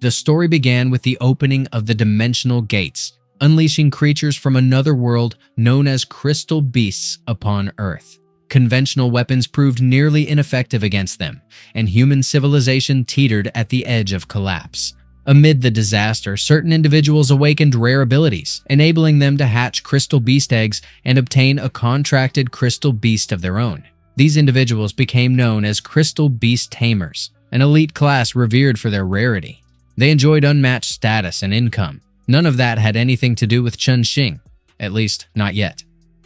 The story began with the opening of the dimensional gates, unleashing creatures from another world known as crystal beasts upon Earth. Conventional weapons proved nearly ineffective against them, and human civilization teetered at the edge of collapse. Amid the disaster, certain individuals awakened rare abilities, enabling them to hatch crystal beast eggs and obtain a contracted crystal beast of their own. These individuals became known as crystal beast tamers, an elite class revered for their rarity. They enjoyed unmatched status and income. None of that had anything to do with Chen Ning, at least not yet.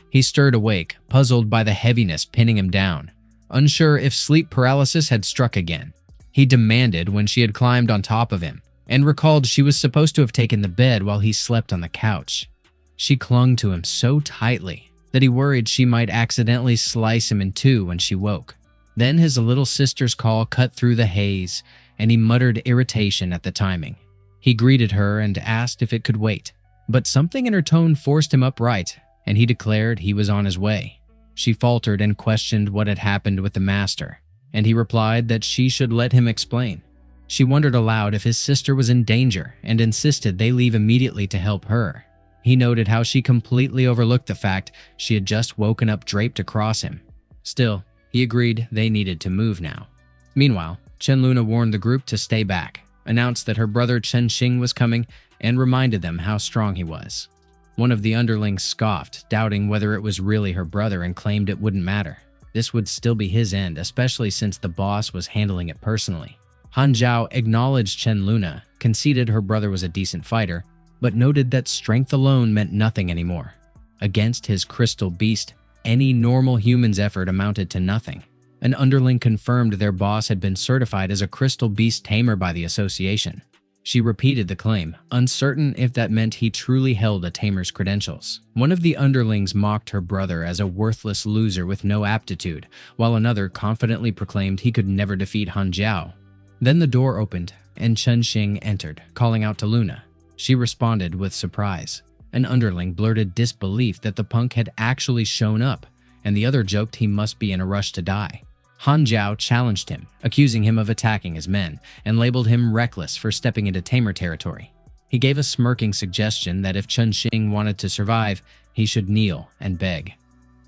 He stirred awake, puzzled by the heaviness pinning him down, unsure if sleep paralysis had struck again. He demanded when she had climbed on top of him, and recalled she was supposed to have taken the bed while he slept on the couch. She clung to him so tightly that he worried she might accidentally slice him in two when she woke. Then his little sister's call cut through the haze, and he muttered irritation at the timing. He greeted her and asked if it could wait, but something in her tone forced him upright, and he declared he was on his way. She faltered and questioned what had happened with the master, and he replied that she should let him explain. She wondered aloud if his sister was in danger and insisted they leave immediately to help her. He noted how she completely overlooked the fact she had just woken up draped across him. Still, he agreed they needed to move now. Meanwhile, Chen Luna warned the group to stay back, announced that her brother Chen Ning was coming, and reminded them how strong he was. One of the underlings scoffed, doubting whether it was really her brother, and claimed it wouldn't matter. This would still be his end, especially since the boss was handling it personally. Hanjiao acknowledged Chen Luna, conceded her brother was a decent fighter, but noted that strength alone meant nothing anymore. Against his crystal beast, any normal human's effort amounted to nothing. An underling confirmed their boss had been certified as a crystal beast tamer by the association. She repeated the claim, uncertain if that meant he truly held a tamer's credentials. One of the underlings mocked her brother as a worthless loser with no aptitude, while another confidently proclaimed he could never defeat Hanjiao. Then the door opened, and Chen Ning entered, calling out to Luna. She responded with surprise. An underling blurted disbelief that the punk had actually shown up, and the other joked he must be in a rush to die. Hanjiao challenged him, accusing him of attacking his men, and labeled him reckless for stepping into tamer territory. He gave a smirking suggestion that if Chen Ning wanted to survive, he should kneel and beg.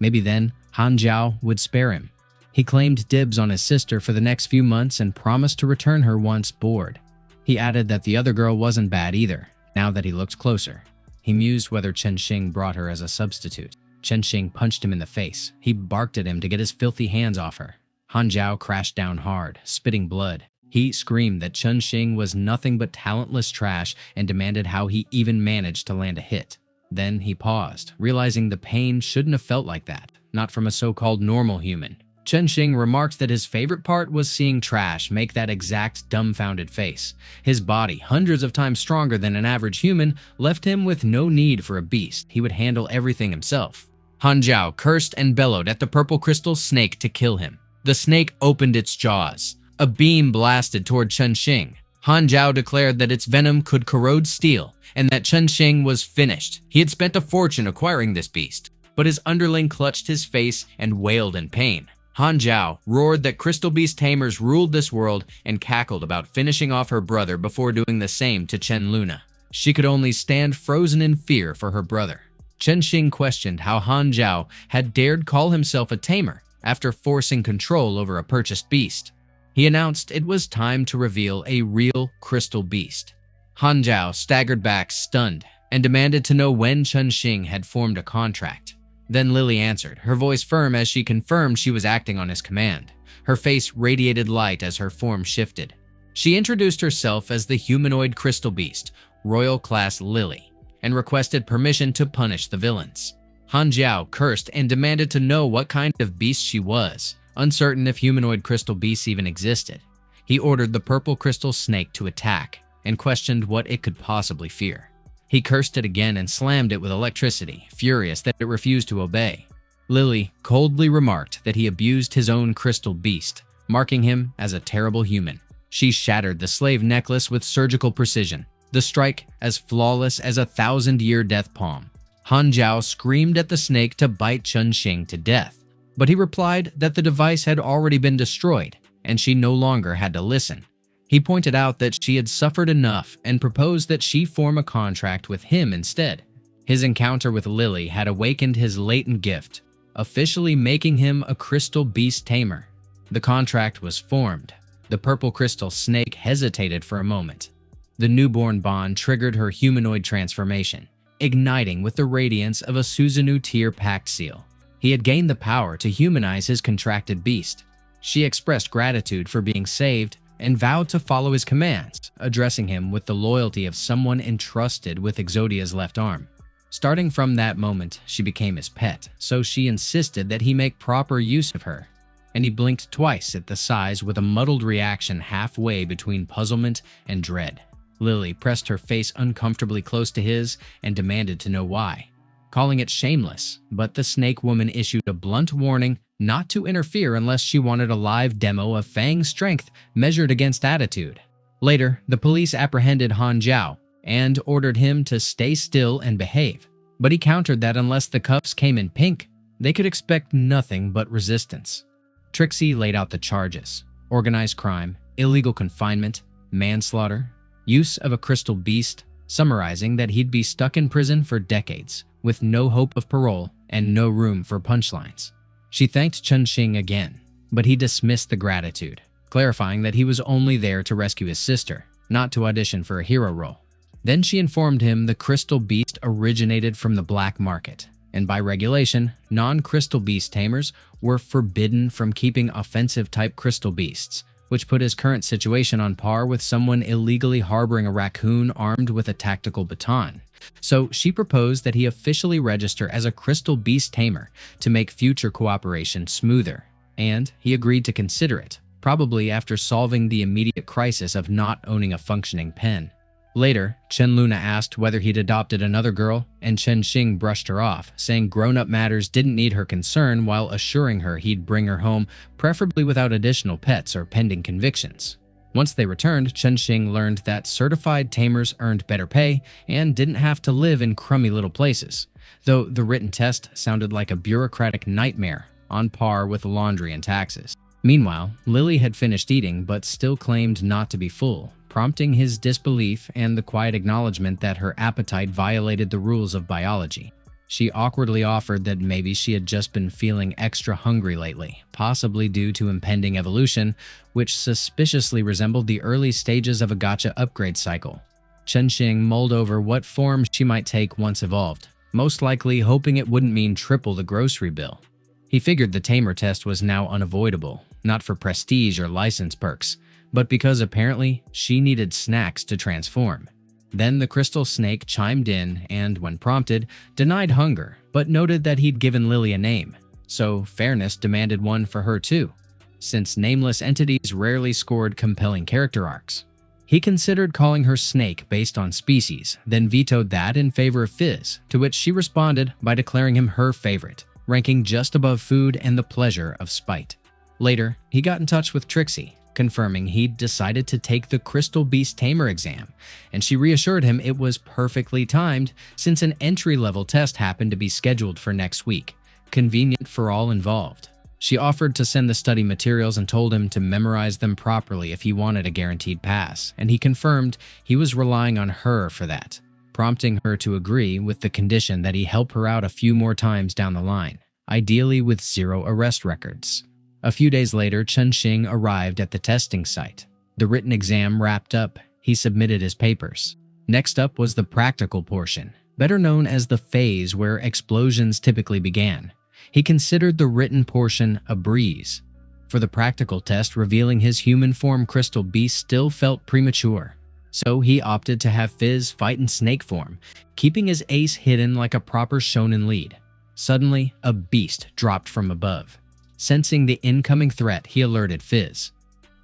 Maybe then, Hanjiao would spare him. He claimed dibs on his sister for the next few months and promised to return her once bored. He added that the other girl wasn't bad either, now that he looked closer. He mused whether Chen Ning brought her as a substitute. Chen Ning punched him in the face. He barked at him to get his filthy hands off her. Hanjiao crashed down hard, spitting blood. He screamed that Chen Ning was nothing but talentless trash and demanded how he even managed to land a hit. Then he paused, realizing the pain shouldn't have felt like that, not from a so-called normal human. Chen Ning remarked that his favorite part was seeing trash make that exact dumbfounded face. His body, hundreds of times stronger than an average human, left him with no need for a beast. He would handle everything himself. Hanjiao cursed and bellowed at the purple crystal snake to kill him. The snake opened its jaws. A beam blasted toward Chen Ning. Hanjiao declared that its venom could corrode steel and that Chen Ning was finished. He had spent a fortune acquiring this beast, but his underling clutched his face and wailed in pain. Hanjiao roared that crystal beast tamers ruled this world and cackled about finishing off her brother before doing the same to Chen Luna. She could only stand frozen in fear for her brother. Chen Ning questioned how Hanjiao had dared call himself a tamer after forcing control over a purchased beast. He announced it was time to reveal a real crystal beast. Hanjiao staggered back, stunned, and demanded to know when Chen Ning had formed a contract. Then Lily answered, her voice firm as she confirmed she was acting on his command. Her face radiated light as her form shifted. She introduced herself as the humanoid crystal beast, Royal Class Lily, and requested permission to punish the villains. Hanjiao cursed and demanded to know what kind of beast she was, uncertain if humanoid crystal beasts even existed. He ordered the purple crystal snake to attack, and questioned what it could possibly fear. He cursed it again and slammed it with electricity, furious that it refused to obey. Lily coldly remarked that he abused his own crystal beast, marking him as a terrible human. She shattered the slave necklace with surgical precision, the strike as flawless as a 1,000-year death palm. Hanjiao screamed at the snake to bite Chen Ning to death, but he replied that the device had already been destroyed, and she no longer had to listen. He pointed out that she had suffered enough and proposed that she form a contract with him instead. His encounter with Lily had awakened his latent gift, officially making him a crystal beast tamer. The contract was formed. The purple crystal snake hesitated for a moment. The newborn bond triggered her humanoid transformation, igniting with the radiance of a Susanoo tier pact seal. He had gained the power to humanize his contracted beast. She expressed gratitude for being saved and vowed to follow his commands, addressing him with the loyalty of someone entrusted with Exodia's left arm. Starting from that moment, she became his pet, so she insisted that he make proper use of her. And he blinked twice at the size with a muddled reaction halfway between puzzlement and dread. Lily pressed her face uncomfortably close to his and demanded to know why, calling it shameless, but the snake woman issued a blunt warning not to interfere unless she wanted a live demo of Fang's strength measured against attitude. Later, the police apprehended Hanjiao and ordered him to stay still and behave, but he countered that unless the cuffs came in pink, they could expect nothing but resistance. Trixie laid out the charges: organized crime, illegal confinement, manslaughter, use of a crystal beast, summarizing that he'd be stuck in prison for decades, with no hope of parole and no room for punchlines. She thanked Chen Ning again, but he dismissed the gratitude, clarifying that he was only there to rescue his sister, not to audition for a hero role. Then she informed him the crystal beast originated from the black market, and by regulation, non-crystal beast tamers were forbidden from keeping offensive-type crystal beasts, which put his current situation on par with someone illegally harboring a raccoon armed with a tactical baton. So she proposed that he officially register as a crystal beast tamer to make future cooperation smoother, and he agreed to consider it, probably after solving the immediate crisis of not owning a functioning pen. Later, Chen Luna asked whether he'd adopted another girl, and Chen Ning brushed her off, saying grown-up matters didn't need her concern while assuring her he'd bring her home, preferably without additional pets or pending convictions. Once they returned, Chen Ning learned that certified tamers earned better pay and didn't have to live in crummy little places, though the written test sounded like a bureaucratic nightmare, on par with laundry and taxes. Meanwhile, Lily had finished eating but still claimed not to be full, prompting his disbelief and the quiet acknowledgement that her appetite violated the rules of biology. She awkwardly offered that maybe she had just been feeling extra hungry lately, possibly due to impending evolution, which suspiciously resembled the early stages of a gacha upgrade cycle. Chen Ning mulled over what form she might take once evolved, most likely hoping it wouldn't mean triple the grocery bill. He figured the tamer test was now unavoidable, not for prestige or license perks, but because apparently she needed snacks to transform. Then the crystal snake chimed in and, when prompted, denied hunger, but noted that he'd given Lily a name, so fairness demanded one for her too, since nameless entities rarely scored compelling character arcs. He considered calling her Snake based on species, then vetoed that in favor of Fizz, to which she responded by declaring him her favorite, ranking just above food and the pleasure of spite. Later, he got in touch with Trixie, confirming he'd decided to take the Crystal Beast Tamer exam, and she reassured him it was perfectly timed since an entry-level test happened to be scheduled for next week, convenient for all involved. She offered to send the study materials and told him to memorize them properly if he wanted a guaranteed pass, and he confirmed he was relying on her for that, prompting her to agree with the condition that he help her out a few more times down the line, ideally with 0 arrest records. A few days later, Chen Ning arrived at the testing site. The written exam wrapped up, he submitted his papers. Next up was the practical portion, better known as the phase where explosions typically began. He considered the written portion a breeze. For the practical test, revealing his human form crystal beast still felt premature. So he opted to have Fizz fight in snake form, keeping his ace hidden like a proper shonen lead. Suddenly, a beast dropped from above. Sensing the incoming threat, he alerted Fizz.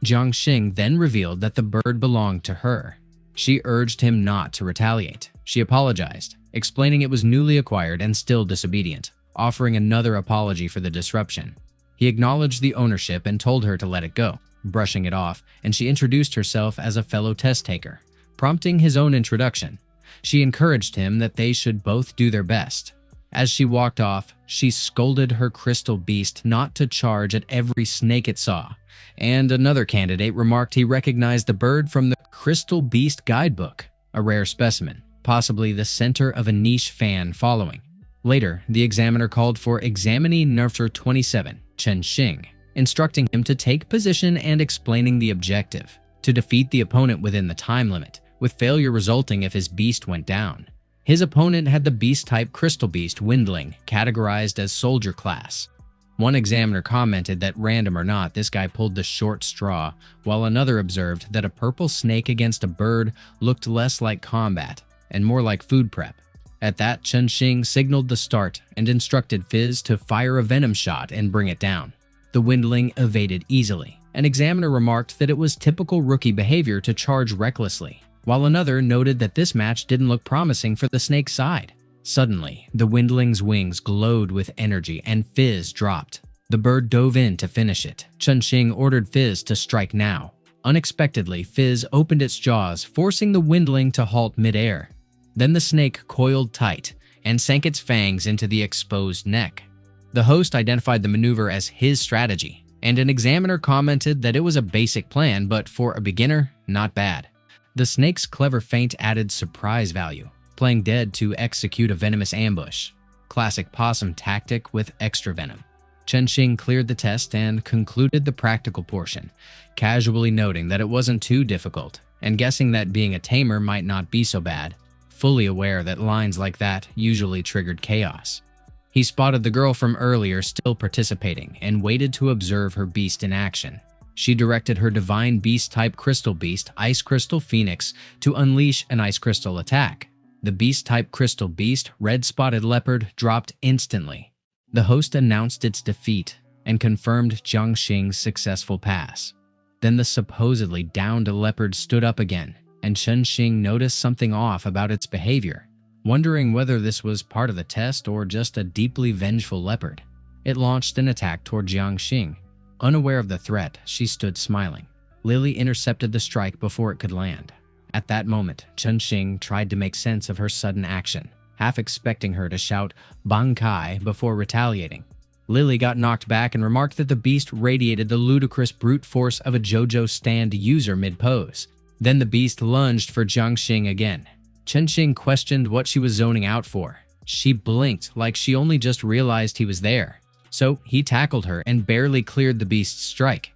Jiang Xing then revealed that the bird belonged to her. She urged him not to retaliate. She apologized, explaining it was newly acquired and still disobedient, offering another apology for the disruption. He acknowledged the ownership and told her to let it go, brushing it off, and she introduced herself as a fellow test taker, prompting his own introduction. She encouraged him that they should both do their best. As she walked off, She scolded her crystal beast not to charge at every snake it saw, and another candidate remarked he recognized the bird from the Crystal Beast guidebook, a rare specimen, possibly the center of a niche fan following. Later, the examiner called for examinee Nurture 27, Chen Ning, instructing him to take position and explaining the objective, to defeat the opponent within the time limit, with failure resulting if his beast went down. His opponent had the beast-type Crystal Beast Windling, categorized as Soldier Class. One examiner commented that random or not, this guy pulled the short straw, while another observed that a purple snake against a bird looked less like combat and more like food prep. At that, Chen Ning signaled the start and instructed Fizz to fire a venom shot and bring it down. The Windling evaded easily. An examiner remarked that it was typical rookie behavior to charge recklessly, while another noted that this match didn't look promising for the snake's side. Suddenly, the Windling's wings glowed with energy and Fizz dropped. The bird dove in to finish it. Chen Ning ordered Fizz to strike now. Unexpectedly, Fizz opened its jaws, forcing the Windling to halt midair. Then the snake coiled tight and sank its fangs into the exposed neck. The host identified the maneuver as his strategy, and an examiner commented that it was a basic plan, but for a beginner, not bad. The snake's clever feint added surprise value, playing dead to execute a venomous ambush. Classic possum tactic with extra venom. Chen Ning cleared the test and concluded the practical portion, casually noting that it wasn't too difficult, and guessing that being a tamer might not be so bad, fully aware that lines like that usually triggered chaos. He spotted the girl from earlier still participating and waited to observe her beast in action. She directed her divine beast-type crystal beast, Ice Crystal Phoenix, to unleash an ice crystal attack. The beast-type crystal beast, Red-Spotted Leopard, dropped instantly. The host announced its defeat and confirmed Jiang Xing's successful pass. Then the supposedly downed leopard stood up again, and Chen Ning noticed something off about its behavior, wondering whether this was part of the test or just a deeply vengeful leopard. It launched an attack toward Jiang Xing. Unaware of the threat, she stood smiling. Lily intercepted the strike before it could land. At that moment, Chen Ning tried to make sense of her sudden action, half expecting her to shout "Bankai" before retaliating. Lily got knocked back and remarked that the beast radiated the ludicrous brute force of a JoJo stand user mid-pose. Then the beast lunged for Jiang Xing again. Chen Ning questioned what she was zoning out for. She blinked like she only just realized he was there. So he tackled her and barely cleared the beast's strike.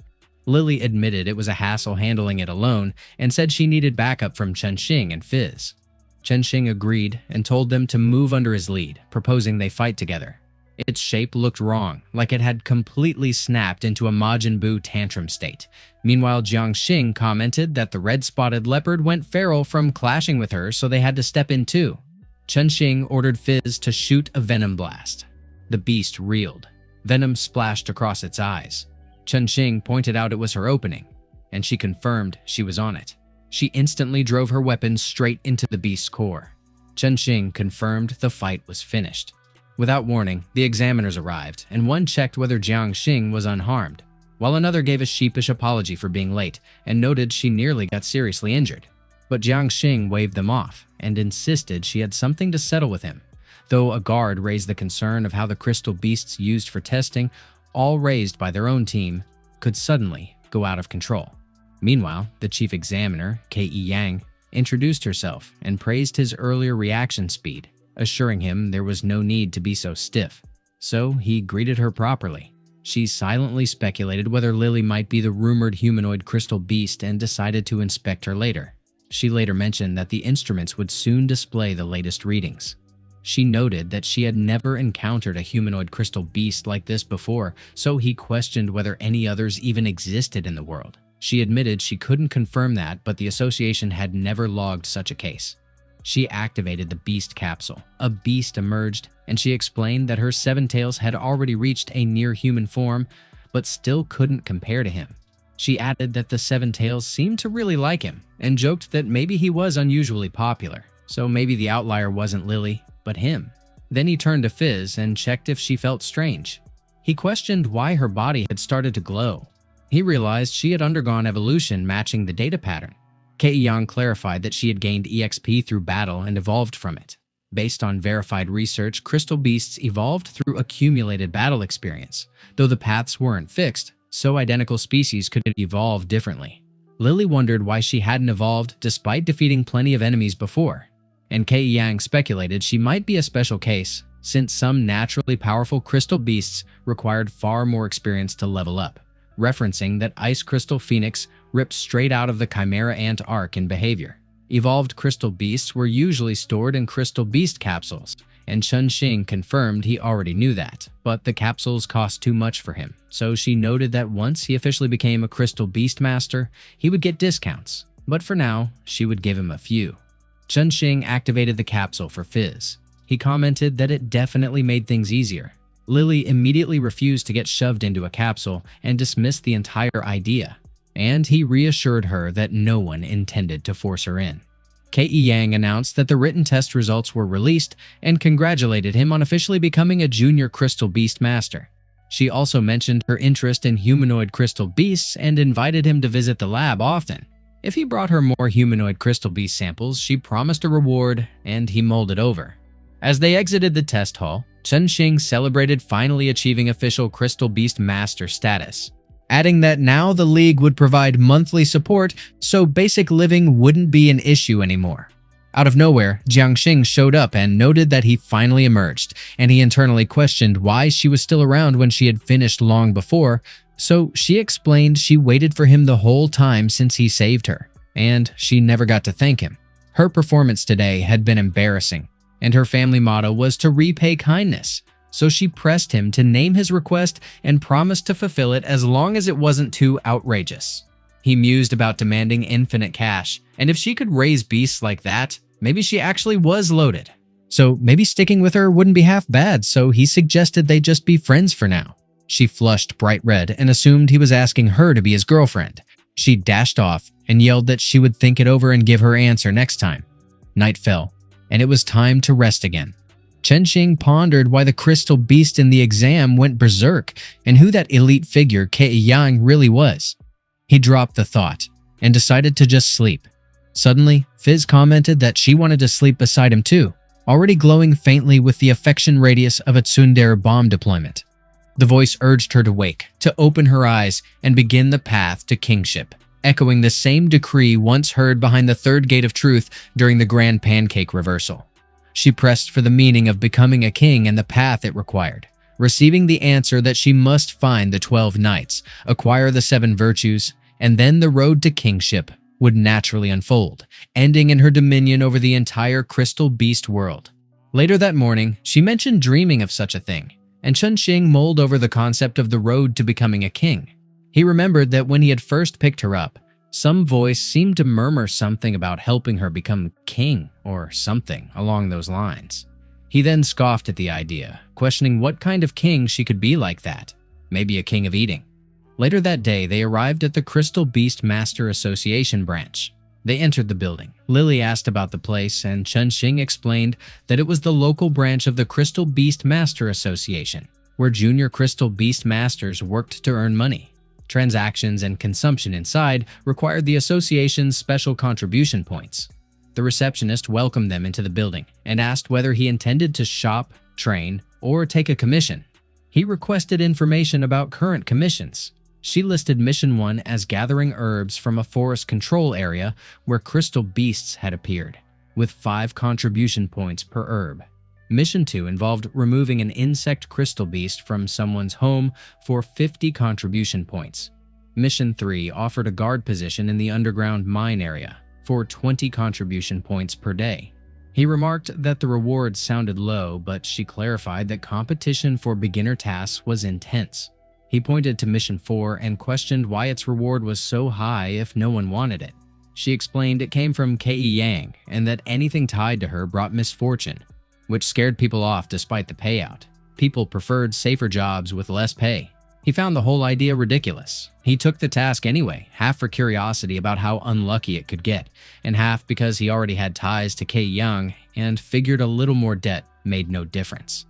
Lily admitted it was a hassle handling it alone and said she needed backup from Chen Ning and Fizz. Chen Ning agreed and told them to move under his lead, proposing they fight together. Its shape looked wrong, like it had completely snapped into a Majin Buu tantrum state. Meanwhile, Jiang Xing commented that the red-spotted leopard went feral from clashing with her, so they had to step in too. Chen Ning ordered Fizz to shoot a venom blast. The beast reeled. Venom splashed across its eyes. Chen Ning pointed out it was her opening, and she confirmed she was on it. She instantly drove her weapon straight into the beast's core. Chen Ning confirmed the fight was finished. Without warning, the examiners arrived, and one checked whether Jiang Xing was unharmed, while another gave a sheepish apology for being late and noted she nearly got seriously injured. But Jiang Xing waved them off and insisted she had something to settle with him, though a guard raised the concern of how the crystal beasts used for testing, all raised by their own team, could suddenly go out of control. Meanwhile, the chief examiner, K.E. Yang, introduced herself and praised his earlier reaction speed, assuring him there was no need to be so stiff. So he greeted her properly. She silently speculated whether Lily might be the rumored humanoid crystal beast and decided to inspect her later. She later mentioned that the instruments would soon display the latest readings. She noted that she had never encountered a humanoid crystal beast like this before, so he questioned whether any others even existed in the world. She admitted she couldn't confirm that, but the association had never logged such a case. She activated the beast capsule. A beast emerged, and she explained that her seven tails had already reached a near-human form, but still couldn't compare to him. She added that the seven tails seemed to really like him, and joked that maybe he was unusually popular, so maybe the outlier wasn't Lily, but him. Then he turned to Fizz and checked if she felt strange. He questioned why her body had started to glow. He realized she had undergone evolution matching the data pattern. Kei Yang clarified that she had gained EXP through battle and evolved from it. Based on verified research, crystal beasts evolved through accumulated battle experience. Though the paths weren't fixed, so identical species could evolve differently. Lily wondered why she hadn't evolved despite defeating plenty of enemies before. And Kei Yang speculated she might be a special case, since some naturally powerful crystal beasts required far more experience to level up, referencing that Ice Crystal Phoenix ripped straight out of the Chimera Ant arc in behavior. Evolved crystal beasts were usually stored in crystal beast capsules, and Chen Ning confirmed he already knew that, but the capsules cost too much for him, so she noted that once he officially became a crystal beast master, he would get discounts, but for now, she would give him a few. Chen Ning activated the capsule for Fizz. He commented that it definitely made things easier. Lily immediately refused to get shoved into a capsule and dismissed the entire idea, and he reassured her that no one intended to force her in. Kei Yang announced that the written test results were released and congratulated him on officially becoming a junior crystal beast master. She also mentioned her interest in humanoid crystal beasts and invited him to visit the lab often. If he brought her more humanoid crystal beast samples, she promised a reward, and he mulled it over. As they exited the test hall, Chen Ning celebrated finally achieving official crystal beast master status, adding that now the League would provide monthly support, so basic living wouldn't be an issue anymore. Out of nowhere, Jiangxing showed up and noted that he finally emerged, and he internally questioned why she was still around when she had finished long before, so she explained she waited for him the whole time since he saved her, and she never got to thank him. Her performance today had been embarrassing, and her family motto was to repay kindness. So she pressed him to name his request and promised to fulfill it as long as it wasn't too outrageous. He mused about demanding infinite cash, and if she could raise beasts like that, maybe she actually was loaded. So maybe sticking with her wouldn't be half bad, so he suggested they just be friends for now. She flushed bright red and assumed he was asking her to be his girlfriend. She dashed off and yelled that she would think it over and give her answer next time. Night fell, and it was time to rest again. Chen Ning pondered why the crystal beast in the exam went berserk and who that elite figure Kei Yang really was. He dropped the thought and decided to just sleep. Suddenly, Fizz commented that she wanted to sleep beside him too, already glowing faintly with the affection radius of a tsundere bomb deployment. The voice urged her to wake, to open her eyes, and begin the path to kingship, echoing the same decree once heard behind the third gate of truth during the Grand Pancake reversal. She pressed for the meaning of becoming a king and the path it required, receiving the answer that she must find the 12 knights, acquire the 7 virtues, and then the road to kingship would naturally unfold, ending in her dominion over the entire crystal beast world. Later that morning, she mentioned dreaming of such a thing, and Chen Ning mulled over the concept of the road to becoming a king. He remembered that when he had first picked her up, some voice seemed to murmur something about helping her become king or something along those lines. He then scoffed at the idea, questioning what kind of king she could be like that. Maybe a king of eating. Later that day, they arrived at the Crystal Beast Master Association branch. They entered the building. Lily asked about the place, and Chen Ning explained that it was the local branch of the Crystal Beast Master Association, where junior Crystal Beast Masters worked to earn money. Transactions and consumption inside required the association's special contribution points. The receptionist welcomed them into the building and asked whether he intended to shop, train, or take a commission. He requested information about current commissions. She listed Mission 1 as gathering herbs from a forest control area where crystal beasts had appeared, with 5 contribution points per herb. Mission 2 involved removing an insect crystal beast from someone's home for 50 contribution points. Mission 3 offered a guard position in the underground mine area for 20 contribution points per day. He remarked that the rewards sounded low, but she clarified that competition for beginner tasks was intense. He pointed to Mission 4 and questioned why its reward was so high if no one wanted it. She explained it came from Kei Yang and that anything tied to her brought misfortune, which scared people off despite the payout. People preferred safer jobs with less pay. He found the whole idea ridiculous. He took the task anyway, half for curiosity about how unlucky it could get, and half because he already had ties to Kei Yang and figured a little more debt made no difference.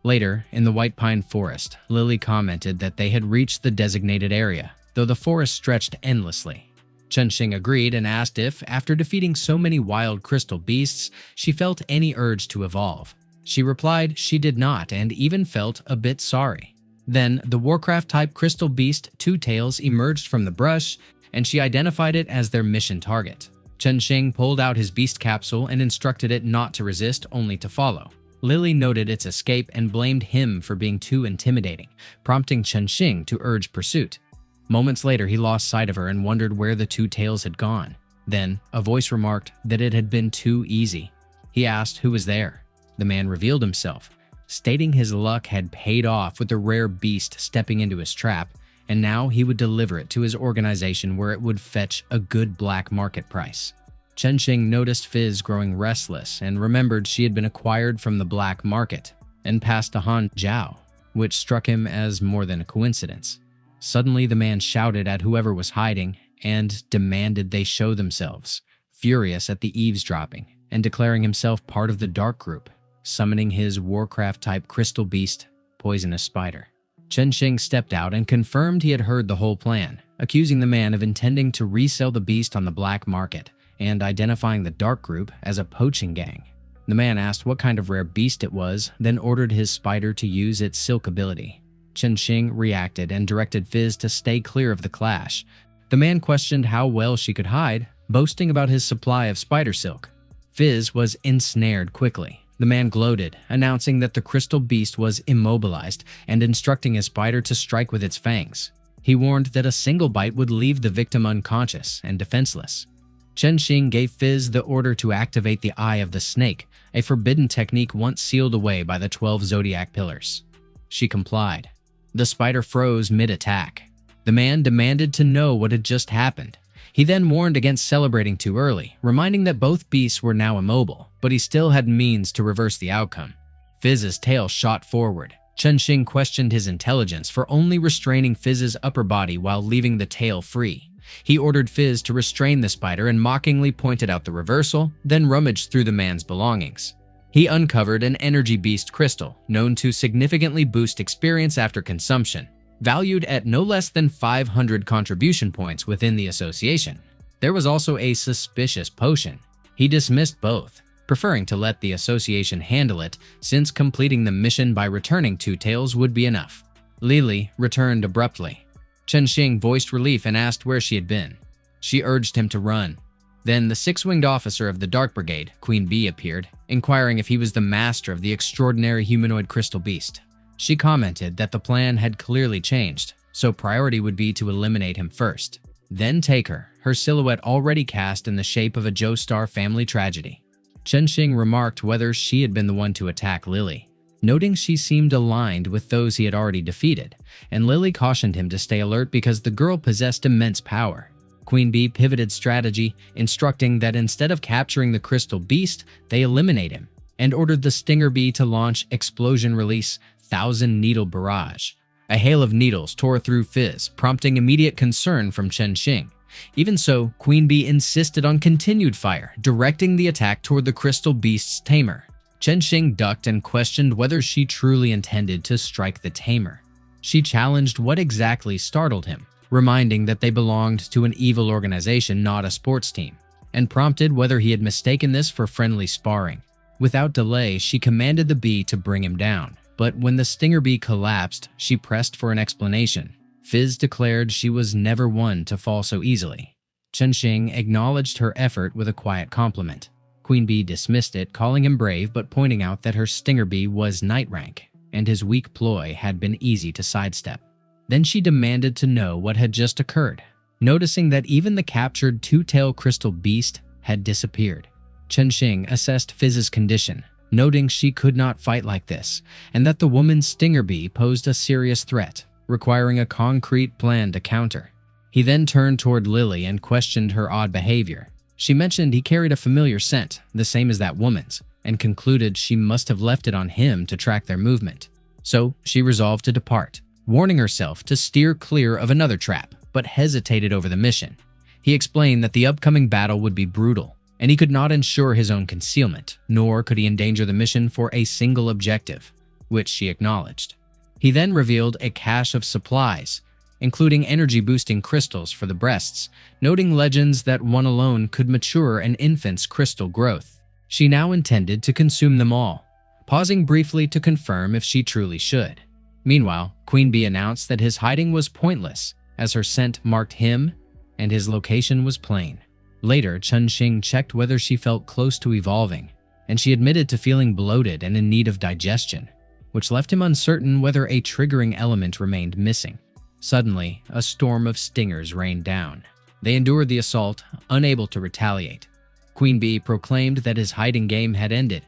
Later, in the White Pine Forest, Lily commented that they had reached the designated area, though the forest stretched endlessly. Chen Ning agreed and asked if, after defeating so many wild crystal beasts, she felt any urge to evolve. She replied she did not and even felt a bit sorry. Then, the Warcraft-type crystal beast Two Tails emerged from the brush, and she identified it as their mission target. Chen Ning pulled out his beast capsule and instructed it not to resist, only to follow. Lily noted its escape and blamed him for being too intimidating, prompting Chen Ning to urge pursuit. Moments later, he lost sight of her and wondered where the Two Tails had gone. Then, a voice remarked that it had been too easy. He asked who was there. The man revealed himself, stating his luck had paid off with the rare beast stepping into his trap, and now he would deliver it to his organization where it would fetch a good black market price. Chen Ning noticed Fizz growing restless and remembered she had been acquired from the black market and passed to Hanjiao, which struck him as more than a coincidence. Suddenly, the man shouted at whoever was hiding and demanded they show themselves, furious at the eavesdropping and declaring himself part of the Dark Group, summoning his Warcraft-type crystal beast, Poisonous Spider. Chen Ning stepped out and confirmed he had heard the whole plan, accusing the man of intending to resell the beast on the black market and identifying the Dark Group as a poaching gang. The man asked what kind of rare beast it was, then ordered his spider to use its silk ability. Chen Ning reacted and directed Fizz to stay clear of the clash. The man questioned how well she could hide, boasting about his supply of spider silk. Fizz was ensnared quickly. The man gloated, announcing that the crystal beast was immobilized and instructing his spider to strike with its fangs. He warned that a single bite would leave the victim unconscious and defenseless. Chen Ning gave Fizz the order to activate the Eye of the Snake, a forbidden technique once sealed away by the 12 zodiac pillars. She complied. The spider froze mid-attack. The man demanded to know what had just happened. He then warned against celebrating too early, reminding that both beasts were now immobile, but he still had means to reverse the outcome. Fizz's tail shot forward. Chen Ning questioned his intelligence for only restraining Fizz's upper body while leaving the tail free. He ordered Fizz to restrain the spider and mockingly pointed out the reversal, then rummaged through the man's belongings. He uncovered an energy beast crystal, known to significantly boost experience after consumption, valued at no less than 500 contribution points within the association. There was also a suspicious potion. He dismissed both, preferring to let the association handle it since completing the mission by returning Two Tails would be enough. Lily returned abruptly. Chen Ning voiced relief and asked where she had been. She urged him to run. Then the six-winged officer of the Dark Brigade, Queen Bee, appeared, inquiring if he was the master of the extraordinary humanoid crystal beast. She commented that the plan had clearly changed, so priority would be to eliminate him first, then take her silhouette already cast in the shape of a Joestar family tragedy. Chen Ning remarked whether she had been the one to attack Lily, noting she seemed aligned with those he had already defeated, and Lily cautioned him to stay alert because the girl possessed immense power. Queen Bee pivoted strategy, instructing that instead of capturing the crystal beast, they eliminate him, and ordered the Stinger Bee to launch Explosion Release 1,000 Needle Barrage. A hail of needles tore through Fizz, prompting immediate concern from Chen Ning. Even so, Queen Bee insisted on continued fire, directing the attack toward the crystal beast's tamer. Chen Ning ducked and questioned whether she truly intended to strike the tamer. She challenged what exactly startled him, reminding that they belonged to an evil organization, not a sports team, and prompted whether he had mistaken this for friendly sparring. Without delay, she commanded the bee to bring him down, but when the Stinger Bee collapsed, she pressed for an explanation. Fizz declared she was never one to fall so easily. Chen Ning acknowledged her effort with a quiet compliment. Queen Bee dismissed it, calling him brave but pointing out that her Stinger Bee was Knight rank, and his weak ploy had been easy to sidestep. Then she demanded to know what had just occurred, noticing that even the captured two-tail crystal beast had disappeared. Chen Ning assessed Fizz's condition, noting she could not fight like this, and that the woman's Stinger Bee posed a serious threat, requiring a concrete plan to counter. He then turned toward Lily and questioned her odd behavior. She mentioned he carried a familiar scent, the same as that woman's, and concluded she must have left it on him to track their movement. So she resolved to depart, warning herself to steer clear of another trap, but hesitated over the mission. He explained that the upcoming battle would be brutal, and he could not ensure his own concealment, nor could he endanger the mission for a single objective, which she acknowledged. He then revealed a cache of supplies, including energy-boosting crystals for the breasts, noting legends that one alone could mature an infant's crystal growth. She now intended to consume them all, pausing briefly to confirm if she truly should. Meanwhile, Queen Bee announced that his hiding was pointless, as her scent marked him and his location was plain. Later, Chen Ning checked whether she felt close to evolving, and she admitted to feeling bloated and in need of digestion, which left him uncertain whether a triggering element remained missing. Suddenly, a storm of stingers rained down. They endured the assault, unable to retaliate. Queen Bee proclaimed that his hiding game had ended.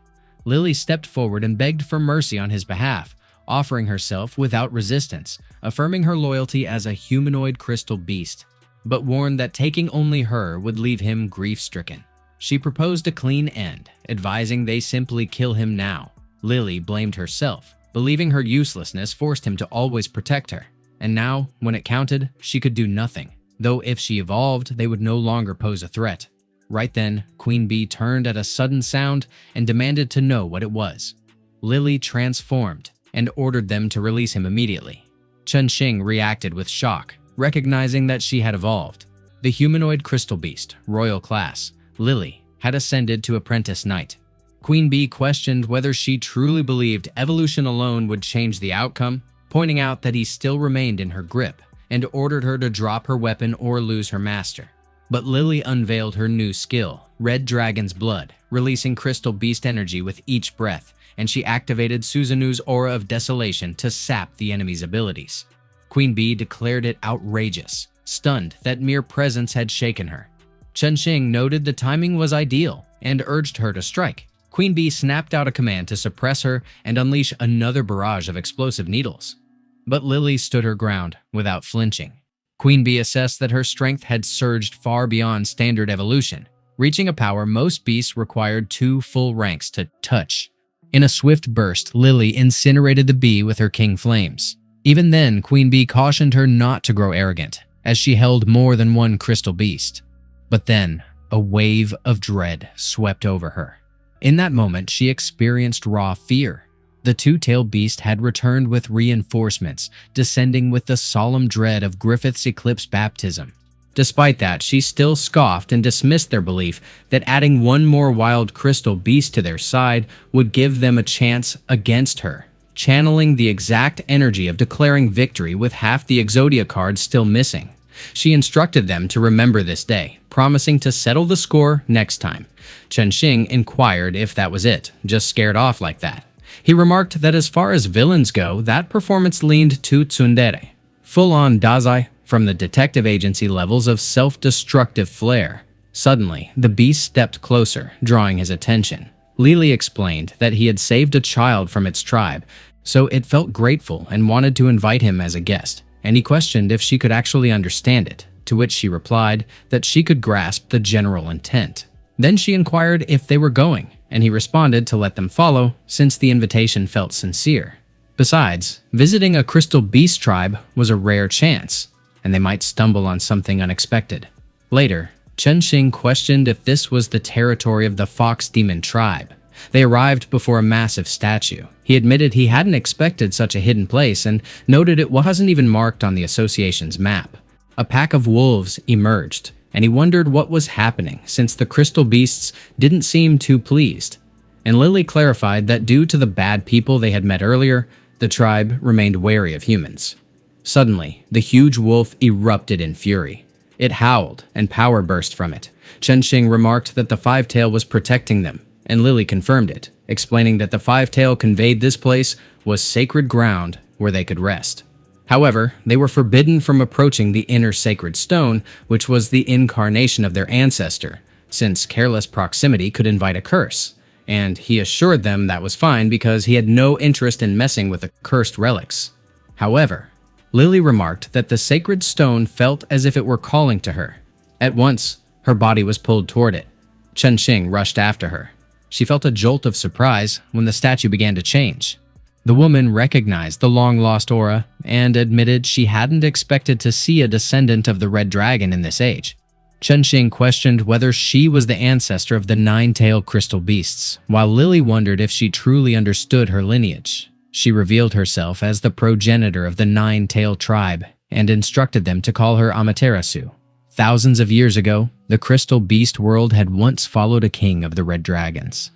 Lily stepped forward and begged for mercy on his behalf, offering herself without resistance, affirming her loyalty as a humanoid crystal beast, but warned that taking only her would leave him grief-stricken. She proposed a clean end, advising they simply kill him now. Lily blamed herself, believing her uselessness forced him to always protect her. And now, when it counted, she could do nothing, though if she evolved, they would no longer pose a threat. Right then, Queen Bee turned at a sudden sound and demanded to know what it was. Lily transformed and ordered them to release him immediately. Chen Ning reacted with shock, recognizing that she had evolved. The humanoid crystal beast, royal class, Lily, had ascended to apprentice knight. Queen Bee questioned whether she truly believed evolution alone would change the outcome, pointing out that he still remained in her grip, and ordered her to drop her weapon or lose her master. But Lily unveiled her new skill, Red Dragon's Blood, releasing crystal beast energy with each breath, and she activated Suzanu's aura of desolation to sap the enemy's abilities. Queen Bee declared it outrageous, stunned that mere presence had shaken her. Chen Ning noted the timing was ideal and urged her to strike. Queen Bee snapped out a command to suppress her and unleash another barrage of explosive needles. But Lily stood her ground without flinching. Queen Bee assessed that her strength had surged far beyond standard evolution, reaching a power most beasts required 2 full ranks to touch. In a swift burst, Lily incinerated the bee with her king flames. Even then, Queen Bee cautioned her not to grow arrogant, as she held more than one crystal beast. But then, a wave of dread swept over her. In that moment, she experienced raw fear. The two-tailed beast had returned with reinforcements, descending with the solemn dread of Griffith's eclipse baptism. Despite that, she still scoffed and dismissed their belief that adding one more wild crystal beast to their side would give them a chance against her, channeling the exact energy of declaring victory with half the Exodia cards still missing. She instructed them to remember this day, promising to settle the score next time. Chen Ning inquired if that was it, just scared off like that. He remarked that as far as villains go, that performance leaned to tsundere, full-on Dazai from the detective agency levels of self-destructive flair. Suddenly, the beast stepped closer, drawing his attention. Lily explained that he had saved a child from its tribe, so it felt grateful and wanted to invite him as a guest, and he questioned if she could actually understand it, to which she replied that she could grasp the general intent. Then she inquired if they were going, and he responded to let them follow, since the invitation felt sincere. Besides, visiting a crystal beast tribe was a rare chance, and they might stumble on something unexpected. Later, Chen Ning questioned if this was the territory of the Fox Demon tribe. They arrived before a massive statue. He admitted he hadn't expected such a hidden place and noted it wasn't even marked on the association's map. A pack of wolves emerged, and he wondered what was happening since the crystal beasts didn't seem too pleased. And Lily clarified that due to the bad people they had met earlier, the tribe remained wary of humans. Suddenly, the huge wolf erupted in fury. It howled, and power burst from it. Chen Ning remarked that the five-tail was protecting them, and Lily confirmed it, explaining that the five-tail conveyed this place was sacred ground where they could rest. However, they were forbidden from approaching the inner sacred stone, which was the incarnation of their ancestor, since careless proximity could invite a curse, and he assured them that was fine because he had no interest in messing with the cursed relics. However, Lily remarked that the sacred stone felt as if it were calling to her. At once, her body was pulled toward it. Chen Ning rushed after her. She felt a jolt of surprise when the statue began to change. The woman recognized the long-lost aura and admitted she hadn't expected to see a descendant of the Red Dragon in this age. Chen Ning questioned whether she was the ancestor of the nine-tailed crystal beasts, while Lily wondered if she truly understood her lineage. She revealed herself as the progenitor of the nine-tailed tribe, and instructed them to call her Amaterasu. Thousands of years ago, the crystal beast world had once followed a king of the red dragons.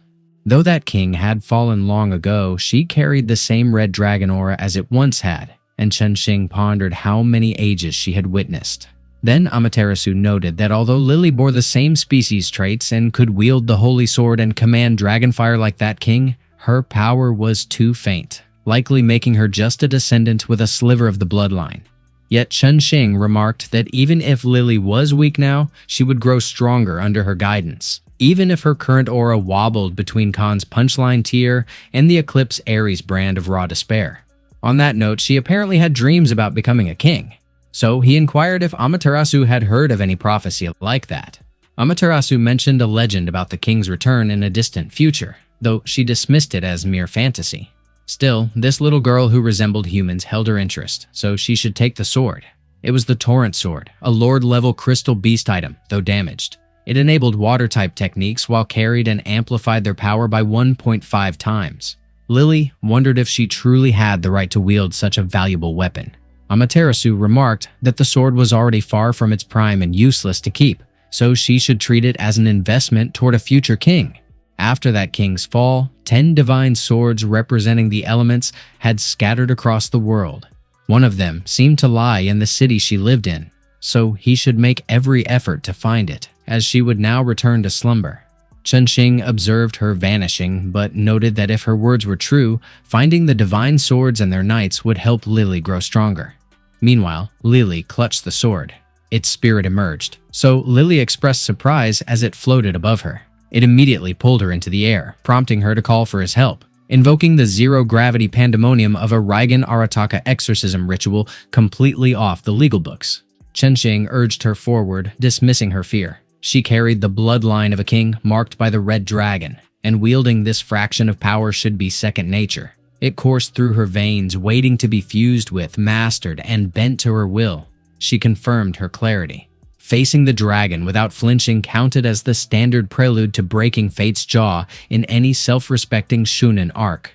Though that king had fallen long ago, she carried the same red dragon aura as it once had, and Chen Ning pondered how many ages she had witnessed. Then Amaterasu noted that although Lily bore the same species traits and could wield the holy sword and command dragonfire like that king, her power was too faint, likely making her just a descendant with a sliver of the bloodline. Yet Chen Ning remarked that even if Lily was weak now, she would grow stronger under her guidance, even if her current aura wobbled between Khan's punchline tier and the Eclipse Ares brand of raw despair. On that note, she apparently had dreams about becoming a king. So he inquired if Amaterasu had heard of any prophecy like that. Amaterasu mentioned a legend about the king's return in a distant future, though she dismissed it as mere fantasy. Still, this little girl who resembled humans held her interest, so she should take the sword. It was the Torrent Sword, a Lord-level crystal beast item, though damaged. It enabled water-type techniques while carried and amplified their power by 1.5 times. Lily wondered if she truly had the right to wield such a valuable weapon. Amaterasu remarked that the sword was already far from its prime and useless to keep, so she should treat it as an investment toward a future king. After that king's fall, 10 divine swords representing the elements had scattered across the world. One of them seemed to lie in the city she lived in, so he should make every effort to find it, as she would now return to slumber. Chen Ning observed her vanishing, but noted that if her words were true, finding the divine swords and their knights would help Lily grow stronger. Meanwhile, Lily clutched the sword. Its spirit emerged, so Lily expressed surprise as it floated above her. It immediately pulled her into the air, prompting her to call for his help, invoking the zero-gravity pandemonium of a Reigen Arataka exorcism ritual completely off the legal books. Chen Ning urged her forward, dismissing her fear. She carried the bloodline of a king marked by the red dragon, and wielding this fraction of power should be second nature. It coursed through her veins, waiting to be fused with, mastered, and bent to her will. She confirmed her clarity. Facing the dragon without flinching counted as the standard prelude to breaking fate's jaw in any self-respecting Shunin arc.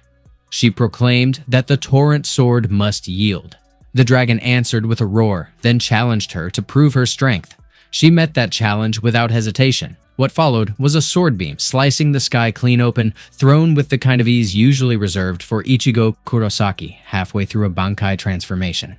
She proclaimed that the Torrent Sword must yield. The dragon answered with a roar, then challenged her to prove her strength. She met that challenge without hesitation. What followed was a sword beam slicing the sky clean open, thrown with the kind of ease usually reserved for Ichigo Kurosaki halfway through a Bankai transformation.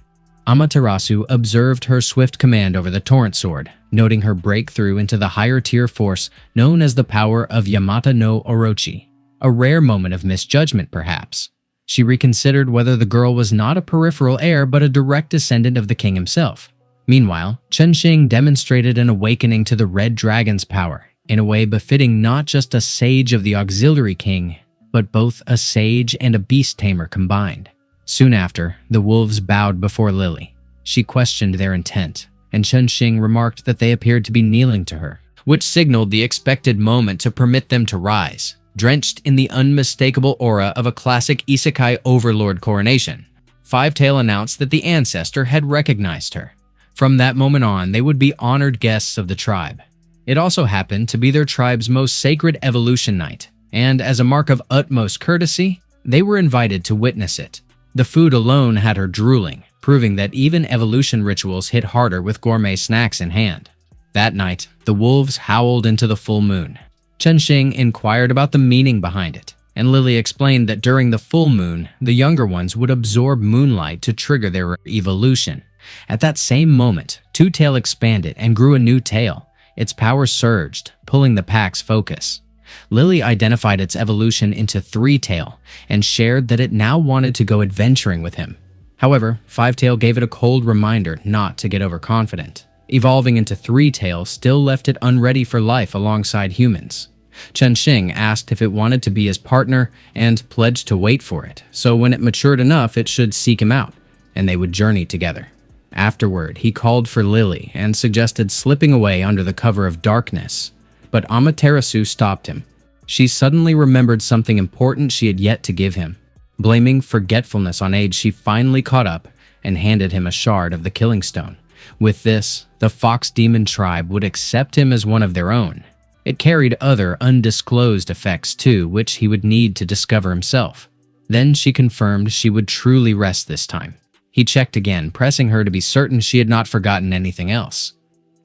Amaterasu observed her swift command over the Torrent Sword, noting her breakthrough into the higher tier force known as the power of Yamata no Orochi. A rare moment of misjudgment, perhaps. She reconsidered whether the girl was not a peripheral heir but a direct descendant of the king himself. Meanwhile, Chen Ning demonstrated an awakening to the Red Dragon's power, in a way befitting not just a sage of the auxiliary king, but both a sage and a beast tamer combined. Soon after, the wolves bowed before Lily. She questioned their intent, and Chen Ning remarked that they appeared to be kneeling to her, which signaled the expected moment to permit them to rise, drenched in the unmistakable aura of a classic isekai overlord coronation. Five-Tail announced that the ancestor had recognized her. From that moment on, they would be honored guests of the tribe. It also happened to be their tribe's most sacred evolution night, and as a mark of utmost courtesy, they were invited to witness it. The food alone had her drooling, proving that even evolution rituals hit harder with gourmet snacks in hand. That night, the wolves howled into the full moon. Chen Ning inquired about the meaning behind it, and Lily explained that during the full moon, the younger ones would absorb moonlight to trigger their evolution. At that same moment, Two-Tail expanded and grew a new tail. Its power surged, pulling the pack's focus. Lily identified its evolution into Three-Tail and shared that it now wanted to go adventuring with him. However, Five-Tail gave it a cold reminder not to get overconfident. Evolving into Three-Tail still left it unready for life alongside humans. Chen Ning asked if it wanted to be his partner and pledged to wait for it, so when it matured enough it should seek him out, and they would journey together. Afterward, he called for Lily and suggested slipping away under the cover of darkness, but Amaterasu stopped him. She suddenly remembered something important she had yet to give him. Blaming forgetfulness on age, she finally caught up and handed him a shard of the Killing Stone. With this, the Fox Demon tribe would accept him as one of their own. It carried other undisclosed effects too, which he would need to discover himself. Then she confirmed she would truly rest this time. He checked again, pressing her to be certain she had not forgotten anything else.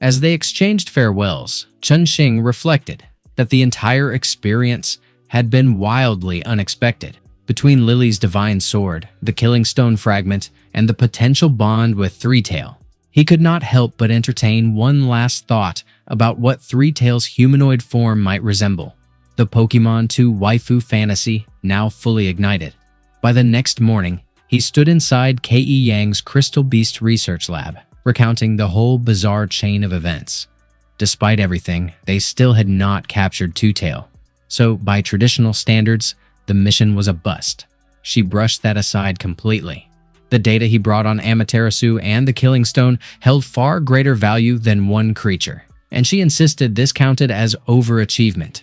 As they exchanged farewells, Chen Ning reflected that the entire experience had been wildly unexpected. Between Lily's divine sword, the killing stone fragment, and the potential bond with Three-Tail, he could not help but entertain one last thought about what Three-Tail's humanoid form might resemble. The Pokemon 2 waifu fantasy now fully ignited. By the next morning, he stood inside Ke Yang's Crystal Beast research lab, recounting the whole bizarre chain of events. Despite everything, they still had not captured Two-Tail. So, by traditional standards, the mission was a bust. She brushed that aside completely. The data he brought on Amaterasu and the Killing Stone held far greater value than one creature, and she insisted this counted as overachievement.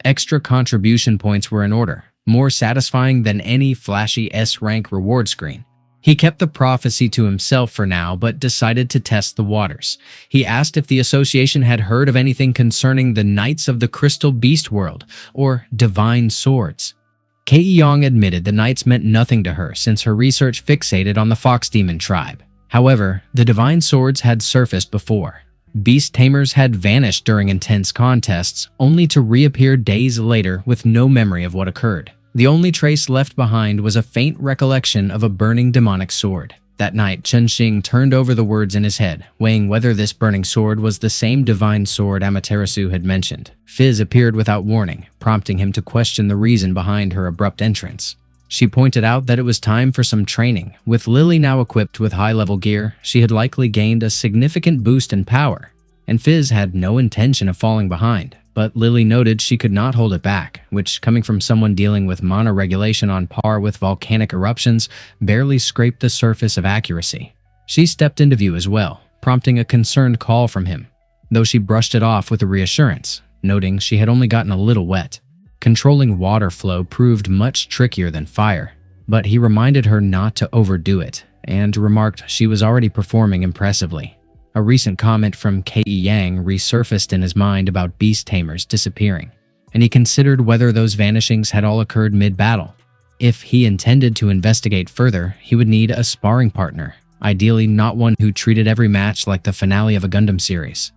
Extra contribution points were in order, more satisfying than any flashy S-rank reward screen. He kept the prophecy to himself for now, but decided to test the waters. He asked if the association had heard of anything concerning the Knights of the Crystal Beast World, or Divine Swords. Ke Yang admitted the Knights meant nothing to her since her research fixated on the Fox Demon tribe. However, the Divine Swords had surfaced before. Beast Tamers had vanished during intense contests, only to reappear days later with no memory of what occurred. The only trace left behind was a faint recollection of a burning demonic sword. That night, Chen Ning turned over the words in his head, weighing whether this burning sword was the same divine sword Amaterasu had mentioned. Fizz appeared without warning, prompting him to question the reason behind her abrupt entrance. She pointed out that it was time for some training. With Lily now equipped with high-level gear, she had likely gained a significant boost in power, and Fizz had no intention of falling behind. But Lily noted she could not hold it back, which, coming from someone dealing with mana regulation on par with volcanic eruptions, barely scraped the surface of accuracy. She stepped into view as well, prompting a concerned call from him, though she brushed it off with a reassurance, noting she had only gotten a little wet. Controlling water flow proved much trickier than fire, but he reminded her not to overdo it, and remarked she was already performing impressively. A recent comment from Ke Yang resurfaced in his mind about beast tamers disappearing, and he considered whether those vanishings had all occurred mid-battle. If he intended to investigate further, he would need a sparring partner, ideally not one who treated every match like the finale of a Gundam series.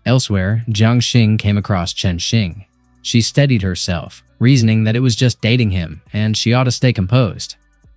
Elsewhere, Jiang Xing came across Chen Ning. She steadied herself, reasoning that it was just dating him, and she ought to stay composed.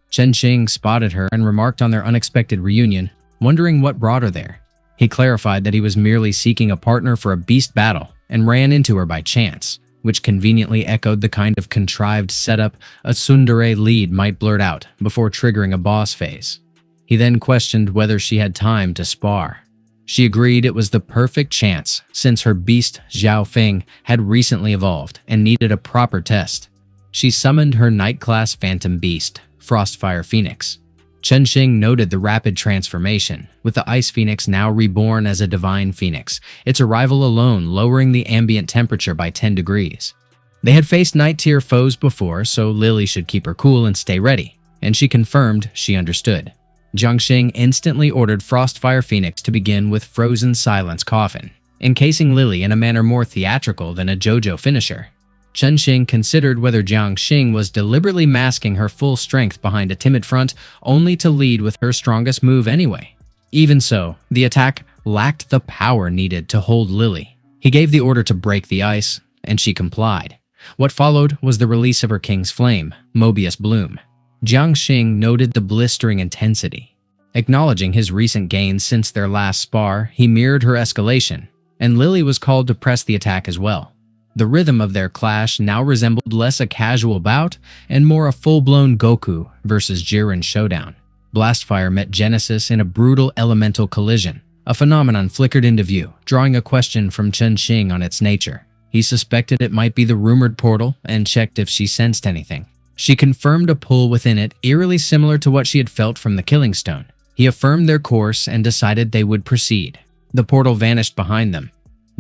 Chen Ning spotted her and remarked on their unexpected reunion, wondering what brought her there. He clarified that he was merely seeking a partner for a beast battle and ran into her by chance, which conveniently echoed the kind of contrived setup a tsundere lead might blurt out before triggering a boss phase. He then questioned whether she had time to spar. She agreed it was the perfect chance since her beast Zhao Feng had recently evolved and needed a proper test. She summoned her Knight-class Phantom Beast, Frostfire Phoenix. Chen Ning noted the rapid transformation, with the Ice Phoenix now reborn as a Divine Phoenix, its arrival alone lowering the ambient temperature by 10 degrees. They had faced Night-tier foes before, so Lily should keep her cool and stay ready, and she confirmed she understood. Jiang Xing instantly ordered Frostfire Phoenix to begin with Frozen Silence Coffin, encasing Lily in a manner more theatrical than a JoJo finisher. Chen Ning considered whether Jiang Xing was deliberately masking her full strength behind a timid front only to lead with her strongest move anyway. Even so, the attack lacked the power needed to hold Lily. He gave the order to break the ice, and she complied. What followed was the release of her King's Flame, Mobius Bloom. Jiang Xing noted the blistering intensity. Acknowledging his recent gains since their last spar, he mirrored her escalation, and Lily was called to press the attack as well. The rhythm of their clash now resembled less a casual bout and more a full-blown Goku versus Jiren showdown. Blastfire met Genesis in a brutal elemental collision. A phenomenon flickered into view, drawing a question from Chen Ning on its nature. He suspected it might be the rumored portal and checked if she sensed anything. She confirmed a pull within it eerily similar to what she had felt from the Killing Stone. He affirmed their course and decided they would proceed. The portal vanished behind them.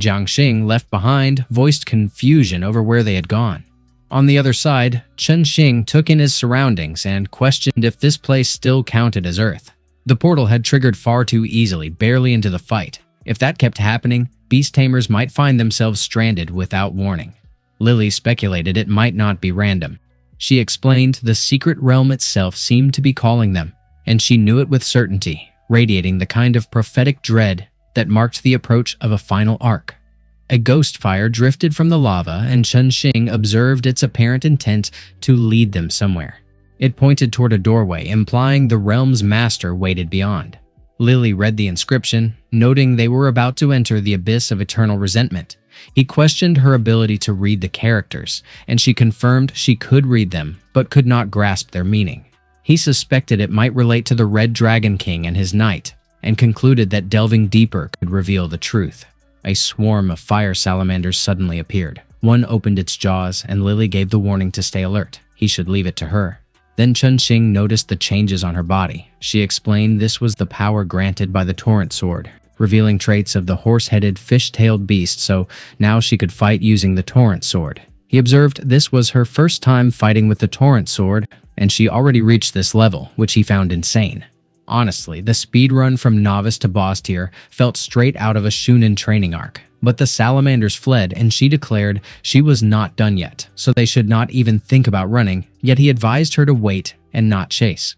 Jiang Xing, left behind, voiced confusion over where they had gone. On the other side, Chen Ning took in his surroundings and questioned if this place still counted as Earth. The portal had triggered far too easily, barely into the fight. If that kept happening, beast tamers might find themselves stranded without warning. Lily speculated it might not be random. She explained the secret realm itself seemed to be calling them, and she knew it with certainty, radiating the kind of prophetic dread that marked the approach of a final arc. A ghost fire drifted from the lava, and Chen Ning observed its apparent intent to lead them somewhere. It pointed toward a doorway, implying the realm's master waited beyond. Lily read the inscription, noting they were about to enter the abyss of eternal resentment. He questioned her ability to read the characters, and she confirmed she could read them, but could not grasp their meaning. He suspected it might relate to the Red Dragon King and his knight, and concluded that delving deeper could reveal the truth. A swarm of fire salamanders suddenly appeared. One opened its jaws, and Lily gave the warning to stay alert. He should leave it to her. Then Chen Ning noticed the changes on her body. She explained this was the power granted by the Torrent Sword, revealing traits of the horse-headed, fish-tailed beast, so now she could fight using the Torrent Sword. He observed this was her first time fighting with the Torrent Sword, and she already reached this level, which he found insane. Honestly, the speedrun from novice to boss tier felt straight out of a Shunin training arc. But the salamanders fled, and she declared she was not done yet, so they should not even think about running, yet he advised her to wait and not chase.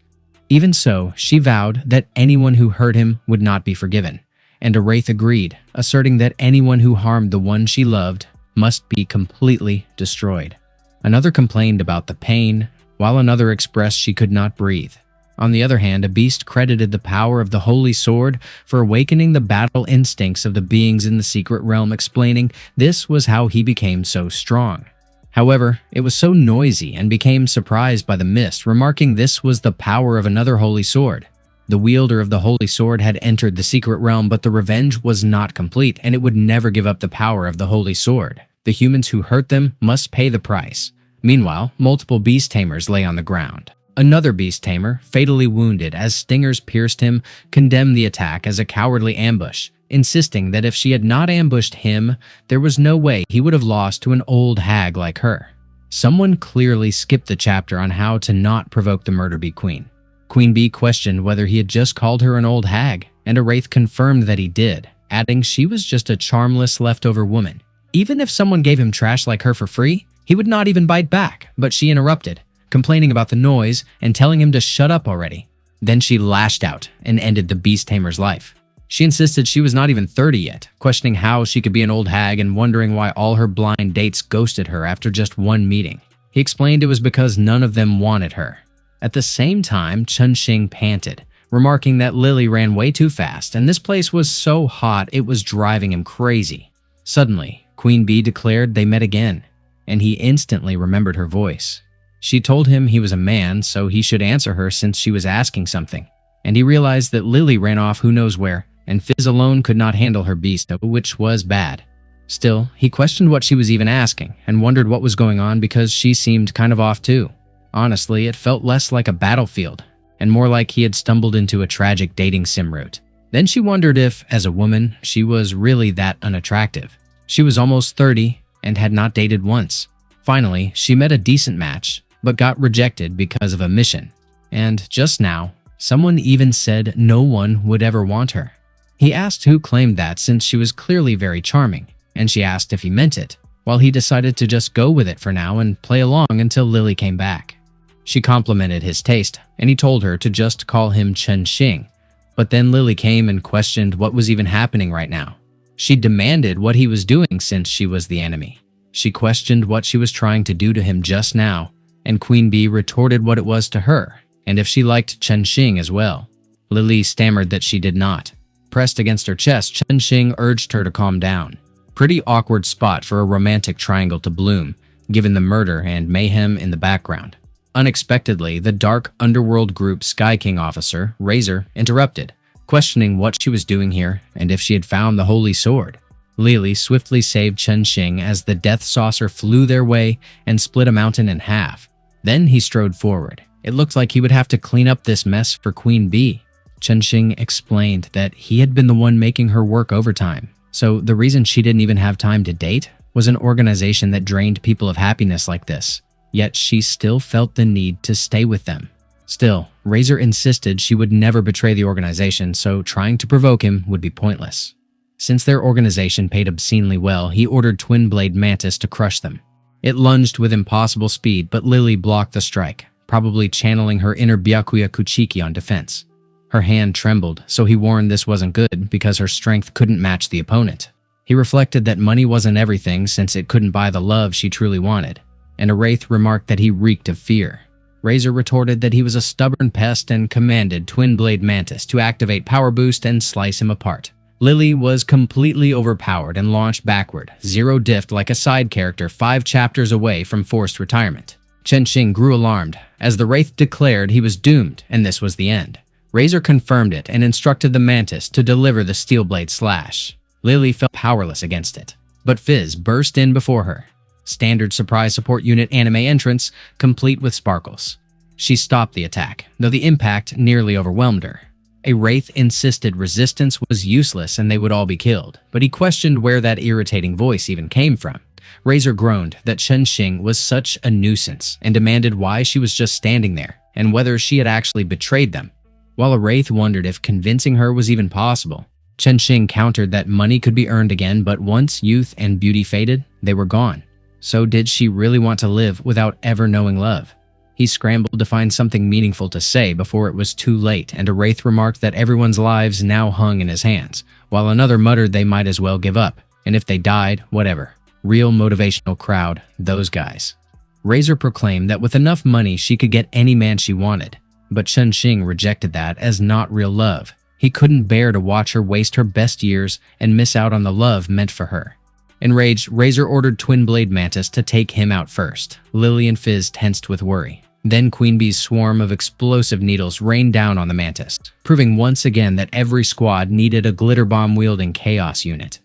Even so, she vowed that anyone who hurt him would not be forgiven, and a wraith agreed, asserting that anyone who harmed the one she loved must be completely destroyed. Another complained about the pain, while another expressed she could not breathe. On the other hand, a beast credited the power of the Holy Sword for awakening the battle instincts of the beings in the secret realm, explaining this was how he became so strong. However, it was so noisy and became surprised by the mist, remarking this was the power of another Holy Sword. The wielder of the Holy Sword had entered the secret realm, but the revenge was not complete, and it would never give up the power of the Holy Sword. The humans who hurt them must pay the price. Meanwhile, multiple beast tamers lay on the ground. Another beast tamer, fatally wounded as stingers pierced him, condemned the attack as a cowardly ambush, insisting that if she had not ambushed him, there was no way he would have lost to an old hag like her. Someone clearly skipped the chapter on how to not provoke the murder bee queen. Queen Bee questioned whether he had just called her an old hag, and a wraith confirmed that he did, adding she was just a charmless leftover woman. Even if someone gave him trash like her for free, he would not even bite back, but she interrupted, complaining about the noise and telling him to shut up already. Then she lashed out and ended the beast tamer's life. She insisted she was not even 30 yet, questioning how she could be an old hag and wondering why all her blind dates ghosted her after just one meeting. He explained it was because none of them wanted her. At the same time, Chen Ning panted, remarking that Lily ran way too fast and this place was so hot it was driving him crazy. Suddenly, Queen Bee declared they met again, and he instantly remembered her voice. She told him he was a man, so he should answer her since she was asking something, and he realized that Lily ran off who knows where, and Fizz alone could not handle her beast, which was bad. Still, he questioned what she was even asking, and wondered what was going on because she seemed kind of off too. Honestly, it felt less like a battlefield, and more like he had stumbled into a tragic dating sim route. Then she wondered if, as a woman, she was really that unattractive. She was almost 30, and had not dated once. Finally, she met a decent match, but got rejected because of a mission. And just now, someone even said no one would ever want her. He asked who claimed that since she was clearly very charming, and she asked if he meant it, while he decided to just go with it for now and play along until Lily came back. She complimented his taste, and he told her to just call him Chen Ning. But then Lily came and questioned what was even happening right now. She demanded what he was doing since she was the enemy. She questioned what she was trying to do to him just now, and Queen Bee retorted what it was to her, and if she liked Chen Ning as well. Lily stammered that she did not. Pressed against her chest, Chen Ning urged her to calm down. Pretty awkward spot for a romantic triangle to bloom, given the murder and mayhem in the background. Unexpectedly, the dark underworld group Sky King officer, Razor, interrupted, questioning what she was doing here and if she had found the Holy Sword. Lily swiftly saved Chen Ning as the death saucer flew their way and split a mountain in half. Then he strode forward. It looked like he would have to clean up this mess for Queen Bee. Chen Ning explained that he had been the one making her work overtime, so the reason she didn't even have time to date was an organization that drained people of happiness like this. Yet she still felt the need to stay with them. Still, Razor insisted she would never betray the organization, so trying to provoke him would be pointless. Since their organization paid obscenely well, he ordered Twin Blade Mantis to crush them. It lunged with impossible speed, but Lily blocked the strike, probably channeling her inner Byakuya Kuchiki on defense. Her hand trembled, so he warned this wasn't good because her strength couldn't match the opponent. He reflected that money wasn't everything since it couldn't buy the love she truly wanted, and a wraith remarked that he reeked of fear. Razor retorted that he was a stubborn pest and commanded Twin Blade Mantis to activate Power Boost and slice him apart. Lily was completely overpowered and launched backward, zero-diffed like a side character 5 chapters away from forced retirement. Chen Ning grew alarmed, as the wraith declared he was doomed and this was the end. Razor confirmed it and instructed the Mantis to deliver the Steel Blade Slash. Lily felt powerless against it, but Fizz burst in before her. Standard surprise support unit anime entrance, complete with sparkles. She stopped the attack, though the impact nearly overwhelmed her. A wraith insisted resistance was useless and they would all be killed, but he questioned where that irritating voice even came from. Razor groaned that Chen Ning was such a nuisance and demanded why she was just standing there and whether she had actually betrayed them. While a wraith wondered if convincing her was even possible, Chen Ning countered that money could be earned again, but once youth and beauty faded, they were gone. So did she really want to live without ever knowing love? He scrambled to find something meaningful to say before it was too late, and a wraith remarked that everyone's lives now hung in his hands, while another muttered they might as well give up, and if they died, whatever. Real motivational crowd, those guys. Razor proclaimed that with enough money she could get any man she wanted, but Chen Ning rejected that as not real love. He couldn't bear to watch her waste her best years and miss out on the love meant for her. Enraged, Razor ordered Twin Blade Mantis to take him out first. Lily and Fizz tensed with worry. Then Queen Bee's swarm of explosive needles rained down on the Mantis, proving once again that every squad needed a glitter bomb-wielding chaos unit.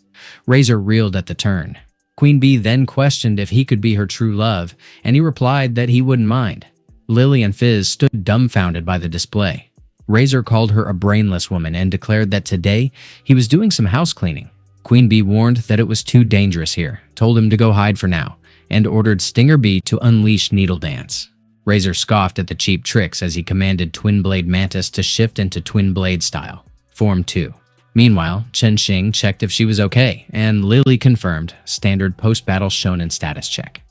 Razor reeled at the turn. Queen Bee then questioned if he could be her true love, and he replied that he wouldn't mind. Lily and Fizz stood dumbfounded by the display. Razor called her a brainless woman and declared that today he was doing some house cleaning. Queen Bee warned that it was too dangerous here, told him to go hide for now, and ordered Stinger Bee to unleash Needle Dance. Razor scoffed at the cheap tricks as he commanded Twin Blade Mantis to shift into Twin Blade style, Form 2. Meanwhile, Chen Ning checked if she was okay, and Lily confirmed, standard post-battle shonen status check.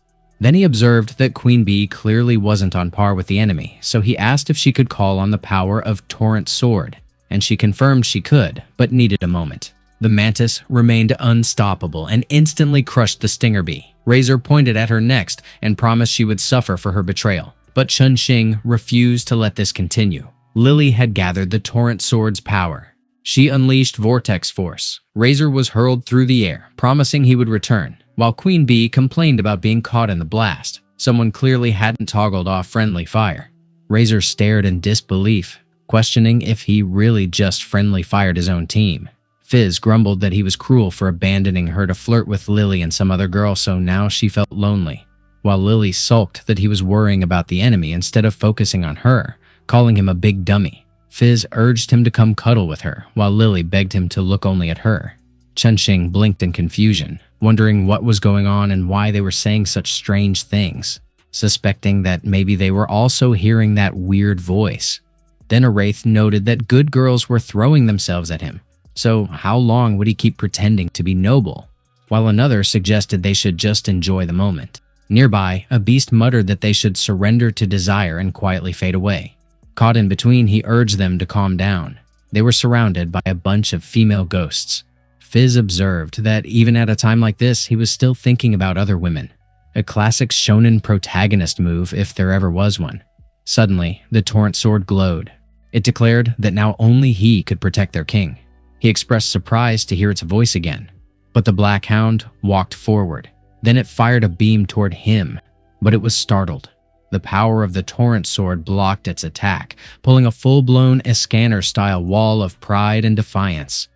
Then he observed that Queen Bee clearly wasn't on par with the enemy, so he asked if she could call on the power of Torrent Sword, and she confirmed she could, but needed a moment. The Mantis remained unstoppable and instantly crushed the Stinger Bee. Razor pointed at her next and promised she would suffer for her betrayal, but Chen Ning refused to let this continue. Lily had gathered the Torrent Sword's power. She unleashed Vortex Force. Razor was hurled through the air, promising he would return, while Queen Bee complained about being caught in the blast. Someone clearly hadn't toggled off friendly fire. Razor stared in disbelief, questioning if he really just friendly fired his own team. Fizz grumbled that he was cruel for abandoning her to flirt with Lily and some other girl, so now she felt lonely, while Lily sulked that he was worrying about the enemy instead of focusing on her, calling him a big dummy. Fizz urged him to come cuddle with her, while Lily begged him to look only at her. Chen Ning blinked in confusion, wondering what was going on and why they were saying such strange things, suspecting that maybe they were also hearing that weird voice. Then a wraith noted that good girls were throwing themselves at him, so how long would he keep pretending to be noble? While another suggested they should just enjoy the moment. Nearby, a beast muttered that they should surrender to desire and quietly fade away. Caught in between, he urged them to calm down. They were surrounded by a bunch of female ghosts. Fizz observed that even at a time like this, he was still thinking about other women. A classic shonen protagonist move if there ever was one. Suddenly, the Torrent Sword glowed. It declared that now only he could protect their king. He expressed surprise to hear its voice again. But the Black Hound walked forward. Then it fired a beam toward him, but it was startled. The power of the Torrent Sword blocked its attack, pulling a full-blown Escanner-style wall of pride and defiance.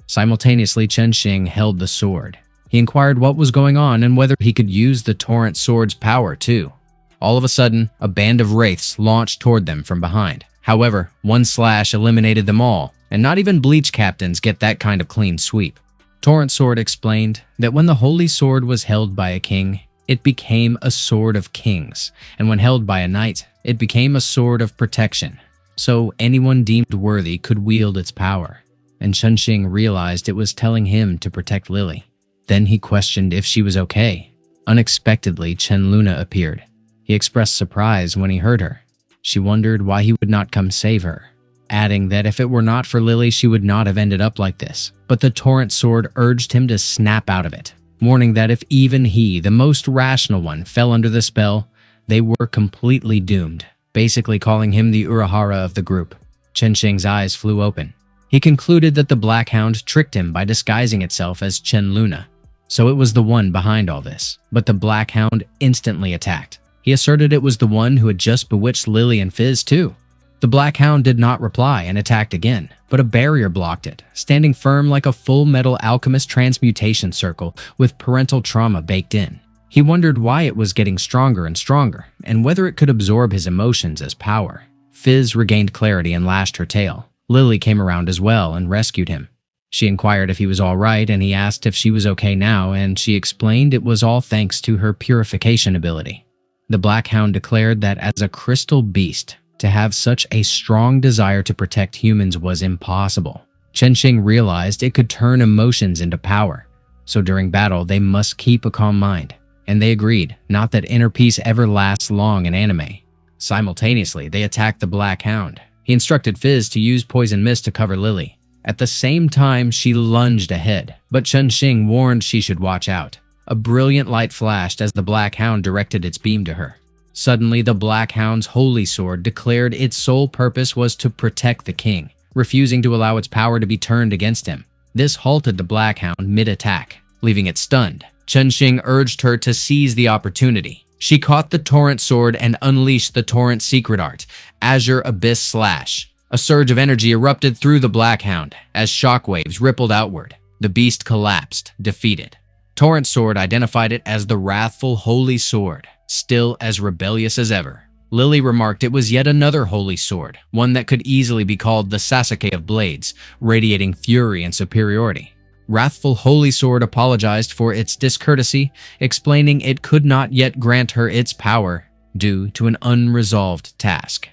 Simultaneously, Chen Ning held the sword. He inquired what was going on and whether he could use the Torrent Sword's power too. All of a sudden, a band of wraiths launched toward them from behind. However, one slash eliminated them all, and not even Bleach captains get that kind of clean sweep. Torrent Sword explained that when the Holy Sword was held by a king, it became a sword of kings, and when held by a knight, it became a sword of protection. So anyone deemed worthy could wield its power, and Chen Ning realized it was telling him to protect Lily. Then he questioned if she was okay. Unexpectedly, Chen Luna appeared. He expressed surprise when he heard her. She wondered why he would not come save her, adding that if it were not for Lily, she would not have ended up like this. But the torrent sword urged him to snap out of it, warning that if even he, the most rational one, fell under the spell, they were completely doomed, basically calling him the Urahara of the group. Chen Ning's eyes flew open. He concluded that the Black Hound tricked him by disguising itself as Chen Luna, so it was the one behind all this. But the Black Hound instantly attacked. He asserted it was the one who had just bewitched Lily and Fizz too. The Black Hound did not reply and attacked again, but a barrier blocked it, standing firm like a full metal alchemist transmutation circle with parental trauma baked in. He wondered why it was getting stronger and stronger, and whether it could absorb his emotions as power. Fizz regained clarity and lashed her tail. Lily came around as well and rescued him. She inquired if he was all right, and he asked if she was okay now, and she explained it was all thanks to her purification ability. The Black Hound declared that as a crystal beast, to have such a strong desire to protect humans was impossible. Chen Ning realized it could turn emotions into power, so during battle they must keep a calm mind, and they agreed, not that inner peace ever lasts long in anime. Simultaneously, they attacked the Black Hound. He instructed Fizz to use poison mist to cover Lily. At the same time, she lunged ahead, but Chen Ning warned she should watch out. A brilliant light flashed as the Black Hound directed its beam to her. Suddenly, the Black Hound's holy sword declared its sole purpose was to protect the king, refusing to allow its power to be turned against him. This halted the Black Hound mid-attack, leaving it stunned. Chen Ning urged her to seize the opportunity. She caught the Torrent Sword and unleashed the Torrent secret art, Azure Abyss Slash. A surge of energy erupted through the Black Hound as shockwaves rippled outward. The beast collapsed, defeated. Torrent Sword identified it as the wrathful Holy Sword, still as rebellious as ever. Lily remarked it was yet another holy sword, one that could easily be called the Sasuke of Blades, radiating fury and superiority. Wrathful Holy Sword apologized for its discourtesy, explaining it could not yet grant her its power due to an unresolved task.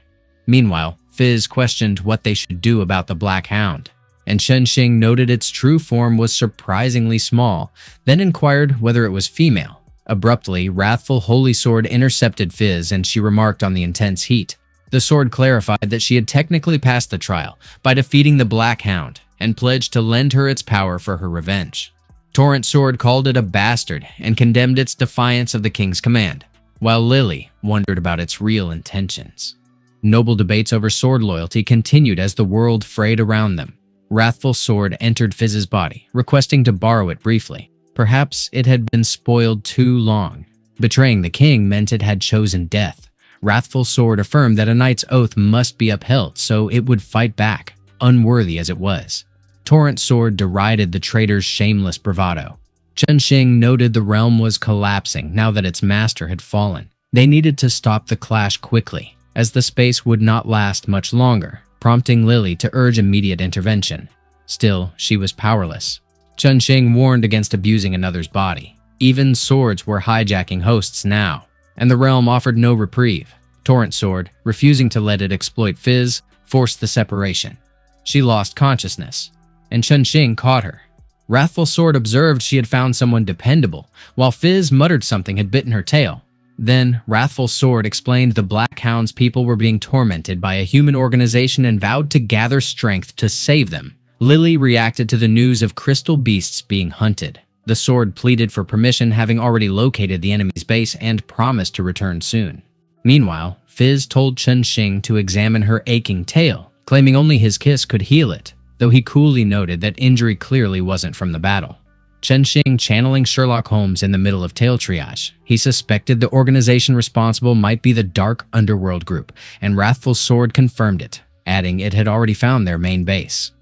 Meanwhile, Fizz questioned what they should do about the Black Hound, and Chen Ning noted its true form was surprisingly small, then inquired whether it was female. Abruptly, Wrathful Holy Sword intercepted Fizz and she remarked on the intense heat. The sword clarified that she had technically passed the trial by defeating the Black Hound and pledged to lend her its power for her revenge. Torrent Sword called it a bastard and condemned its defiance of the king's command, while Lily wondered about its real intentions. Noble debates over sword loyalty continued as the world frayed around them. Wrathful Sword entered Fizz's body, requesting to borrow it briefly. Perhaps it had been spoiled too long. Betraying the king meant it had chosen death. Wrathful Sword affirmed that a knight's oath must be upheld, so it would fight back, unworthy as it was. Torrent Sword derided the traitor's shameless bravado. Chen Ning noted the realm was collapsing now that its master had fallen. They needed to stop the clash quickly, as the space would not last much longer, prompting Lily to urge immediate intervention. Still, she was powerless. Chen Ning warned against abusing another's body. Even swords were hijacking hosts now, and the realm offered no reprieve. Torrent Sword, refusing to let it exploit Fizz, forced the separation. She lost consciousness, and Chen Ning caught her. Wrathful Sword observed she had found someone dependable, while Fizz muttered something had bitten her tail. Then, Wrathful Sword explained the Black Hound's people were being tormented by a human organization and vowed to gather strength to save them. Lily reacted to the news of crystal beasts being hunted. The sword pleaded for permission, having already located the enemy's base and promised to return soon. Meanwhile, Fizz told Chen Ning to examine her aching tail, claiming only his kiss could heal it, though he coolly noted that injury clearly wasn't from the battle. Chen Ning channeling Sherlock Holmes in the middle of tail triage. He suspected the organization responsible might be the Dark Underworld Group, and Wrathful Sword confirmed it, adding it had already found their main base.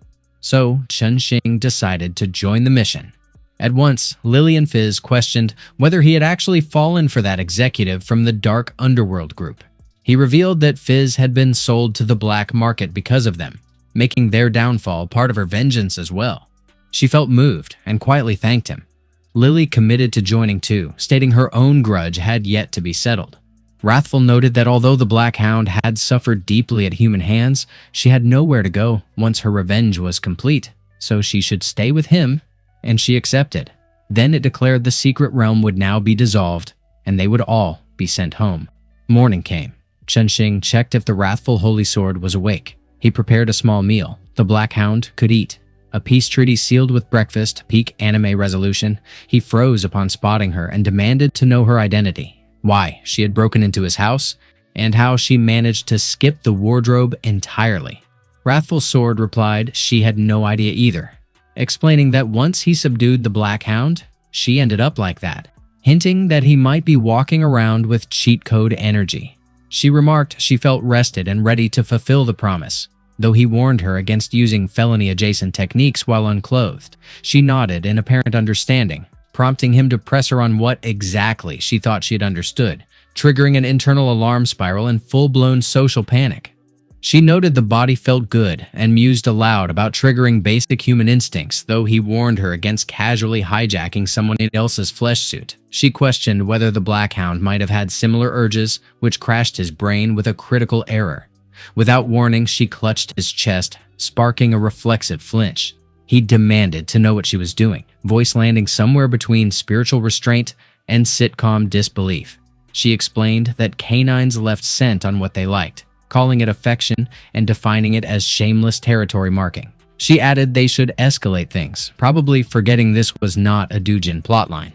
So, Chen Ning decided to join the mission. At once, Lily and Fizz questioned whether he had actually fallen for that executive from the Dark Underworld Group. He revealed that Fizz had been sold to the black market because of them, making their downfall part of her vengeance as well. She felt moved and quietly thanked him. Lily committed to joining too, stating her own grudge had yet to be settled. Wrathful noted that although the Black Hound had suffered deeply at human hands, she had nowhere to go once her revenge was complete, so she should stay with him, and she accepted. Then it declared the secret realm would now be dissolved, and they would all be sent home. Morning came. Chen Ning checked if the wrathful holy sword was awake. He prepared a small meal the Black Hound could eat. A peace treaty sealed with breakfast, peak anime resolution. He froze upon spotting her and demanded to know her identity, why she had broken into his house, and how she managed to skip the wardrobe entirely. Wrathful Sword replied she had no idea either, explaining that once he subdued the Black Hound, she ended up like that, hinting that he might be walking around with cheat code energy. She remarked she felt rested and ready to fulfill the promise, though he warned her against using felony-adjacent techniques while unclothed. She nodded in apparent understanding, prompting him to press her on what exactly she thought she had understood, triggering an internal alarm spiral and full-blown social panic. She noted the body felt good and mused aloud about triggering basic human instincts, though he warned her against casually hijacking someone else's flesh suit. She questioned whether the Black Hound might have had similar urges, which crashed his brain with a critical error. Without warning, she clutched his chest, sparking a reflexive flinch. He demanded to know what she was doing, voice landing somewhere between spiritual restraint and sitcom disbelief. She explained that canines left scent on what they liked, calling it affection and defining it as shameless territory marking. She added they should escalate things, probably forgetting this was not a doujin plotline.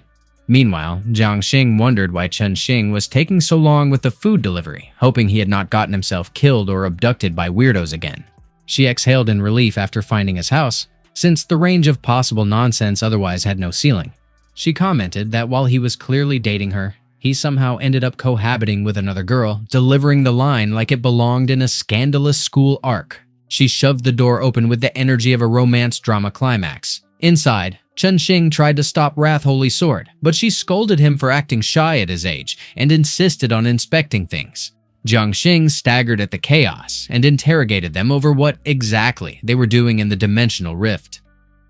Meanwhile, Jiang Xing wondered why Chen Ning was taking so long with the food delivery, hoping he had not gotten himself killed or abducted by weirdos again. She exhaled in relief after finding his house, since the range of possible nonsense otherwise had no ceiling. She commented that while he was clearly dating her, he somehow ended up cohabiting with another girl, delivering the line like it belonged in a scandalous school arc. She shoved the door open with the energy of a romance drama climax. Inside, Chen Ning tried to stop Wrath Holy Sword, but she scolded him for acting shy at his age and insisted on inspecting things. Jiang Xing staggered at the chaos and interrogated them over what exactly they were doing in the dimensional rift.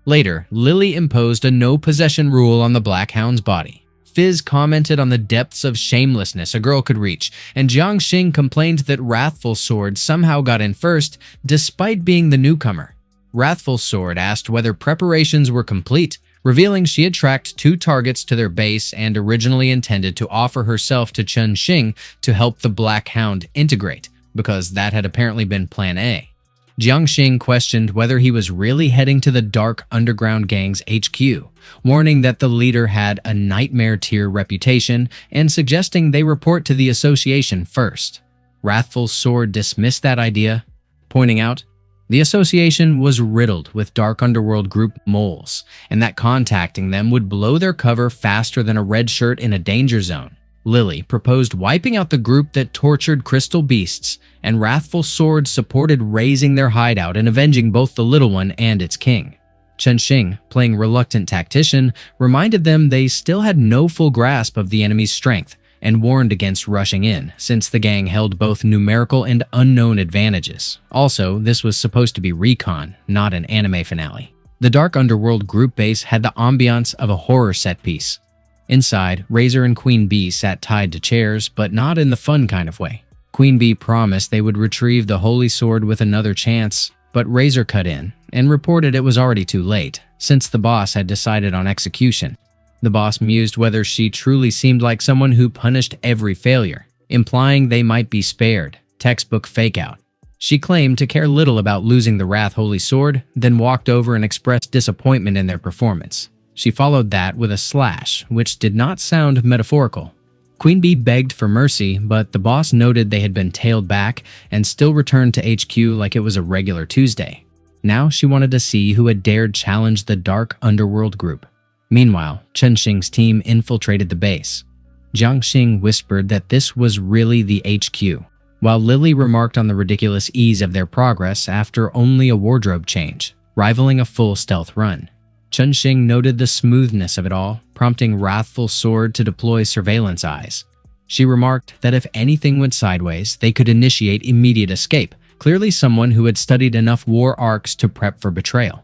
Later, Lily imposed a no-possession rule on the Black Hound's body. Fizz commented on the depths of shamelessness a girl could reach, and Jiang Xing complained that Wrathful Sword somehow got in first despite being the newcomer. Wrathful Sword asked whether preparations were complete, revealing she had tracked 2 targets to their base and originally intended to offer herself to Chen Ning to help the Black Hound integrate, because that had apparently been Plan A. Jiang Xing questioned whether he was really heading to the Dark Underground Gang's HQ, warning that the leader had a nightmare-tier reputation and suggesting they report to the association first. Wrathful Sword dismissed that idea, pointing out, the association was riddled with Dark Underworld group moles, and that contacting them would blow their cover faster than a red shirt in a danger zone. Lily proposed wiping out the group that tortured crystal beasts, and Wrathful Sword supported razing their hideout and avenging both the little one and its king. Chen Ning, playing reluctant tactician, reminded them they still had no full grasp of the enemy's strength, and warned against rushing in, since the gang held both numerical and unknown advantages. Also, this was supposed to be recon, not an anime finale. The Dark Underworld group base had the ambiance of a horror set piece. Inside, Razor and Queen Bee sat tied to chairs, but not in the fun kind of way. Queen Bee promised they would retrieve the Holy Sword with another chance, but Razor cut in and reported it was already too late, since the boss had decided on execution. The boss mused whether she truly seemed like someone who punished every failure, implying they might be spared. Textbook fake-out. She claimed to care little about losing the Wrath Holy Sword, then walked over and expressed disappointment in their performance. She followed that with a slash, which did not sound metaphorical. Queen Bee begged for mercy, but the boss noted they had been tailed back and still returned to HQ like it was a regular Tuesday. Now she wanted to see who had dared challenge the Dark Underworld group. Meanwhile, Chen Ning's team infiltrated the base. Jiang Xing whispered that this was really the HQ, while Lily remarked on the ridiculous ease of their progress after only a wardrobe change, rivaling a full stealth run. Chen Ning noted the smoothness of it all, prompting Wrathful Sword to deploy surveillance eyes. She remarked that if anything went sideways, they could initiate immediate escape, clearly someone who had studied enough war arcs to prep for betrayal.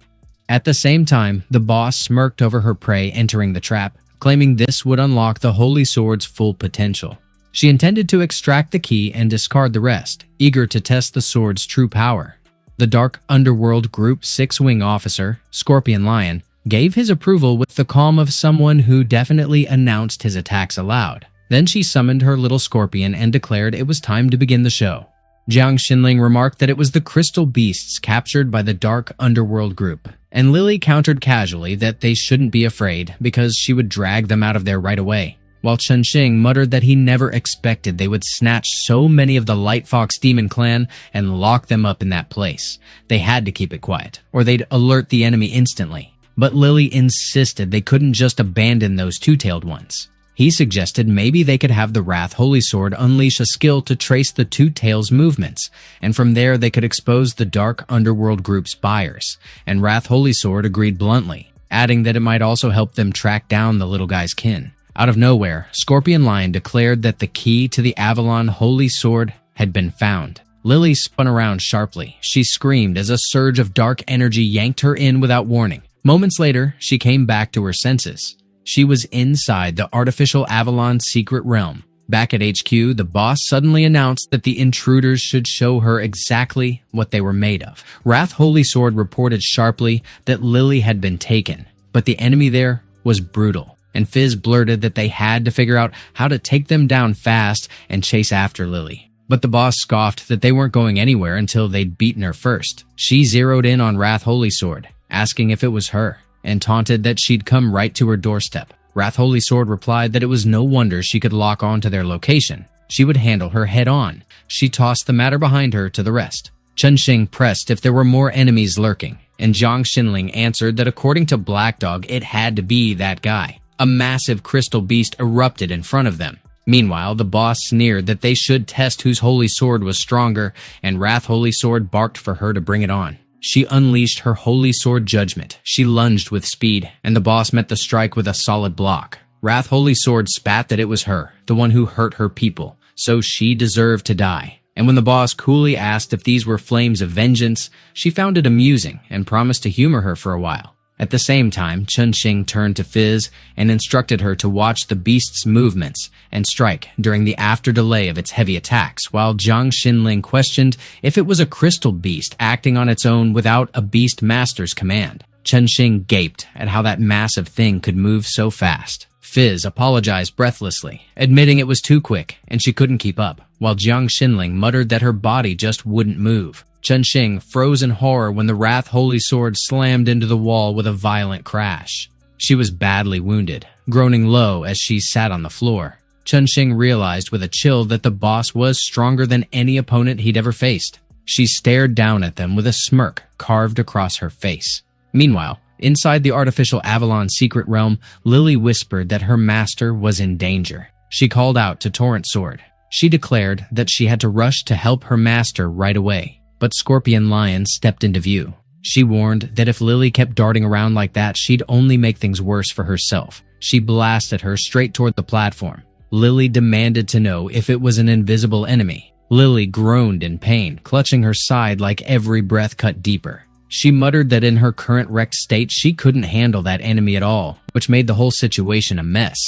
At the same time, the boss smirked over her prey entering the trap, claiming this would unlock the Holy Sword's full potential. She intended to extract the key and discard the rest, eager to test the sword's true power. The Dark Underworld Group 6-wing officer, Scorpion Lion, gave his approval with the calm of someone who definitely announced his attacks aloud. Then she summoned her little scorpion and declared it was time to begin the show. Jiang Xinling remarked that it was the crystal beasts captured by the dark underworld group, and Lily countered casually that they shouldn't be afraid because she would drag them out of there right away, while Chen Xing muttered that he never expected they would snatch so many of the Light Fox Demon Clan and lock them up in that place. They had to keep it quiet, or they'd alert the enemy instantly. But Lily insisted they couldn't just abandon those two-tailed ones. He suggested maybe they could have the Wrath Holy Sword unleash a skill to trace the two tails' movements, and from there they could expose the dark underworld group's buyers, and Wrath Holy Sword agreed bluntly, adding that it might also help them track down the little guy's kin. Out of nowhere, Scorpion Lion declared that the key to the Avalon Holy Sword had been found. Lily spun around sharply. She screamed as a surge of dark energy yanked her in without warning. Moments later, she came back to her senses. She was inside the artificial Avalon secret realm. Back at HQ, the boss suddenly announced that the intruders should show her exactly what they were made of. Wrath Holy Sword reported sharply that Lily had been taken, but the enemy there was brutal, and Fizz blurted that they had to figure out how to take them down fast and chase after Lily. But the boss scoffed that they weren't going anywhere until they'd beaten her first. She zeroed in on Wrath Holy Sword, asking if it was her, and taunted that she'd come right to her doorstep. Wrath Holy Sword replied that it was no wonder she could lock on to their location. She would handle her head on. She tossed the matter behind her to the rest. Chen Xing pressed if there were more enemies lurking, and Jiang Xinling answered that according to Black Dog, it had to be that guy. A massive crystal beast erupted in front of them. Meanwhile, the boss sneered that they should test whose holy sword was stronger, and Wrath Holy Sword barked for her to bring it on. She unleashed her Holy Sword Judgment. She lunged with speed, and the boss met the strike with a solid block. Wrath Holy Sword spat that it was her, the one who hurt her people, so she deserved to die. And when the boss coolly asked if these were flames of vengeance, she found it amusing and promised to humor her for a while. At the same time, Chen Xing turned to Fizz and instructed her to watch the beast's movements and strike during the after delay of its heavy attacks, while Jiang Xinling questioned if it was a crystal beast acting on its own without a beast master's command. Chen Xing gaped at how that massive thing could move so fast. Fizz apologized breathlessly, admitting it was too quick and she couldn't keep up, while Jiang Xinling muttered that her body just wouldn't move. Chen Xing froze in horror when the Wrath Holy Sword slammed into the wall with a violent crash. She was badly wounded, groaning low as she sat on the floor. Chen Xing realized with a chill that the boss was stronger than any opponent he'd ever faced. She stared down at them with a smirk carved across her face. Meanwhile, inside the artificial Avalon secret realm, Lily whispered that her master was in danger. She called out to Torrent Sword. She declared that she had to rush to help her master right away. But Scorpion Lion stepped into view. She warned that if Lily kept darting around like that, she'd only make things worse for herself. She blasted her straight toward the platform. Lily demanded to know if it was an invisible enemy. Lily groaned in pain, clutching her side like every breath cut deeper. She muttered that in her current wrecked state, she couldn't handle that enemy at all, which made the whole situation a mess.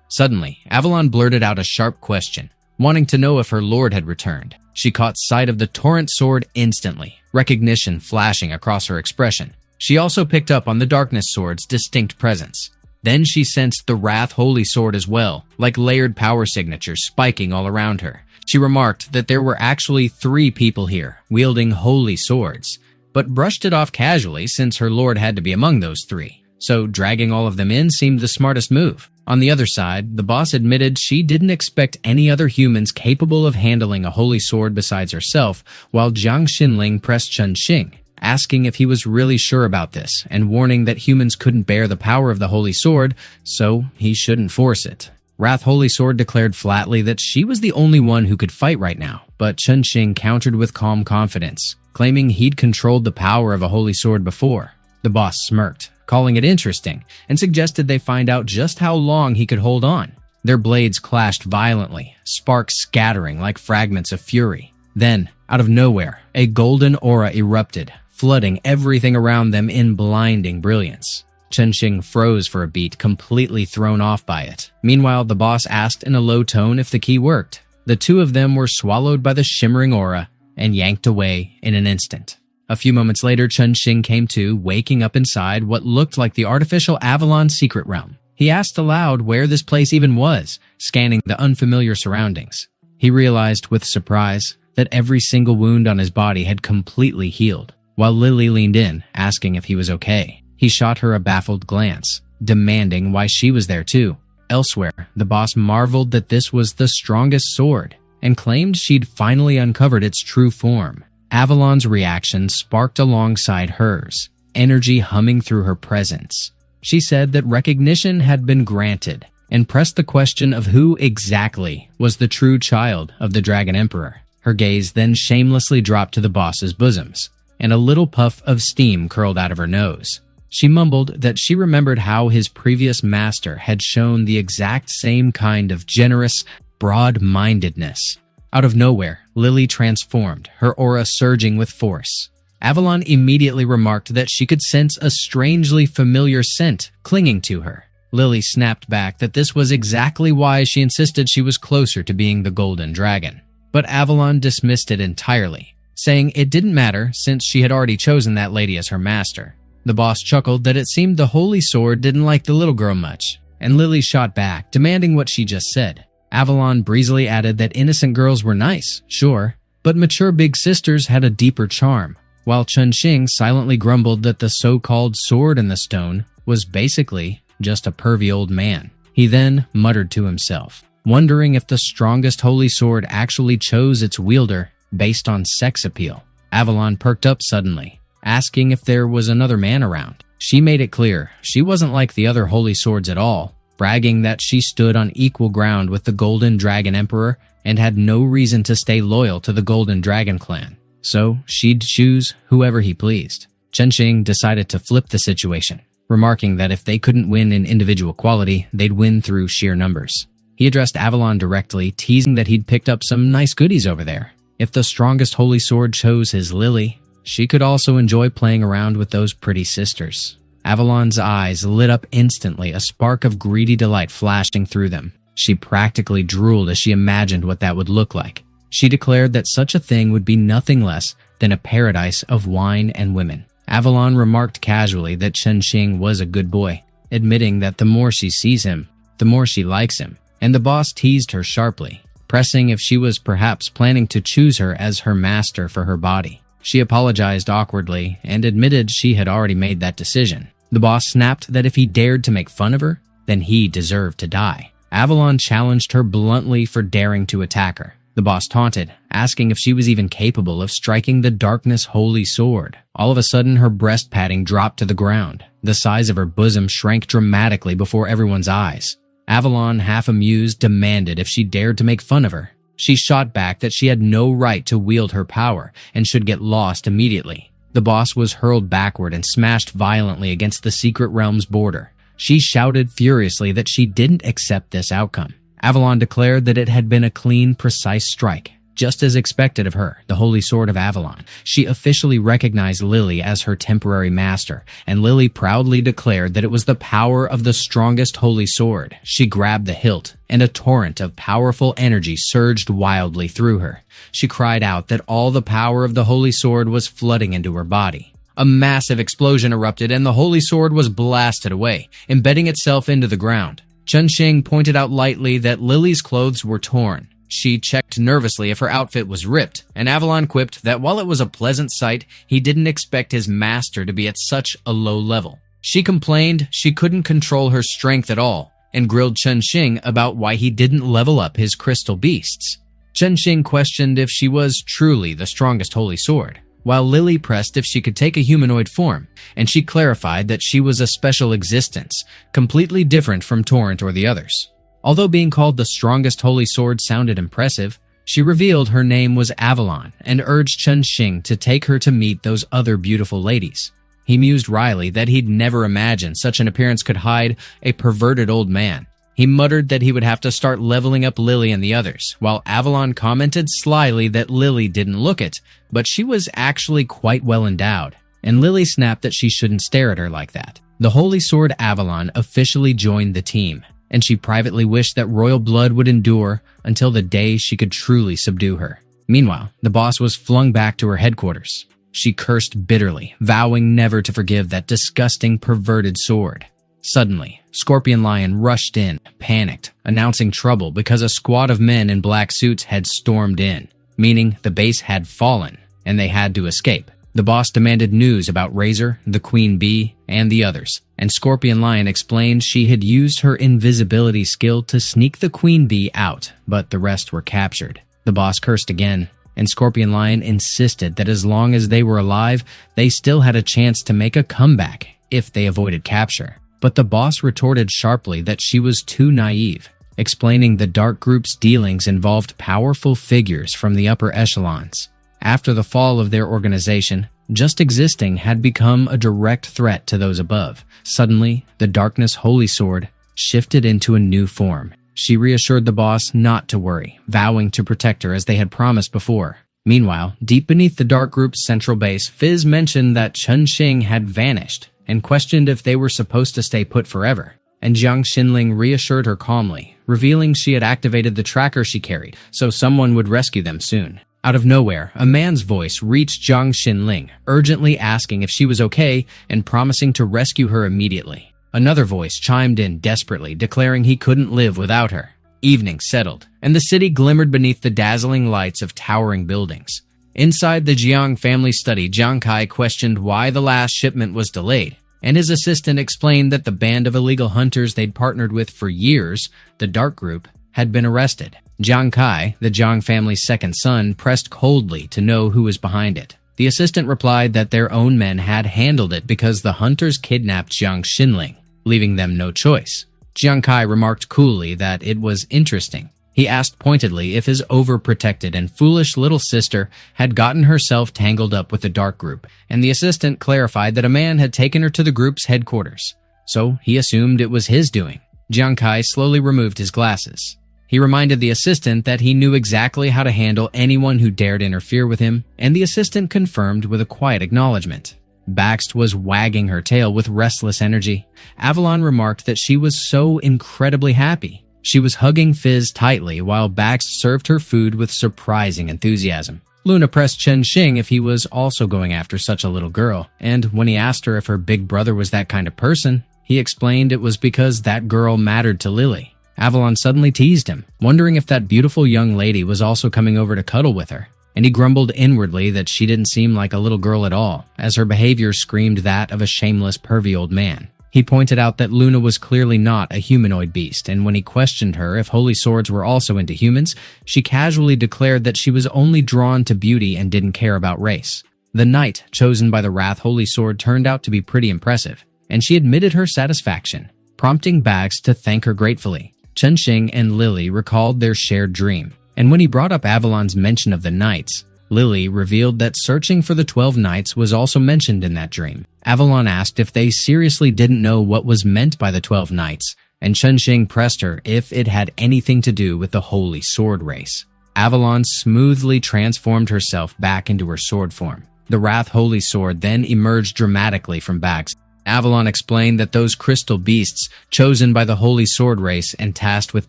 Suddenly, Avalon blurted out a sharp question, wanting to know if her lord had returned. She caught sight of the Torrent Sword instantly, recognition flashing across her expression. She also picked up on the Darkness Sword's distinct presence. Then she sensed the Wrath Holy Sword as well, like layered power signatures spiking all around her. She remarked that there were actually 3 people here, wielding holy swords, but brushed it off casually since her lord had to be among those 3. So dragging all of them in seemed the smartest move. On the other side, the boss admitted she didn't expect any other humans capable of handling a holy sword besides herself, while Jiang Xinling pressed Chen Xing, asking if he was really sure about this, and warning that humans couldn't bear the power of the holy sword, so he shouldn't force it. Wrath Holy Sword declared flatly that she was the only one who could fight right now, but Chen Xing countered with calm confidence, claiming he'd controlled the power of a holy sword before. The boss smirked, calling it interesting, and suggested they find out just how long he could hold on. Their blades clashed violently, sparks scattering like fragments of fury. Then, out of nowhere, a golden aura erupted, flooding everything around them in blinding brilliance. Chen Xing froze for a beat, completely thrown off by it. Meanwhile, the boss asked in a low tone if the key worked. The 2 of them were swallowed by the shimmering aura and yanked away in an instant. A few moments later, Chen Xing came to, waking up inside what looked like the artificial Avalon secret realm. He asked aloud where this place even was, scanning the unfamiliar surroundings. He realized with surprise that every single wound on his body had completely healed. While Lily leaned in, asking if he was okay, he shot her a baffled glance, demanding why she was there too. Elsewhere, the boss marveled that this was the strongest sword, and claimed she'd finally uncovered its true form. Avalon's reaction sparked alongside hers, energy humming through her presence. She said that recognition had been granted, and pressed the question of who exactly was the true child of the Dragon Emperor. Her gaze then shamelessly dropped to the boss's bosoms, and a little puff of steam curled out of her nose. She mumbled that she remembered how his previous master had shown the exact same kind of generous, broad-mindedness. Out of nowhere, Lily transformed, her aura surging with force. Avalon immediately remarked that she could sense a strangely familiar scent clinging to her. Lily snapped back that this was exactly why she insisted she was closer to being the Golden Dragon. But Avalon dismissed it entirely, saying it didn't matter since she had already chosen that lady as her master. The boss chuckled that it seemed the Holy Sword didn't like the little girl much, and Lily shot back, demanding what she just said. Avalon breezily added that innocent girls were nice, sure, but mature big sisters had a deeper charm, while Chen Ning silently grumbled that the so-called sword in the stone was basically just a pervy old man. He then muttered to himself, wondering if the strongest holy sword actually chose its wielder based on sex appeal. Avalon perked up suddenly, asking if there was another man around. She made it clear she wasn't like the other holy swords at all, bragging that she stood on equal ground with the Golden Dragon Emperor and had no reason to stay loyal to the Golden Dragon clan, so she'd choose whoever he pleased. Chen Ning decided to flip the situation, remarking that if they couldn't win in individual quality, they'd win through sheer numbers. He addressed Avalon directly, teasing that he'd picked up some nice goodies over there. If the strongest holy sword chose his Lily, she could also enjoy playing around with those pretty sisters. Avalon's eyes lit up instantly, a spark of greedy delight flashing through them. She practically drooled as she imagined what that would look like. She declared that such a thing would be nothing less than a paradise of wine and women. Avalon remarked casually that Chen Ning was a good boy, admitting that the more she sees him, the more she likes him, and the boss teased her sharply, pressing if she was perhaps planning to choose her as her master for her body. She apologized awkwardly and admitted she had already made that decision. The boss snapped that if he dared to make fun of her, then he deserved to die. Avalon challenged her bluntly for daring to attack her. The boss taunted, asking if she was even capable of striking the darkness holy sword. All of a sudden, her breast padding dropped to the ground. The size of her bosom shrank dramatically before everyone's eyes. Avalon, half amused, demanded if she dared to make fun of her. She shot back that she had no right to wield her power and should get lost immediately. The boss was hurled backward and smashed violently against the secret realm's border. She shouted furiously that she didn't accept this outcome. Avalon declared that it had been a clean, precise strike, just as expected of her, the Holy Sword of Avalon. She officially recognized Lily as her temporary master, and Lily proudly declared that it was the power of the strongest Holy Sword. She grabbed the hilt, and a torrent of powerful energy surged wildly through her. She cried out that all the power of the Holy Sword was flooding into her body. A massive explosion erupted, and the Holy Sword was blasted away, embedding itself into the ground. Chen Ning pointed out lightly that Lily's clothes were torn. She checked nervously if her outfit was ripped, and Avalon quipped that while it was a pleasant sight, he didn't expect his master to be at such a low level. She complained she couldn't control her strength at all, and grilled Chen Ning about why he didn't level up his crystal beasts. Chen Ning questioned if she was truly the strongest holy sword, while Lily pressed if she could take a humanoid form, and she clarified that she was a special existence, completely different from Torrent or the others. Although being called the strongest holy sword sounded impressive, she revealed her name was Avalon and urged Chen Ning to take her to meet those other beautiful ladies. He mused wryly that he'd never imagined such an appearance could hide a perverted old man. He muttered that he would have to start leveling up Lily and the others, while Avalon commented slyly that Lily didn't look it, but she was actually quite well endowed, and Lily snapped that she shouldn't stare at her like that. The Holy Sword Avalon officially joined the team, and she privately wished that royal blood would endure until the day she could truly subdue her. Meanwhile, the boss was flung back to her headquarters. She cursed bitterly, vowing never to forgive that disgusting, perverted sword. Suddenly, Scorpion Lion rushed in, panicked, announcing trouble because a squad of men in black suits had stormed in, meaning the base had fallen, and they had to escape. The boss demanded news about Razor, the Queen Bee, and the others, and Scorpion Lion explained she had used her invisibility skill to sneak the Queen Bee out, but the rest were captured. The boss cursed again, and Scorpion Lion insisted that as long as they were alive, they still had a chance to make a comeback if they avoided capture. But the boss retorted sharply that she was too naive, explaining the Dark Group's dealings involved powerful figures from the upper echelons. After the fall of their organization, just existing had become a direct threat to those above. Suddenly, the Darkness Holy Sword shifted into a new form. She reassured the boss not to worry, vowing to protect her as they had promised before. Meanwhile, deep beneath the Dark Group's central base, Fizz mentioned that Chen Ning had vanished and questioned if they were supposed to stay put forever. And Jiang Xinling reassured her calmly, revealing she had activated the tracker she carried, so someone would rescue them soon. Out of nowhere, a man's voice reached Jiang Xinling, urgently asking if she was okay and promising to rescue her immediately. Another voice chimed in desperately, declaring he couldn't live without her. Evening settled, and the city glimmered beneath the dazzling lights of towering buildings. Inside the Jiang family study, Jiang Kai questioned why the last shipment was delayed, and his assistant explained that the band of illegal hunters they'd partnered with for years, the Dark Group, had been arrested. Jiang Kai, the Jiang family's second son, pressed coldly to know who was behind it. The assistant replied that their own men had handled it because the hunters kidnapped Jiang Xinling, leaving them no choice. Jiang Kai remarked coolly that it was interesting. He asked pointedly if his overprotected and foolish little sister had gotten herself tangled up with the Dark Group, and the assistant clarified that a man had taken her to the group's headquarters. So he assumed it was his doing. Jiang Kai slowly removed his glasses. He reminded the assistant that he knew exactly how to handle anyone who dared interfere with him, and the assistant confirmed with a quiet acknowledgement. Baxt was wagging her tail with restless energy. Avalon remarked that she was so incredibly happy. She was hugging Fizz tightly while Baxt served her food with surprising enthusiasm. Luna pressed Chen Ning if he was also going after such a little girl, and when he asked her if her big brother was that kind of person, he explained it was because that girl mattered to Lily. Avalon suddenly teased him, wondering if that beautiful young lady was also coming over to cuddle with her, and he grumbled inwardly that she didn't seem like a little girl at all, as her behavior screamed that of a shameless, pervy old man. He pointed out that Luna was clearly not a humanoid beast, and when he questioned her if holy swords were also into humans, she casually declared that she was only drawn to beauty and didn't care about race. The knight chosen by the Wrath Holy Sword turned out to be pretty impressive, and she admitted her satisfaction, prompting Bags to thank her gratefully. Chen Ning and Lily recalled their shared dream, and when he brought up Avalon's mention of the knights, Lily revealed that searching for the 12 knights was also mentioned in that dream. Avalon asked if they seriously didn't know what was meant by the 12 knights, and Chen Ning pressed her if it had anything to do with the Holy Sword race. Avalon smoothly transformed herself back into her sword form. The Wrath Holy Sword then emerged dramatically from Bags. Avalon explained that those crystal beasts, chosen by the Holy Sword race and tasked with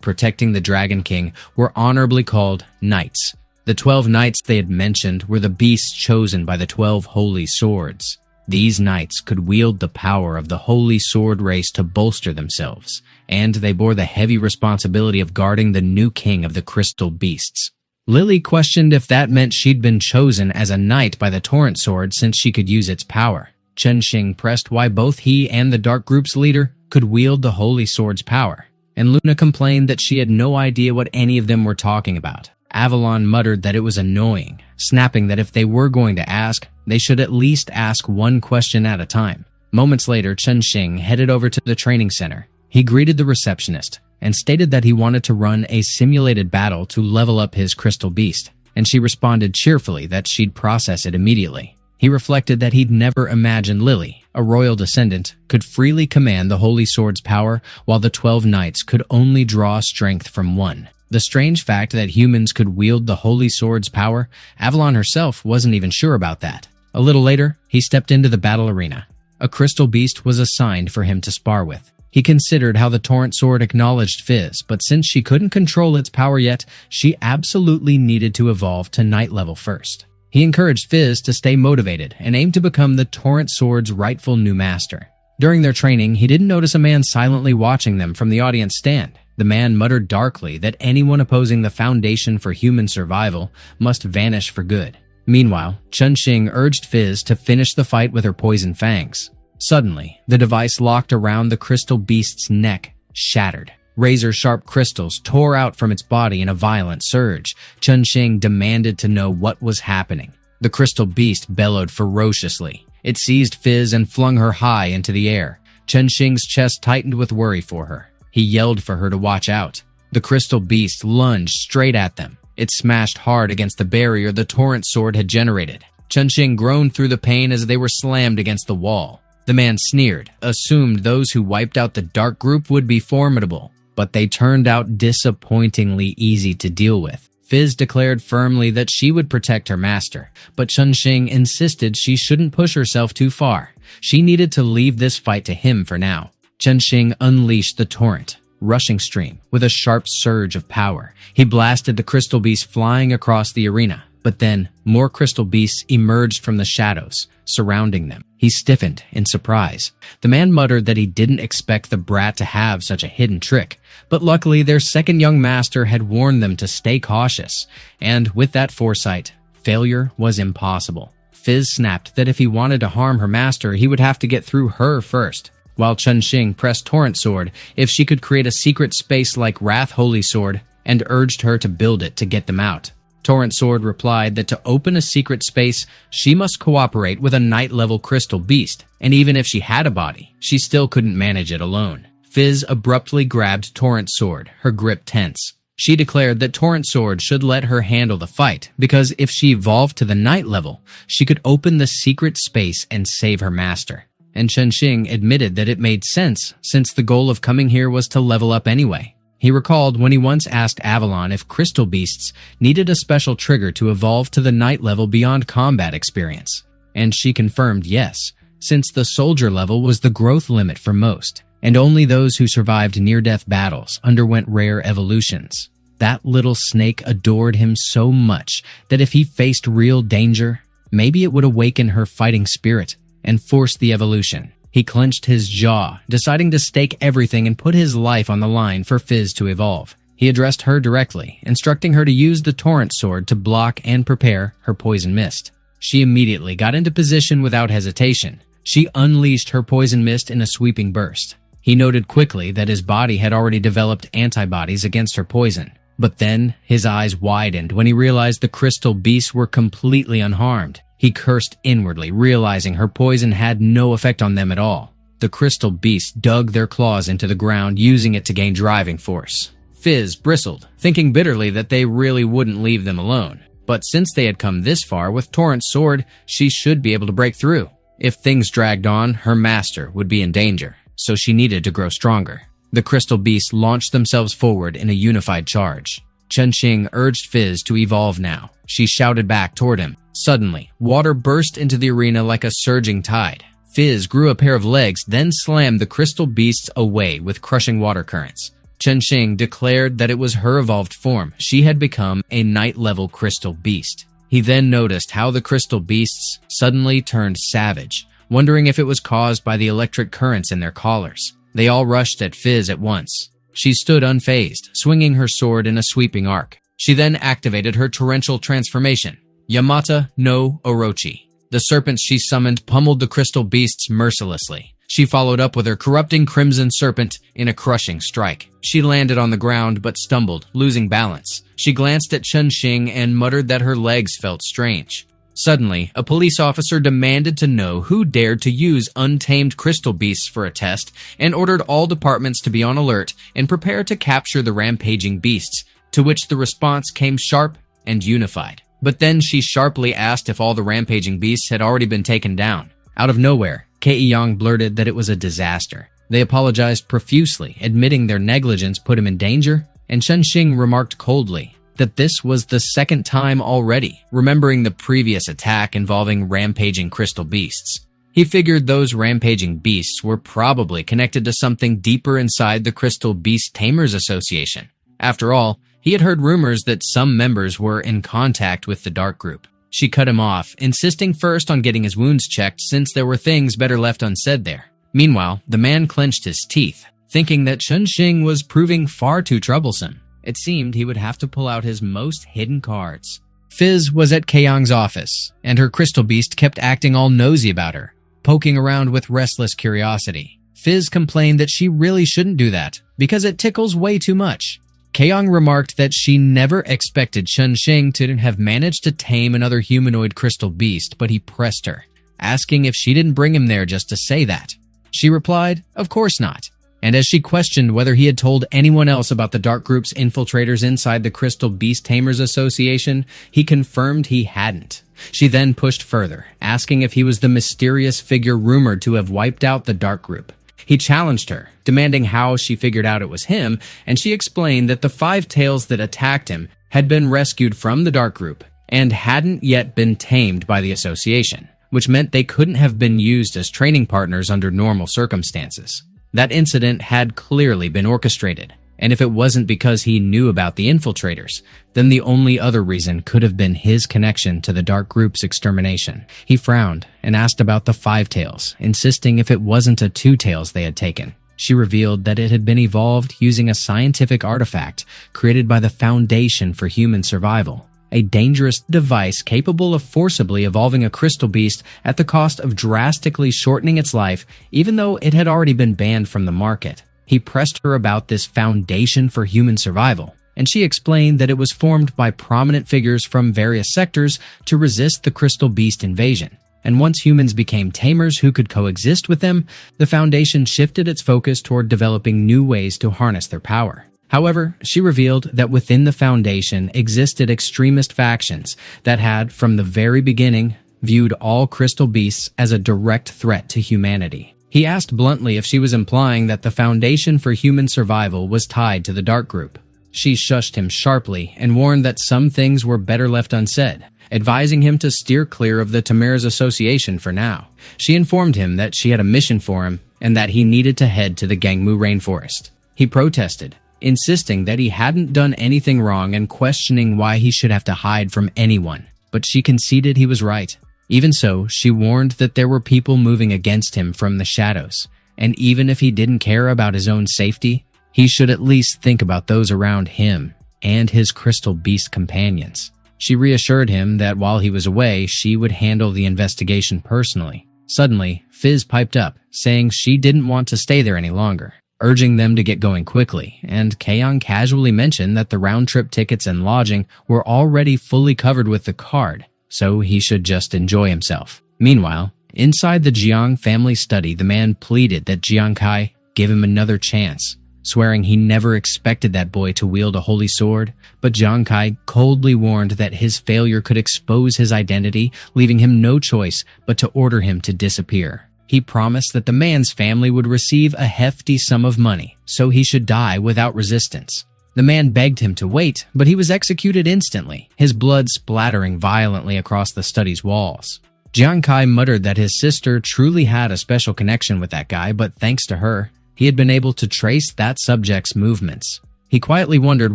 protecting the Dragon King, were honorably called knights. The 12 knights they had mentioned were the beasts chosen by the 12 Holy Swords. These knights could wield the power of the Holy Sword race to bolster themselves, and they bore the heavy responsibility of guarding the new king of the crystal beasts. Lily questioned if that meant she'd been chosen as a knight by the Torrent Sword since she could use its power. Chen Ning pressed why both he and the Dark Group's leader could wield the Holy Sword's power, and Luna complained that she had no idea what any of them were talking about. Avalon muttered that it was annoying, snapping that if they were going to ask, they should at least ask one question at a time. Moments later, Chen Ning headed over to the training center. He greeted the receptionist and stated that he wanted to run a simulated battle to level up his crystal beast, and she responded cheerfully that she'd process it immediately. He reflected that he'd never imagined Lily, a royal descendant, could freely command the Holy Sword's power while the 12 knights could only draw strength from one. The strange fact that humans could wield the Holy Sword's power, Avalon herself wasn't even sure about that. A little later, he stepped into the battle arena. A crystal beast was assigned for him to spar with. He considered how the Torrent Sword acknowledged Fizz, but since she couldn't control its power yet, she absolutely needed to evolve to knight level first. He encouraged Fizz to stay motivated and aim to become the Torrent Sword's rightful new master. During their training, he didn't notice a man silently watching them from the audience stand. The man muttered darkly that anyone opposing the foundation for human survival must vanish for good. Meanwhile, Chen Ning urged Fizz to finish the fight with her poison fangs. Suddenly, the device locked around the crystal beast's neck shattered. Razor-sharp crystals tore out from its body in a violent surge. Chen Ning demanded to know what was happening. The crystal beast bellowed ferociously. It seized Fizz and flung her high into the air. Chen Ning's chest tightened with worry for her. He yelled for her to watch out. The crystal beast lunged straight at them. It smashed hard against the barrier the torrent sword had generated. Chen Ning groaned through the pain as they were slammed against the wall. The man sneered, assumed those who wiped out the dark group would be formidable, but they turned out disappointingly easy to deal with. Fizz declared firmly that she would protect her master, but Chen Ning insisted she shouldn't push herself too far. She needed to leave this fight to him for now. Chen Ning unleashed the torrent, rushing stream, with a sharp surge of power. He blasted the crystal beast flying across the arena, but then more crystal beasts emerged from the shadows, surrounding them. He stiffened in surprise. The man muttered that he didn't expect the brat to have such a hidden trick, but luckily their second young master had warned them to stay cautious, and with that foresight, failure was impossible. Fizz snapped that if he wanted to harm her master, he would have to get through her first, while Chen Ning pressed Torrent Sword if she could create a secret space like Wrath Holy Sword and urged her to build it to get them out. Torrent Sword replied that to open a secret space, she must cooperate with a night-level crystal beast, and even if she had a body, she still couldn't manage it alone. Fizz abruptly grabbed Torrent Sword, her grip tense. She declared that Torrent Sword should let her handle the fight, because if she evolved to the night level, she could open the secret space and save her master. And Chen Ning admitted that it made sense, since the goal of coming here was to level up anyway. He recalled when he once asked Avalon if crystal beasts needed a special trigger to evolve to the night level beyond combat experience. And she confirmed yes, since the soldier level was the growth limit for most, and only those who survived near-death battles underwent rare evolutions. That little snake adored him so much that if he faced real danger, maybe it would awaken her fighting spirit and force the evolution. He clenched his jaw, deciding to stake everything and put his life on the line for Fizz to evolve. He addressed her directly, instructing her to use the Torrent Sword to block and prepare her poison mist. She immediately got into position without hesitation. She unleashed her poison mist in a sweeping burst. He noted quickly that his body had already developed antibodies against her poison. But then, his eyes widened when he realized the crystal beasts were completely unharmed. He cursed inwardly, realizing her poison had no effect on them at all. The crystal beasts dug their claws into the ground, using it to gain driving force. Fizz bristled, thinking bitterly that they really wouldn't leave them alone. But since they had come this far with Torrent's sword, she should be able to break through. If things dragged on, her master would be in danger, so she needed to grow stronger. The crystal beasts launched themselves forward in a unified charge. Chen Ning urged Fizz to evolve now. She shouted back toward him. Suddenly, water burst into the arena like a surging tide. Fizz grew a pair of legs, then slammed the crystal beasts away with crushing water currents. Chen Ning declared that it was her evolved form. She had become a night-level crystal beast. He then noticed how the crystal beasts suddenly turned savage, wondering if it was caused by the electric currents in their collars. They all rushed at Fizz at once. She stood unfazed, swinging her sword in a sweeping arc. She then activated her torrential transformation, Yamata no Orochi. The serpents she summoned pummeled the crystal beasts mercilessly. She followed up with her corrupting crimson serpent in a crushing strike. She landed on the ground but stumbled, losing balance. She glanced at Chen Ning and muttered that her legs felt strange. Suddenly, a police officer demanded to know who dared to use untamed crystal beasts for a test and ordered all departments to be on alert and prepare to capture the rampaging beasts, to which the response came sharp and unified. But then she sharply asked if all the rampaging beasts had already been taken down. Out of nowhere, Kei-yang blurted that it was a disaster. They apologized profusely, admitting their negligence put him in danger, and Chen Ning remarked coldly that this was the second time already, remembering the previous attack involving rampaging crystal beasts. He figured those rampaging beasts were probably connected to something deeper inside the Crystal Beast Tamers Association. After all, he had heard rumors that some members were in contact with the Dark Group. She cut him off, insisting first on getting his wounds checked since there were things better left unsaid there. Meanwhile, the man clenched his teeth, thinking that Chen Ning was proving far too troublesome. It seemed he would have to pull out his most hidden cards. Fizz was at Kaiyang's office, and her crystal beast kept acting all nosy about her, poking around with restless curiosity. Fizz complained that she really shouldn't do that, because it tickles way too much. Kaiyang remarked that she never expected Chen Ning to have managed to tame another humanoid crystal beast, but he pressed her, asking if she didn't bring him there just to say that. She replied, of course not. And as she questioned whether he had told anyone else about the Dark Group's infiltrators inside the Crystal Beast Tamers Association, he confirmed he hadn't. She then pushed further, asking if he was the mysterious figure rumored to have wiped out the Dark Group. He challenged her, demanding how she figured out it was him, and she explained that the 5 tails that attacked him had been rescued from the Dark Group and hadn't yet been tamed by the association, which meant they couldn't have been used as training partners under normal circumstances. That incident had clearly been orchestrated, and if it wasn't because he knew about the infiltrators, then the only other reason could have been his connection to the Dark Group's extermination. He frowned and asked about the 5 tails, insisting if it wasn't a 2 tails they had taken. She revealed that it had been evolved using a scientific artifact created by the Foundation for Human Survival, a dangerous device capable of forcibly evolving a crystal beast at the cost of drastically shortening its life, even though it had already been banned from the market. He pressed her about this Foundation for Human Survival, and she explained that it was formed by prominent figures from various sectors to resist the crystal beast invasion. And once humans became tamers who could coexist with them, the Foundation shifted its focus toward developing new ways to harness their power. However, she revealed that within the Foundation existed extremist factions that had, from the very beginning, viewed all crystal beasts as a direct threat to humanity. He asked bluntly if she was implying that the Foundation for Human Survival was tied to the Dark Group. She shushed him sharply and warned that some things were better left unsaid, advising him to steer clear of the Tamer's Association for now. She informed him that she had a mission for him and that he needed to head to the Gangmu rainforest. He protested, insisting that he hadn't done anything wrong and questioning why he should have to hide from anyone. But she conceded he was right. Even so, she warned that there were people moving against him from the shadows, and even if he didn't care about his own safety, he should at least think about those around him and his crystal beast companions. She reassured him that while he was away, she would handle the investigation personally. Suddenly, Fizz piped up, saying she didn't want to stay there any longer, urging them to get going quickly, and Kaiyang casually mentioned that the round-trip tickets and lodging were already fully covered with the card, so he should just enjoy himself. Meanwhile, inside the Jiang family study, the man pleaded that Jiang Kai give him another chance, swearing he never expected that boy to wield a holy sword, but Jiang Kai coldly warned that his failure could expose his identity, leaving him no choice but to order him to disappear. He promised that the man's family would receive a hefty sum of money, so he should die without resistance. The man begged him to wait, but he was executed instantly, his blood splattering violently across the study's walls. Jiang Kai muttered that his sister truly had a special connection with that guy, but thanks to her, he had been able to trace that subject's movements. He quietly wondered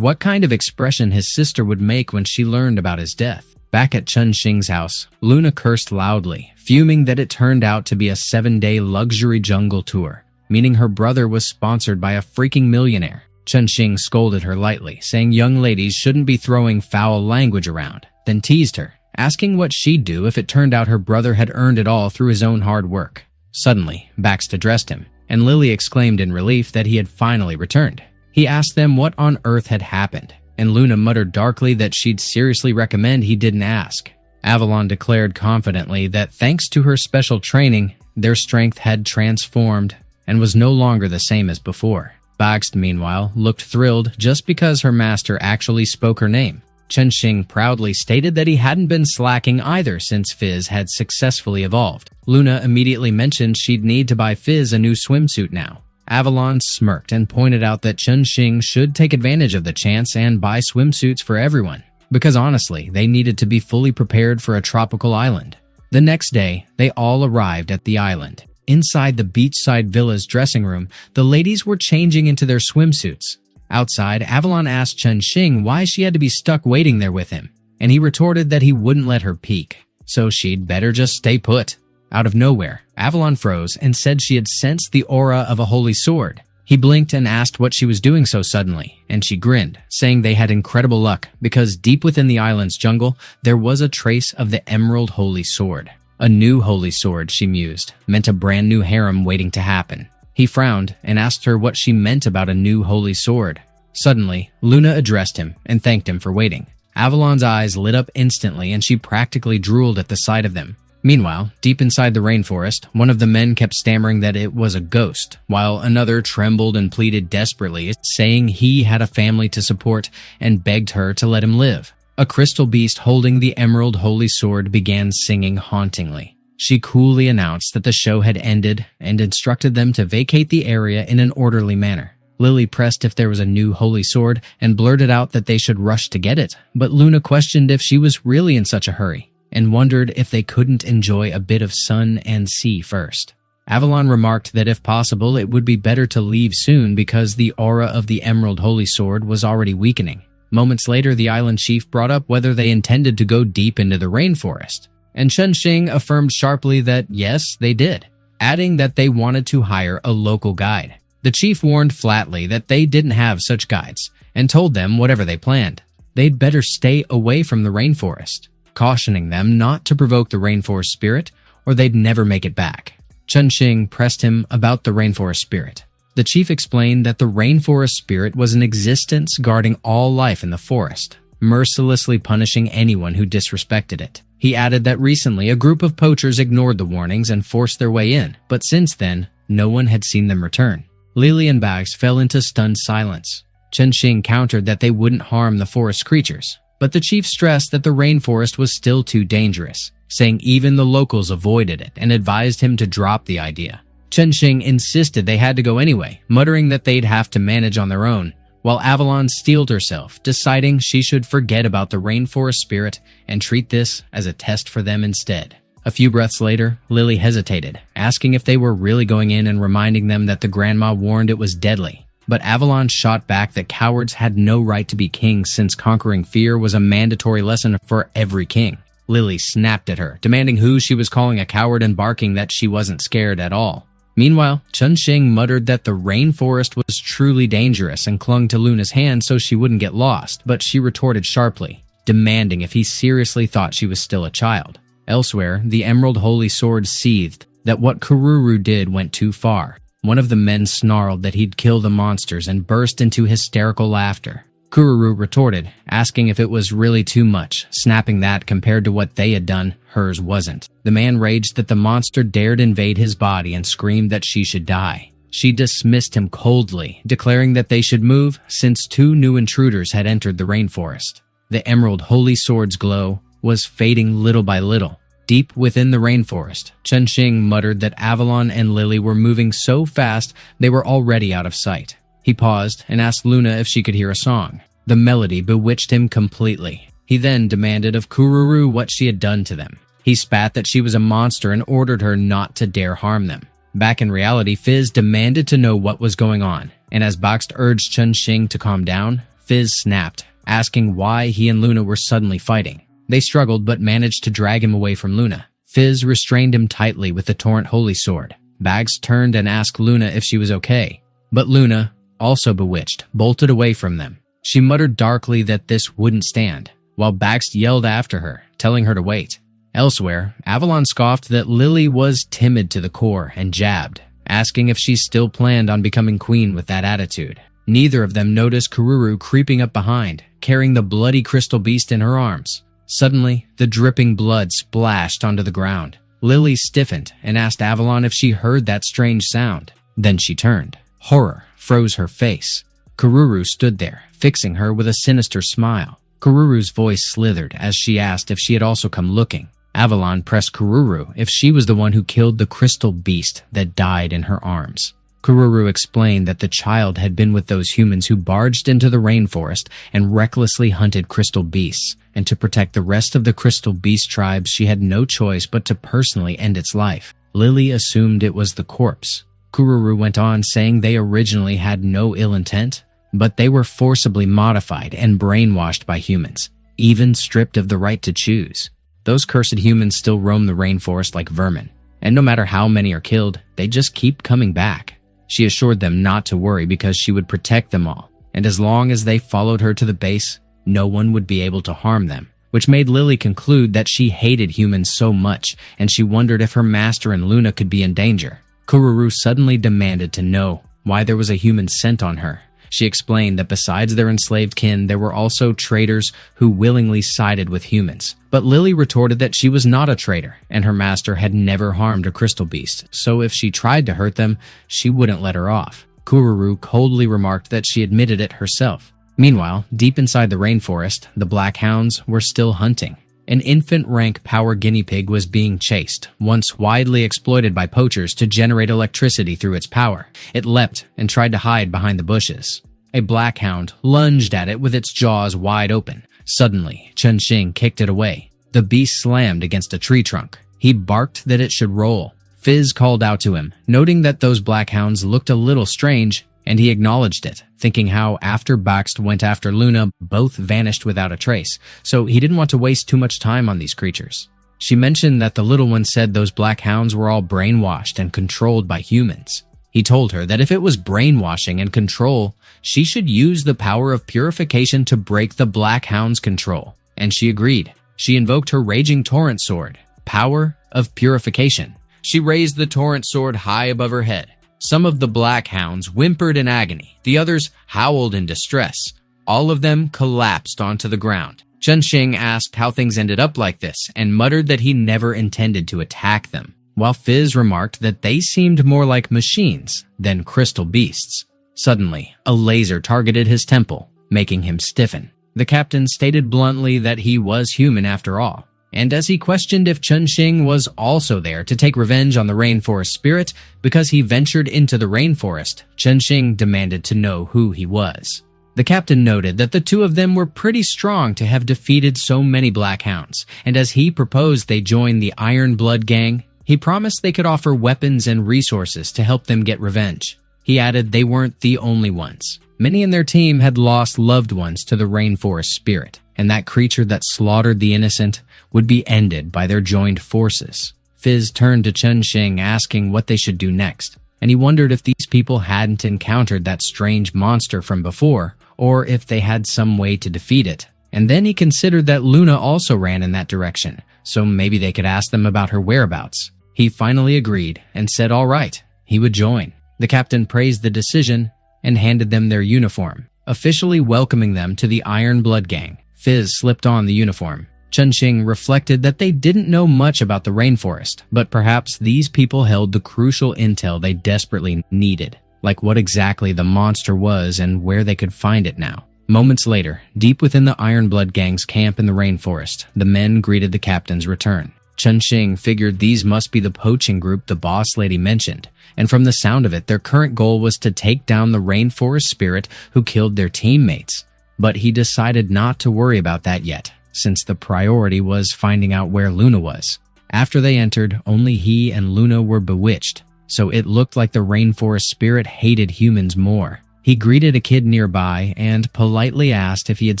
what kind of expression his sister would make when she learned about his death. Back at Chen Ning's house, Luna cursed loudly, fuming that it turned out to be a 7-day luxury jungle tour, meaning her brother was sponsored by a freaking millionaire. Chen Ning scolded her lightly, saying young ladies shouldn't be throwing foul language around, then teased her, asking what she'd do if it turned out her brother had earned it all through his own hard work. Suddenly, Baxter addressed him, and Lily exclaimed in relief that he had finally returned. He asked them what on earth had happened, and Luna muttered darkly that she'd seriously recommend he didn't ask. Avalon declared confidently that thanks to her special training, their strength had transformed and was no longer the same as before. Baxt, meanwhile, looked thrilled just because her master actually spoke her name. Chen Ning proudly stated that he hadn't been slacking either since Fizz had successfully evolved. Luna immediately mentioned she'd need to buy Fizz a new swimsuit now. Avalon smirked and pointed out that Chen Ning should take advantage of the chance and buy swimsuits for everyone, because honestly, they needed to be fully prepared for a tropical island. The next day, they all arrived at the island. Inside the beachside villa's dressing room, the ladies were changing into their swimsuits. Outside, Avalon asked Chen Ning why she had to be stuck waiting there with him, and he retorted that he wouldn't let her peek, so she'd better just stay put. Out of nowhere, Avalon froze and said she had sensed the aura of a holy sword. He blinked and asked what she was doing so suddenly, and she grinned, saying they had incredible luck because deep within the island's jungle, there was a trace of the emerald holy sword. A new holy sword, she mused, meant a brand new harem waiting to happen. He frowned and asked her what she meant about a new holy sword. Suddenly, Luna addressed him and thanked him for waiting. Avalon's eyes lit up instantly and she practically drooled at the sight of them. Meanwhile, deep inside the rainforest, one of the men kept stammering that it was a ghost, while another trembled and pleaded desperately, saying he had a family to support and begged her to let him live. A crystal beast holding the emerald holy sword began singing hauntingly. She coolly announced that the show had ended and instructed them to vacate the area in an orderly manner. Lily pressed if there was a new holy sword and blurted out that they should rush to get it, but Luna questioned if she was really in such a hurry, and wondered if they couldn't enjoy a bit of sun and sea first. Avalon remarked that if possible, it would be better to leave soon because the aura of the Emerald Holy Sword was already weakening. Moments later, the island chief brought up whether they intended to go deep into the rainforest, and Chen Ning affirmed sharply that yes, they did, adding that they wanted to hire a local guide. The chief warned flatly that they didn't have such guides, and told them whatever they planned, they'd better stay away from the rainforest, cautioning them not to provoke the rainforest spirit or they'd never make it back. Chen Ning pressed him about the rainforest spirit. The chief explained that the rainforest spirit was an existence guarding all life in the forest, mercilessly punishing anyone who disrespected it. He added that recently a group of poachers ignored the warnings and forced their way in, but since then, no one had seen them return. Lily and Bags fell into stunned silence. Chen Ning countered that they wouldn't harm the forest creatures, but the chief stressed that the rainforest was still too dangerous, saying even the locals avoided it and advised him to drop the idea. Chen Ning insisted they had to go anyway, muttering that they'd have to manage on their own, while Avalon steeled herself, deciding she should forget about the rainforest spirit and treat this as a test for them instead. A few breaths later, Lily hesitated, asking if they were really going in and reminding them that the grandma warned it was deadly. But Avalon shot back that cowards had no right to be kings since conquering fear was a mandatory lesson for every king. Lily snapped at her, demanding who she was calling a coward and barking that she wasn't scared at all. Meanwhile, Chen Ning muttered that the rainforest was truly dangerous and clung to Luna's hand so she wouldn't get lost, but she retorted sharply, demanding if he seriously thought she was still a child. Elsewhere, the Emerald Holy Sword seethed that what Kururu did went too far. One of the men snarled that he'd kill the monsters and burst into hysterical laughter. Kururu retorted, asking if it was really too much, snapping that compared to what they had done, hers wasn't. The man raged that the monster dared invade his body and screamed that she should die. She dismissed him coldly, declaring that they should move since 2 new intruders had entered the rainforest. The Emerald Holy Sword's glow was fading little by little. Deep within the rainforest, Chen Ning muttered that Avalon and Lily were moving so fast they were already out of sight. He paused and asked Luna if she could hear a song. The melody bewitched him completely. He then demanded of Kururu what she had done to them. He spat that she was a monster and ordered her not to dare harm them. Back in reality, Fizz demanded to know what was going on, and as Bakst urged Chen Ning to calm down, Fizz snapped, asking why he and Luna were suddenly fighting. They struggled but managed to drag him away from Luna. Fizz restrained him tightly with the Torrent Holy Sword. Bags turned and asked Luna if she was okay. But Luna, also bewitched, bolted away from them. She muttered darkly that this wouldn't stand, while Bags yelled after her, telling her to wait. Elsewhere, Avalon scoffed that Lily was timid to the core and jabbed, asking if she still planned on becoming queen with that attitude. Neither of them noticed Kururu creeping up behind, carrying the bloody crystal beast in her arms. Suddenly, the dripping blood splashed onto the ground. Lily stiffened and asked Avalon if she heard that strange sound. Then she turned. Horror froze her face. Kururu stood there, fixing her with a sinister smile. Kururu's voice slithered as she asked if she had also come looking. Avalon pressed Kururu if she was the one who killed the crystal beast that died in her arms. Kururu explained that the child had been with those humans who barged into the rainforest and recklessly hunted crystal beasts, and to protect the rest of the crystal beast tribes she had no choice but to personally end its life. Lily assumed it was the corpse. Kururu went on saying they originally had no ill intent, but they were forcibly modified and brainwashed by humans, even stripped of the right to choose. Those cursed humans still roam the rainforest like vermin, and no matter how many are killed, they just keep coming back. She assured them not to worry because she would protect them all, and as long as they followed her to the base, no one would be able to harm them, which made Lily conclude that she hated humans so much, and she wondered if her master and Luna could be in danger. Kururu suddenly demanded to know why there was a human scent on her. She explained that besides their enslaved kin, there were also traitors who willingly sided with humans. But Lily retorted that she was not a traitor, and her master had never harmed a crystal beast, so if she tried to hurt them, she wouldn't let her off. Kururu coldly remarked that she admitted it herself. Meanwhile, deep inside the rainforest, the Black Hounds were still hunting. An infant-rank power guinea pig was being chased, once widely exploited by poachers to generate electricity through its power. It leapt and tried to hide behind the bushes. A black hound lunged at it with its jaws wide open. Suddenly, Chen Ning kicked it away. The beast slammed against a tree trunk. He barked that it should roll. Fizz called out to him, noting that those black hounds looked a little strange, and he acknowledged it, thinking how after Baxt went after Luna, both vanished without a trace, so he didn't want to waste too much time on these creatures. She mentioned that the little one said those black hounds were all brainwashed and controlled by humans. He told her that if it was brainwashing and control, she should use the power of purification to break the black hound's control, and she agreed. She invoked her Raging Torrent Sword, Power of Purification. She raised the Torrent Sword high above her head. Some of the black hounds whimpered in agony. The others howled in distress. All of them collapsed onto the ground. Chen Ning asked how things ended up like this and muttered that he never intended to attack them, while Fizz remarked that they seemed more like machines than crystal beasts. Suddenly, a laser targeted his temple, making him stiffen. The captain stated bluntly that he was human after all. And as he questioned if Chen Ning was also there to take revenge on the rainforest spirit because he ventured into the rainforest, Chen Ning demanded to know who he was. The captain noted that the two of them were pretty strong to have defeated so many black hounds, and as he proposed they join the Iron Blood Gang, he promised they could offer weapons and resources to help them get revenge. He added they weren't the only ones. Many in their team had lost loved ones to the rainforest spirit, and that creature that slaughtered the innocent would be ended by their joined forces. Fizz turned to Chen Ning asking what they should do next, and he wondered if these people hadn't encountered that strange monster from before, or if they had some way to defeat it. And then he considered that Luna also ran in that direction, so maybe they could ask them about her whereabouts. He finally agreed and said all right, he would join. The captain praised the decision and handed them their uniform, officially welcoming them to the Iron Blood Gang. Fizz slipped on the uniform. Chen Ning reflected that they didn't know much about the rainforest, but perhaps these people held the crucial intel they desperately needed, like what exactly the monster was and where they could find it now. Moments later, deep within the Iron Blood Gang's camp in the rainforest, the men greeted the captain's return. Chen Ning figured these must be the poaching group the boss lady mentioned, and from the sound of it, their current goal was to take down the rainforest spirit who killed their teammates. But he decided not to worry about that yet, since the priority was finding out where Luna was. After they entered, only he and Luna were bewitched, so it looked like the rainforest spirit hated humans more. He greeted a kid nearby and politely asked if he had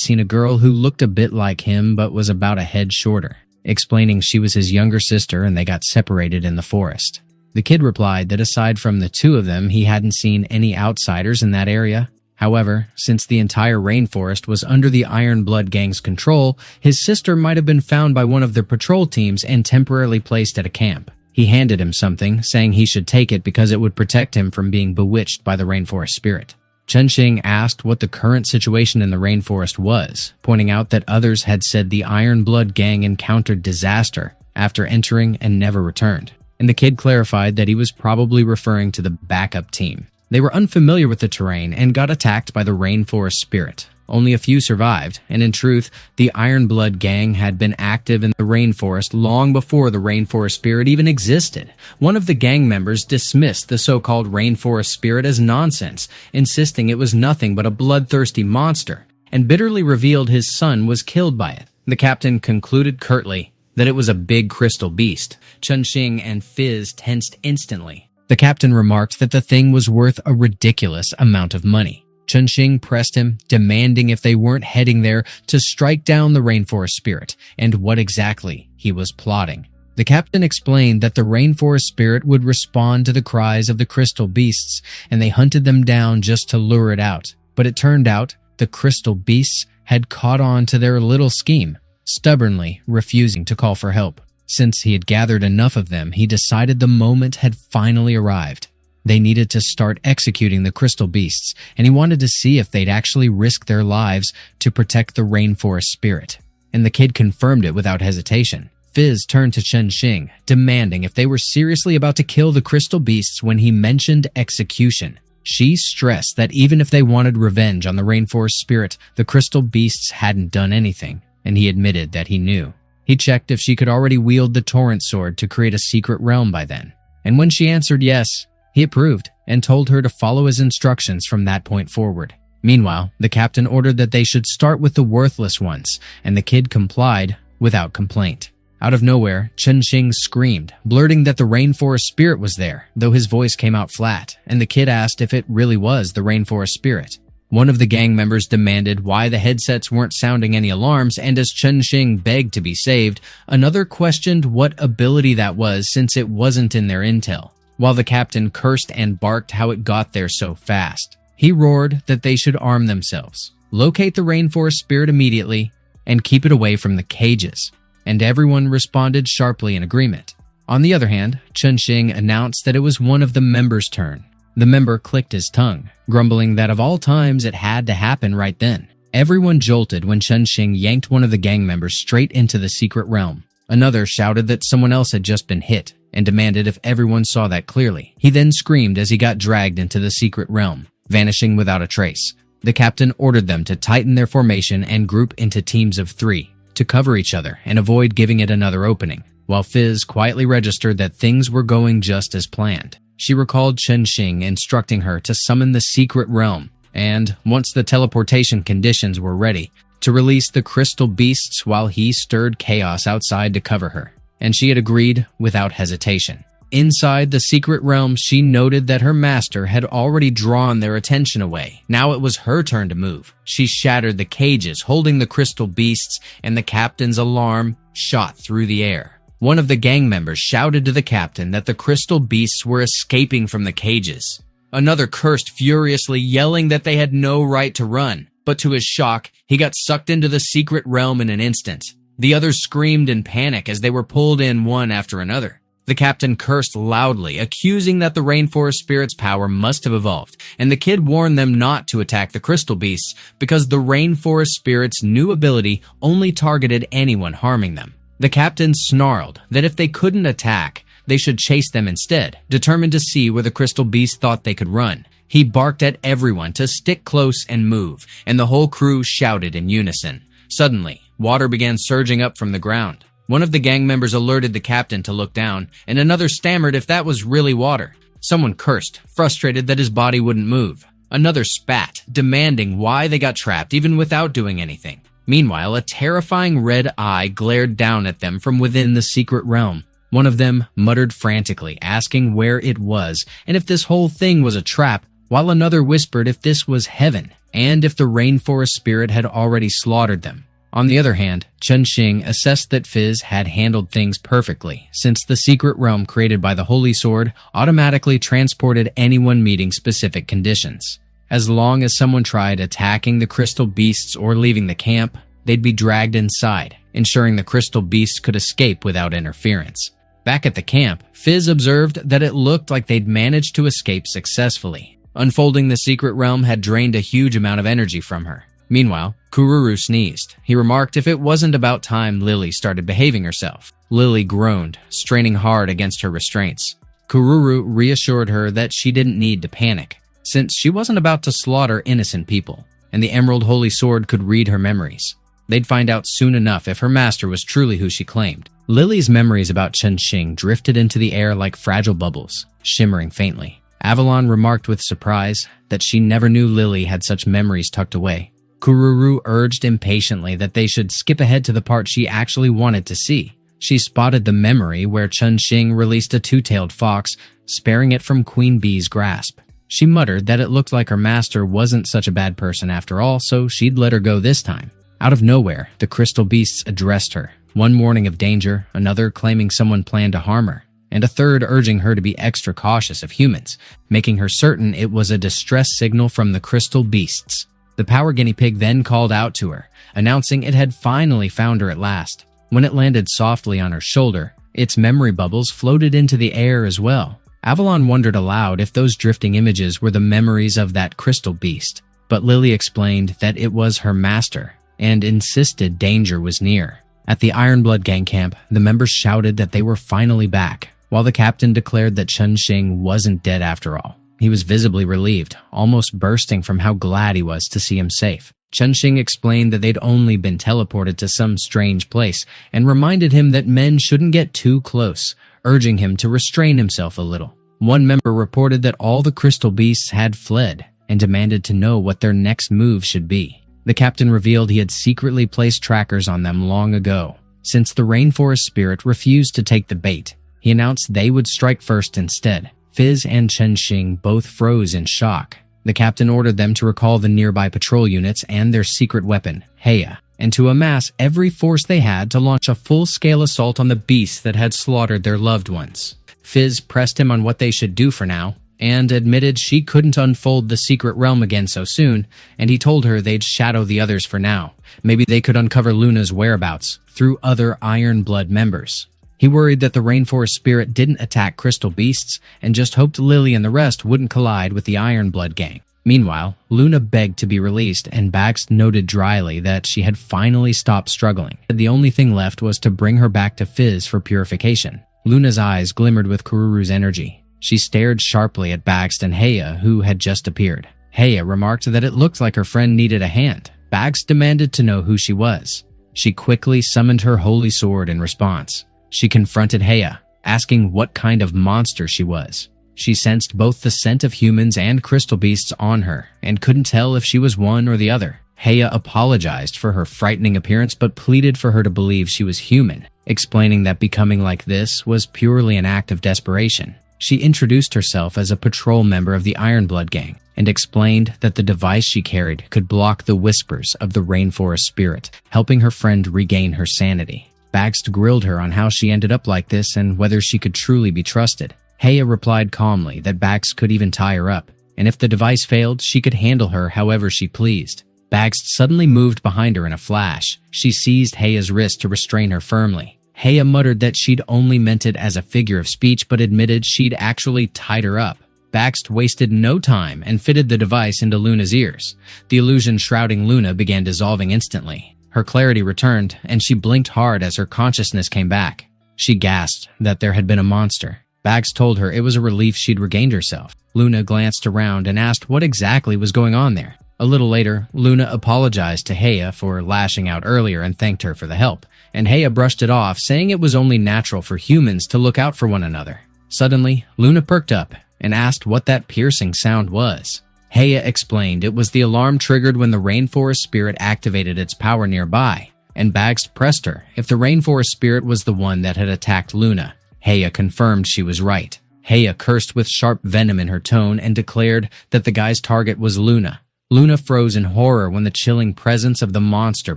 seen a girl who looked a bit like him but was about a head shorter, explaining she was his younger sister and they got separated in the forest. The kid replied that aside from the two of them, he hadn't seen any outsiders in that area. However, since the entire rainforest was under the Iron Blood Gang's control, his sister might have been found by one of their patrol teams and temporarily placed at a camp. He handed him something, saying he should take it because it would protect him from being bewitched by the rainforest spirit. Chen Ning asked what the current situation in the rainforest was, pointing out that others had said the Iron Blood Gang encountered disaster after entering and never returned. And the kid clarified that he was probably referring to the backup team. They were unfamiliar with the terrain and got attacked by the rainforest spirit. Only a few survived, and in truth, the Iron Blood Gang had been active in the rainforest long before the rainforest spirit even existed. One of the gang members dismissed the so-called rainforest spirit as nonsense, insisting it was nothing but a bloodthirsty monster, and bitterly revealed his son was killed by it. The captain concluded curtly that it was a big crystal beast. Chen Ning and Fizz tensed instantly. The captain remarked that the thing was worth a ridiculous amount of money. Chen Ning pressed him, demanding if they weren't heading there to strike down the rainforest spirit, and what exactly he was plotting. The captain explained that the rainforest spirit would respond to the cries of the crystal beasts, and they hunted them down just to lure it out. But it turned out the crystal beasts had caught on to their little scheme, stubbornly refusing to call for help. Since he had gathered enough of them, he decided the moment had finally arrived. They needed to start executing the crystal beasts, and he wanted to see if they'd actually risk their lives to protect the rainforest spirit. And the kid confirmed it without hesitation. Fizz turned to Chen Ning, demanding if they were seriously about to kill the crystal beasts when he mentioned execution. She stressed that even if they wanted revenge on the rainforest spirit, the crystal beasts hadn't done anything, and he admitted that he knew. He checked if she could already wield the torrent sword to create a secret realm by then. And when she answered yes, he approved and told her to follow his instructions from that point forward. Meanwhile, the captain ordered that they should start with the worthless ones, and the kid complied without complaint. Out of nowhere, Chen Ning screamed, blurting that the rainforest spirit was there, though his voice came out flat, and the kid asked if it really was the rainforest spirit. One of the gang members demanded why the headsets weren't sounding any alarms, and as Chen Ning begged to be saved, another questioned what ability that was since it wasn't in their intel, while the captain cursed and barked how it got there so fast. He roared that they should arm themselves, locate the rainforest spirit immediately, and keep it away from the cages. And everyone responded sharply in agreement. On the other hand, Chen Ning announced that it was one of the members' turn. The member clicked his tongue, grumbling that of all times it had to happen right then. Everyone jolted when Chen Ning yanked one of the gang members straight into the secret realm. Another shouted that someone else had just been hit and demanded if everyone saw that clearly. He then screamed as he got dragged into the secret realm, vanishing without a trace. The captain ordered them to tighten their formation and group into teams of 3. To cover each other and avoid giving it another opening, while Fizz quietly registered that things were going just as planned. She recalled Chen Ning instructing her to summon the secret realm, and, once the teleportation conditions were ready, to release the crystal beasts while he stirred chaos outside to cover her. And she had agreed without hesitation. Inside the secret realm, she noted that her master had already drawn their attention away. Now it was her turn to move. She shattered the cages holding the crystal beasts, and the captain's alarm shot through the air. One of the gang members shouted to the captain that the crystal beasts were escaping from the cages. Another cursed furiously, yelling that they had no right to run. But to his shock, he got sucked into the secret realm in an instant. The others screamed in panic as they were pulled in one after another. The captain cursed loudly, accusing that the rainforest spirit's power must have evolved, and the kid warned them not to attack the crystal beasts because the rainforest spirit's new ability only targeted anyone harming them. The captain snarled that if they couldn't attack, they should chase them instead, determined to see where the crystal beasts thought they could run. He barked at everyone to stick close and move, and the whole crew shouted in unison. Suddenly, water began surging up from the ground. One of the gang members alerted the captain to look down, and another stammered if that was really water. Someone cursed, frustrated that his body wouldn't move. Another spat, demanding why they got trapped even without doing anything. Meanwhile, a terrifying red eye glared down at them from within the secret realm. One of them muttered frantically, asking where it was and if this whole thing was a trap, while another whispered if this was heaven and if the rainforest spirit had already slaughtered them. On the other hand, Chen Ning assessed that Fizz had handled things perfectly, since the secret realm created by the Holy Sword automatically transported anyone meeting specific conditions. As long as someone tried attacking the crystal beasts or leaving the camp, they'd be dragged inside, ensuring the crystal beasts could escape without interference. Back at the camp, Fizz observed that it looked like they'd managed to escape successfully. Unfolding the secret realm had drained a huge amount of energy from her. Meanwhile, Kururu sneezed. He remarked if it wasn't about time Lily started behaving herself. Lily groaned, straining hard against her restraints. Kururu reassured her that she didn't need to panic, since she wasn't about to slaughter innocent people, and the Emerald Holy Sword could read her memories. They'd find out soon enough if her master was truly who she claimed. Lily's memories about Chen Ning drifted into the air like fragile bubbles, shimmering faintly. Avalon remarked with surprise that she never knew Lily had such memories tucked away. Kururu urged impatiently that they should skip ahead to the part she actually wanted to see. She spotted the memory where Chen Ning released a two-tailed fox, sparing it from Queen Bee's grasp. She muttered that it looked like her master wasn't such a bad person after all, so she'd let her go this time. Out of nowhere, the crystal beasts addressed her, one warning of danger, another claiming someone planned to harm her, and a third urging her to be extra cautious of humans, making her certain it was a distress signal from the crystal beasts. The power guinea pig then called out to her, announcing it had finally found her at last. When it landed softly on her shoulder, its memory bubbles floated into the air as well. Avalon wondered aloud if those drifting images were the memories of that crystal beast, but Lily explained that it was her master, and insisted danger was near. At the Ironblood gang camp, the members shouted that they were finally back, while the captain declared that Chen Ning wasn't dead after all. He was visibly relieved, almost bursting from how glad he was to see him safe. Chen Ning explained that they'd only been teleported to some strange place, and reminded him that men shouldn't get too close, urging him to restrain himself a little. One member reported that all the crystal beasts had fled, and demanded to know what their next move should be. The captain revealed he had secretly placed trackers on them long ago. Since the rainforest spirit refused to take the bait, he announced they would strike first instead. Fizz and Chen Ning both froze in shock. The captain ordered them to recall the nearby patrol units and their secret weapon, Heya, and to amass every force they had to launch a full-scale assault on the beasts that had slaughtered their loved ones. Fizz pressed him on what they should do for now, and admitted she couldn't unfold the secret realm again so soon, and he told her they'd shadow the others for now. Maybe they could uncover Luna's whereabouts through other Ironblood members. He worried that the rainforest spirit didn't attack crystal beasts, and just hoped Lily and the rest wouldn't collide with the Ironblood gang. Meanwhile, Luna begged to be released, and Bax noted dryly that she had finally stopped struggling. The only thing left was to bring her back to Fizz for purification. Luna's eyes glimmered with Kururu's energy. She stared sharply at Bax and Heya, who had just appeared. Heya remarked that it looked like her friend needed a hand. Bax demanded to know who she was. She quickly summoned her holy sword in response. She confronted Heya, asking what kind of monster she was. She sensed both the scent of humans and crystal beasts on her, and couldn't tell if she was one or the other. Heya apologized for her frightening appearance but pleaded for her to believe she was human, explaining that becoming like this was purely an act of desperation. She introduced herself as a patrol member of the Ironblood gang, and explained that the device she carried could block the whispers of the rainforest spirit, helping her friend regain her sanity. Baxt grilled her on how she ended up like this and whether she could truly be trusted. Heya replied calmly that Baxt could even tie her up, and if the device failed, she could handle her however she pleased. Baxt suddenly moved behind her in a flash. She seized Heya's wrist to restrain her firmly. Heya muttered that she'd only meant it as a figure of speech but admitted she'd actually tied her up. Baxt wasted no time and fitted the device into Luna's ears. The illusion shrouding Luna began dissolving instantly. Her clarity returned, and she blinked hard as her consciousness came back. She gasped that there had been a monster. Baxt told her it was a relief she'd regained herself. Luna glanced around and asked what exactly was going on there. A little later, Luna apologized to Heya for lashing out earlier and thanked her for the help, and Heya brushed it off, saying it was only natural for humans to look out for one another. Suddenly, Luna perked up and asked what that piercing sound was. Heya explained it was the alarm triggered when the rainforest spirit activated its power nearby, and Baxt pressed her if the rainforest spirit was the one that had attacked Luna. Heya confirmed she was right. Heya cursed with sharp venom in her tone and declared that the guy's target was Luna. Luna froze in horror when the chilling presence of the monster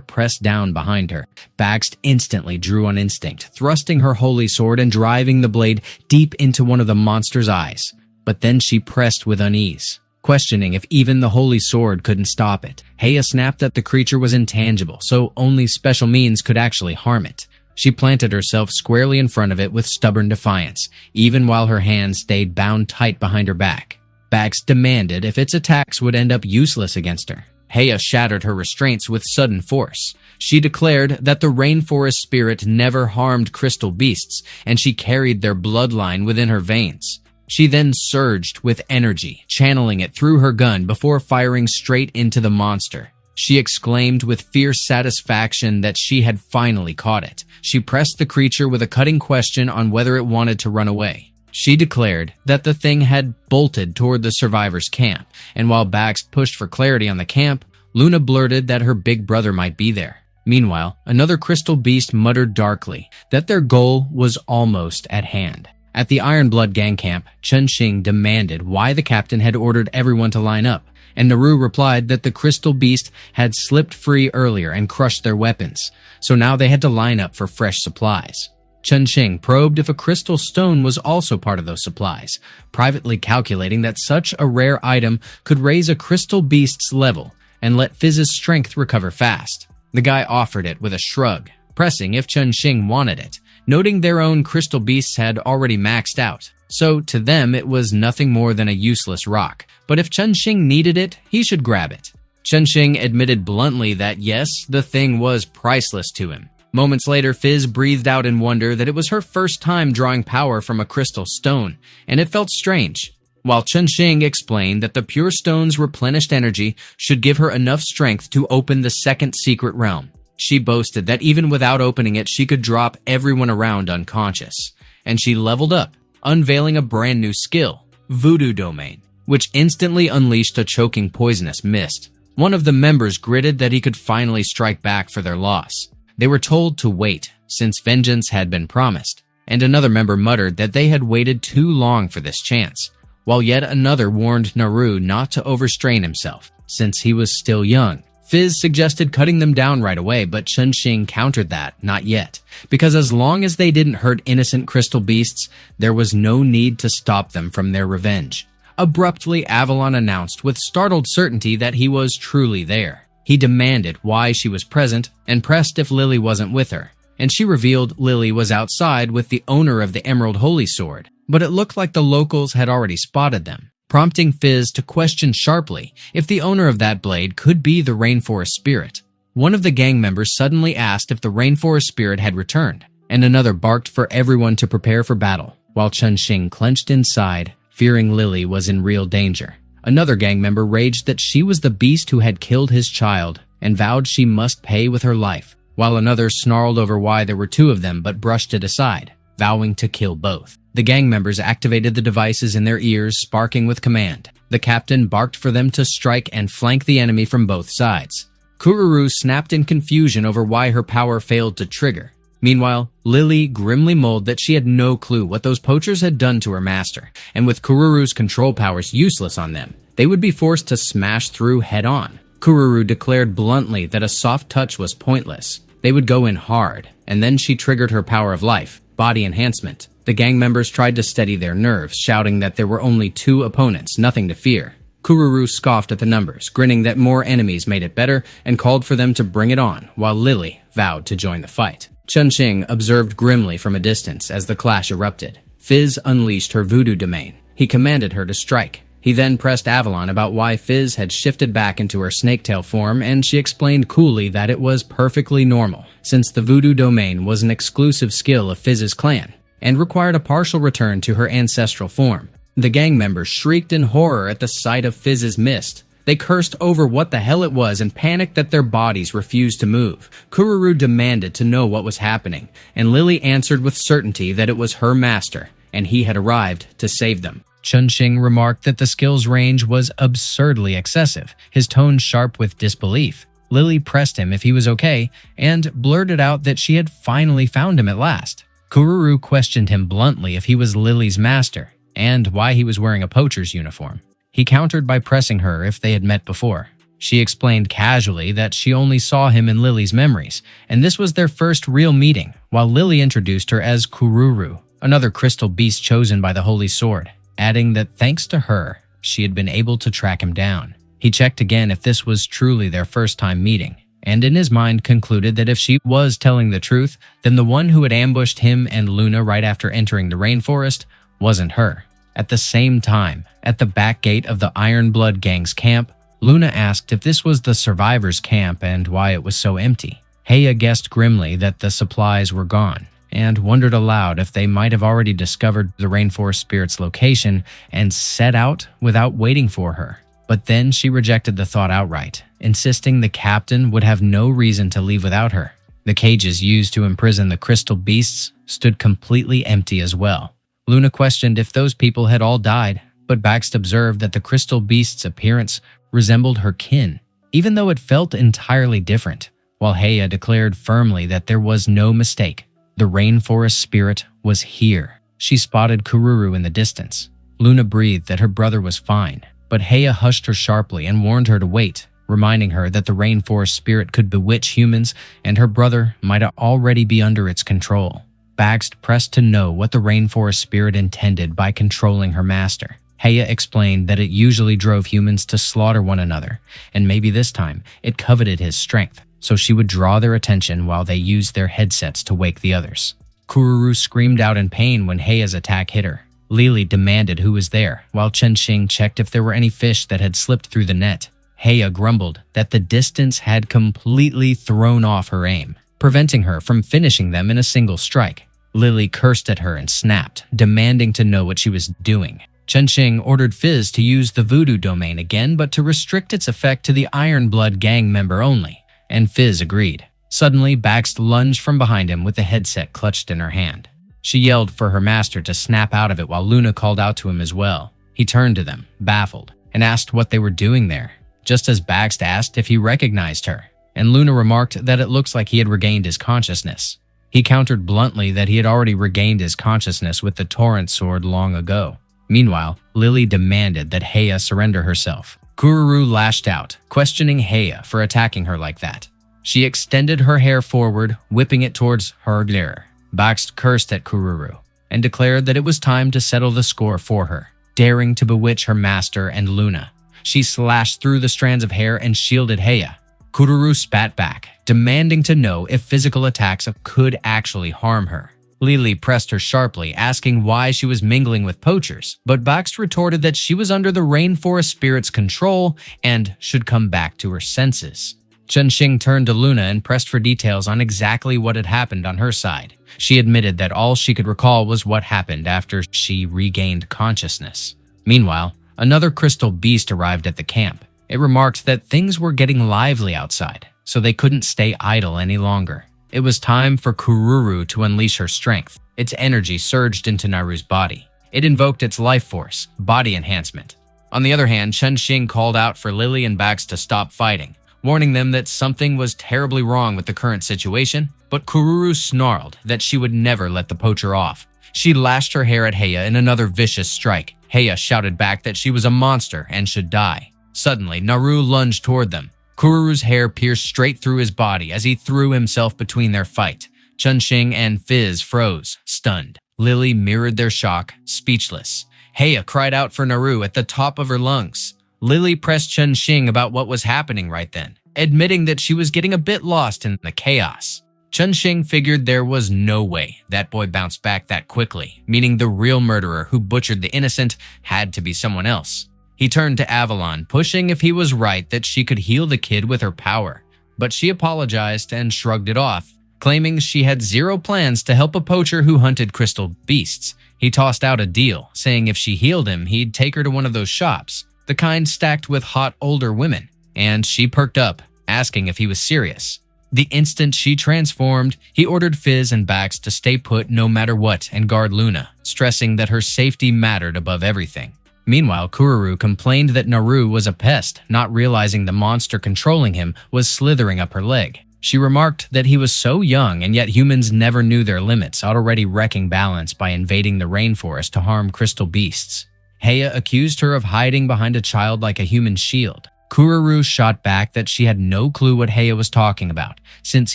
pressed down behind her. Baxt instantly drew on instinct, thrusting her holy sword and driving the blade deep into one of the monster's eyes. But then she pressed with unease, questioning if even the holy sword couldn't stop it. Heya snapped that the creature was intangible, so only special means could actually harm it. She planted herself squarely in front of it with stubborn defiance, even while her hands stayed bound tight behind her back. Bax demanded if its attacks would end up useless against her. Heya shattered her restraints with sudden force. She declared that the rainforest spirit never harmed crystal beasts, and she carried their bloodline within her veins. She then surged with energy, channeling it through her gun before firing straight into the monster. She exclaimed with fierce satisfaction that she had finally caught it. She pressed the creature with a cutting question on whether it wanted to run away. She declared that the thing had bolted toward the survivors' camp, and while Bax pushed for clarity on the camp, Luna blurted that her big brother might be there. Meanwhile, another crystal beast muttered darkly that their goal was almost at hand. At the Ironblood gang camp, Chen Ning demanded why the captain had ordered everyone to line up, and Naru replied that the crystal beast had slipped free earlier and crushed their weapons, so now they had to line up for fresh supplies. Chen Ning probed if a crystal stone was also part of those supplies, privately calculating that such a rare item could raise a crystal beast's level and let Fizz's strength recover fast. The guy offered it with a shrug, pressing if Chen Ning wanted it, noting their own crystal beasts had already maxed out. So to them it was nothing more than a useless rock, but if Chen Ning needed it, he should grab it. Chen Ning admitted bluntly that yes, the thing was priceless to him. Moments later, Fizz breathed out in wonder that it was her first time drawing power from a crystal stone, and it felt strange. While Chen Ning explained that the pure stone's replenished energy should give her enough strength to open the second secret realm. She boasted that even without opening it, she could drop everyone around unconscious. And she leveled up, unveiling a brand new skill, Voodoo Domain, which instantly unleashed a choking poisonous mist. One of the members gritted that he could finally strike back for their loss. They were told to wait, since vengeance had been promised, and another member muttered that they had waited too long for this chance, while yet another warned Naru not to overstrain himself, since he was still young. Fizz suggested cutting them down right away, but Chen Ning countered that, not yet, because as long as they didn't hurt innocent crystal beasts, there was no need to stop them from their revenge. Abruptly, Avalon announced with startled certainty that he was truly there. He demanded why she was present and pressed if Lily wasn't with her, and she revealed Lily was outside with the owner of the Emerald Holy Sword, but it looked like the locals had already spotted them, prompting Fizz to question sharply if the owner of that blade could be the Rainforest Spirit. One of the gang members suddenly asked if the Rainforest Spirit had returned, and another barked for everyone to prepare for battle, while Chen Ning clenched inside, fearing Lily was in real danger. Another gang member raged that she was the beast who had killed his child and vowed she must pay with her life, while another snarled over why there were two of them but brushed it aside, vowing to kill both. The gang members activated the devices in their ears, sparking with command. The captain barked for them to strike and flank the enemy from both sides. Kururu snapped in confusion over why her power failed to trigger. Meanwhile, Lily grimly mulled that she had no clue what those poachers had done to her master, and with Kururu's control powers useless on them, they would be forced to smash through head-on. Kururu declared bluntly that a soft touch was pointless. They would go in hard, and then she triggered her power of life, body enhancement. The gang members tried to steady their nerves, shouting that there were only two opponents, nothing to fear. Kururu scoffed at the numbers, grinning that more enemies made it better, and called for them to bring it on, while Lily vowed to join the fight. Chen Ning observed grimly from a distance as the clash erupted. Fizz unleashed her voodoo domain. He commanded her to strike. He then pressed Avalon about why Fizz had shifted back into her snaketail form, and she explained coolly that it was perfectly normal, since the voodoo domain was an exclusive skill of Fizz's clan, and required a partial return to her ancestral form. The gang members shrieked in horror at the sight of Fizz's mist. They cursed over what the hell it was and panicked that their bodies refused to move. Kururu demanded to know what was happening, and Lily answered with certainty that it was her master, and he had arrived to save them. Chen Ning remarked that the skill's range was absurdly excessive, his tone sharp with disbelief. Lily pressed him if he was okay, and blurted out that she had finally found him at last. Kururu questioned him bluntly if he was Lily's master, and why he was wearing a poacher's uniform. He countered by pressing her if they had met before. She explained casually that she only saw him in Lily's memories, and this was their first real meeting, while Lily introduced her as Kururu, another crystal beast chosen by the Holy Sword, adding that thanks to her, she had been able to track him down. He checked again if this was truly their first time meeting, and in his mind concluded that if she was telling the truth, then the one who had ambushed him and Luna right after entering the rainforest wasn't her. At the same time, at the back gate of the Iron Blood Gang's camp, Luna asked if this was the survivors' camp and why it was so empty. Heya guessed grimly that the supplies were gone, and wondered aloud if they might have already discovered the Rainforest Spirit's location and set out without waiting for her. But then she rejected the thought outright, insisting the captain would have no reason to leave without her. The cages used to imprison the crystal beasts stood completely empty as well. Luna questioned if those people had all died, but Baxt observed that the crystal beast's appearance resembled her kin, even though it felt entirely different, while Heya declared firmly that there was no mistake. The Rainforest Spirit was here. She spotted Kururu in the distance. Luna breathed that her brother was fine. but Heya hushed her sharply and warned her to wait, reminding her that the rainforest spirit could bewitch humans and her brother might already be under its control. Bakst pressed to know what the rainforest spirit intended by controlling her master. Heya explained that it usually drove humans to slaughter one another, and maybe this time it coveted his strength, so she would draw their attention while they used their headsets to wake the others. Kururu screamed out in pain when Heia's attack hit her. Lily demanded who was there, while Chen Ning checked if there were any fish that had slipped through the net. Heya grumbled that the distance had completely thrown off her aim, preventing her from finishing them in a single strike. Lily cursed at her and snapped, demanding to know what she was doing. Chen Ning ordered Fizz to use the voodoo domain again, but to restrict its effect to the Iron Blood gang member only, and Fizz agreed. Suddenly, Bakst lunged from behind him with the headset clutched in her hand. She yelled for her master to snap out of it while Luna called out to him as well. He turned to them, baffled, and asked what they were doing there, just as Bakst asked if he recognized her, and Luna remarked that it looks like he had regained his consciousness. He countered bluntly that he had already regained his consciousness with the Torrent Sword long ago. Meanwhile, Lily demanded that Heya surrender herself. Kururu lashed out, questioning Heya for attacking her like that. She extended her hair forward, whipping it towards her glare. Bakst cursed at Kururu and declared that it was time to settle the score for her, daring to bewitch her master and Luna. She slashed through the strands of hair and shielded Heya. Kururu spat back, demanding to know if physical attacks could actually harm her. Lily pressed her sharply, asking why she was mingling with poachers, but Bakst retorted that she was under the rainforest spirit's control and should come back to her senses. Chen Ning turned to Luna and pressed for details on exactly what had happened on her side. She admitted that all she could recall was what happened after she regained consciousness. Meanwhile, another crystal beast arrived at the camp. It remarked that things were getting lively outside, so they couldn't stay idle any longer. It was time for Kururu to unleash her strength. Its energy surged into Naru's body. It invoked its life force, body enhancement. On the other hand, Chen Ning called out for Lily and Bakst to stop fighting, warning them that something was terribly wrong with the current situation, but Kururu snarled that she would never let the poacher off. She lashed her hair at Heya in another vicious strike. Heya shouted back that she was a monster and should die. Suddenly, Naru lunged toward them. Kururu's hair pierced straight through his body as he threw himself between their fight. Chen Ning and Fizz froze, stunned. Lily mirrored their shock, speechless. Heya cried out for Naru at the top of her lungs. Lily pressed Chen Ning about what was happening right then, admitting that she was getting a bit lost in the chaos. Chen Ning figured there was no way that boy bounced back that quickly, meaning the real murderer who butchered the innocent had to be someone else. He turned to Avalon, pushing if he was right that she could heal the kid with her power, but she apologized and shrugged it off, claiming she had zero plans to help a poacher who hunted crystal beasts. He tossed out a deal, saying if she healed him, he'd take her to one of those shops, the kind stacked with hot older women, and she perked up, asking if he was serious. The instant she transformed, he ordered Fizz and Bakst to stay put no matter what and guard Luna, stressing that her safety mattered above everything. Meanwhile, Kururu complained that Naru was a pest, not realizing the monster controlling him was slithering up her leg. She remarked that he was so young and yet humans never knew their limits, already wrecking balance by invading the rainforest to harm crystal beasts. Heya accused her of hiding behind a child like a human shield. Kururu shot back that she had no clue what Heya was talking about, since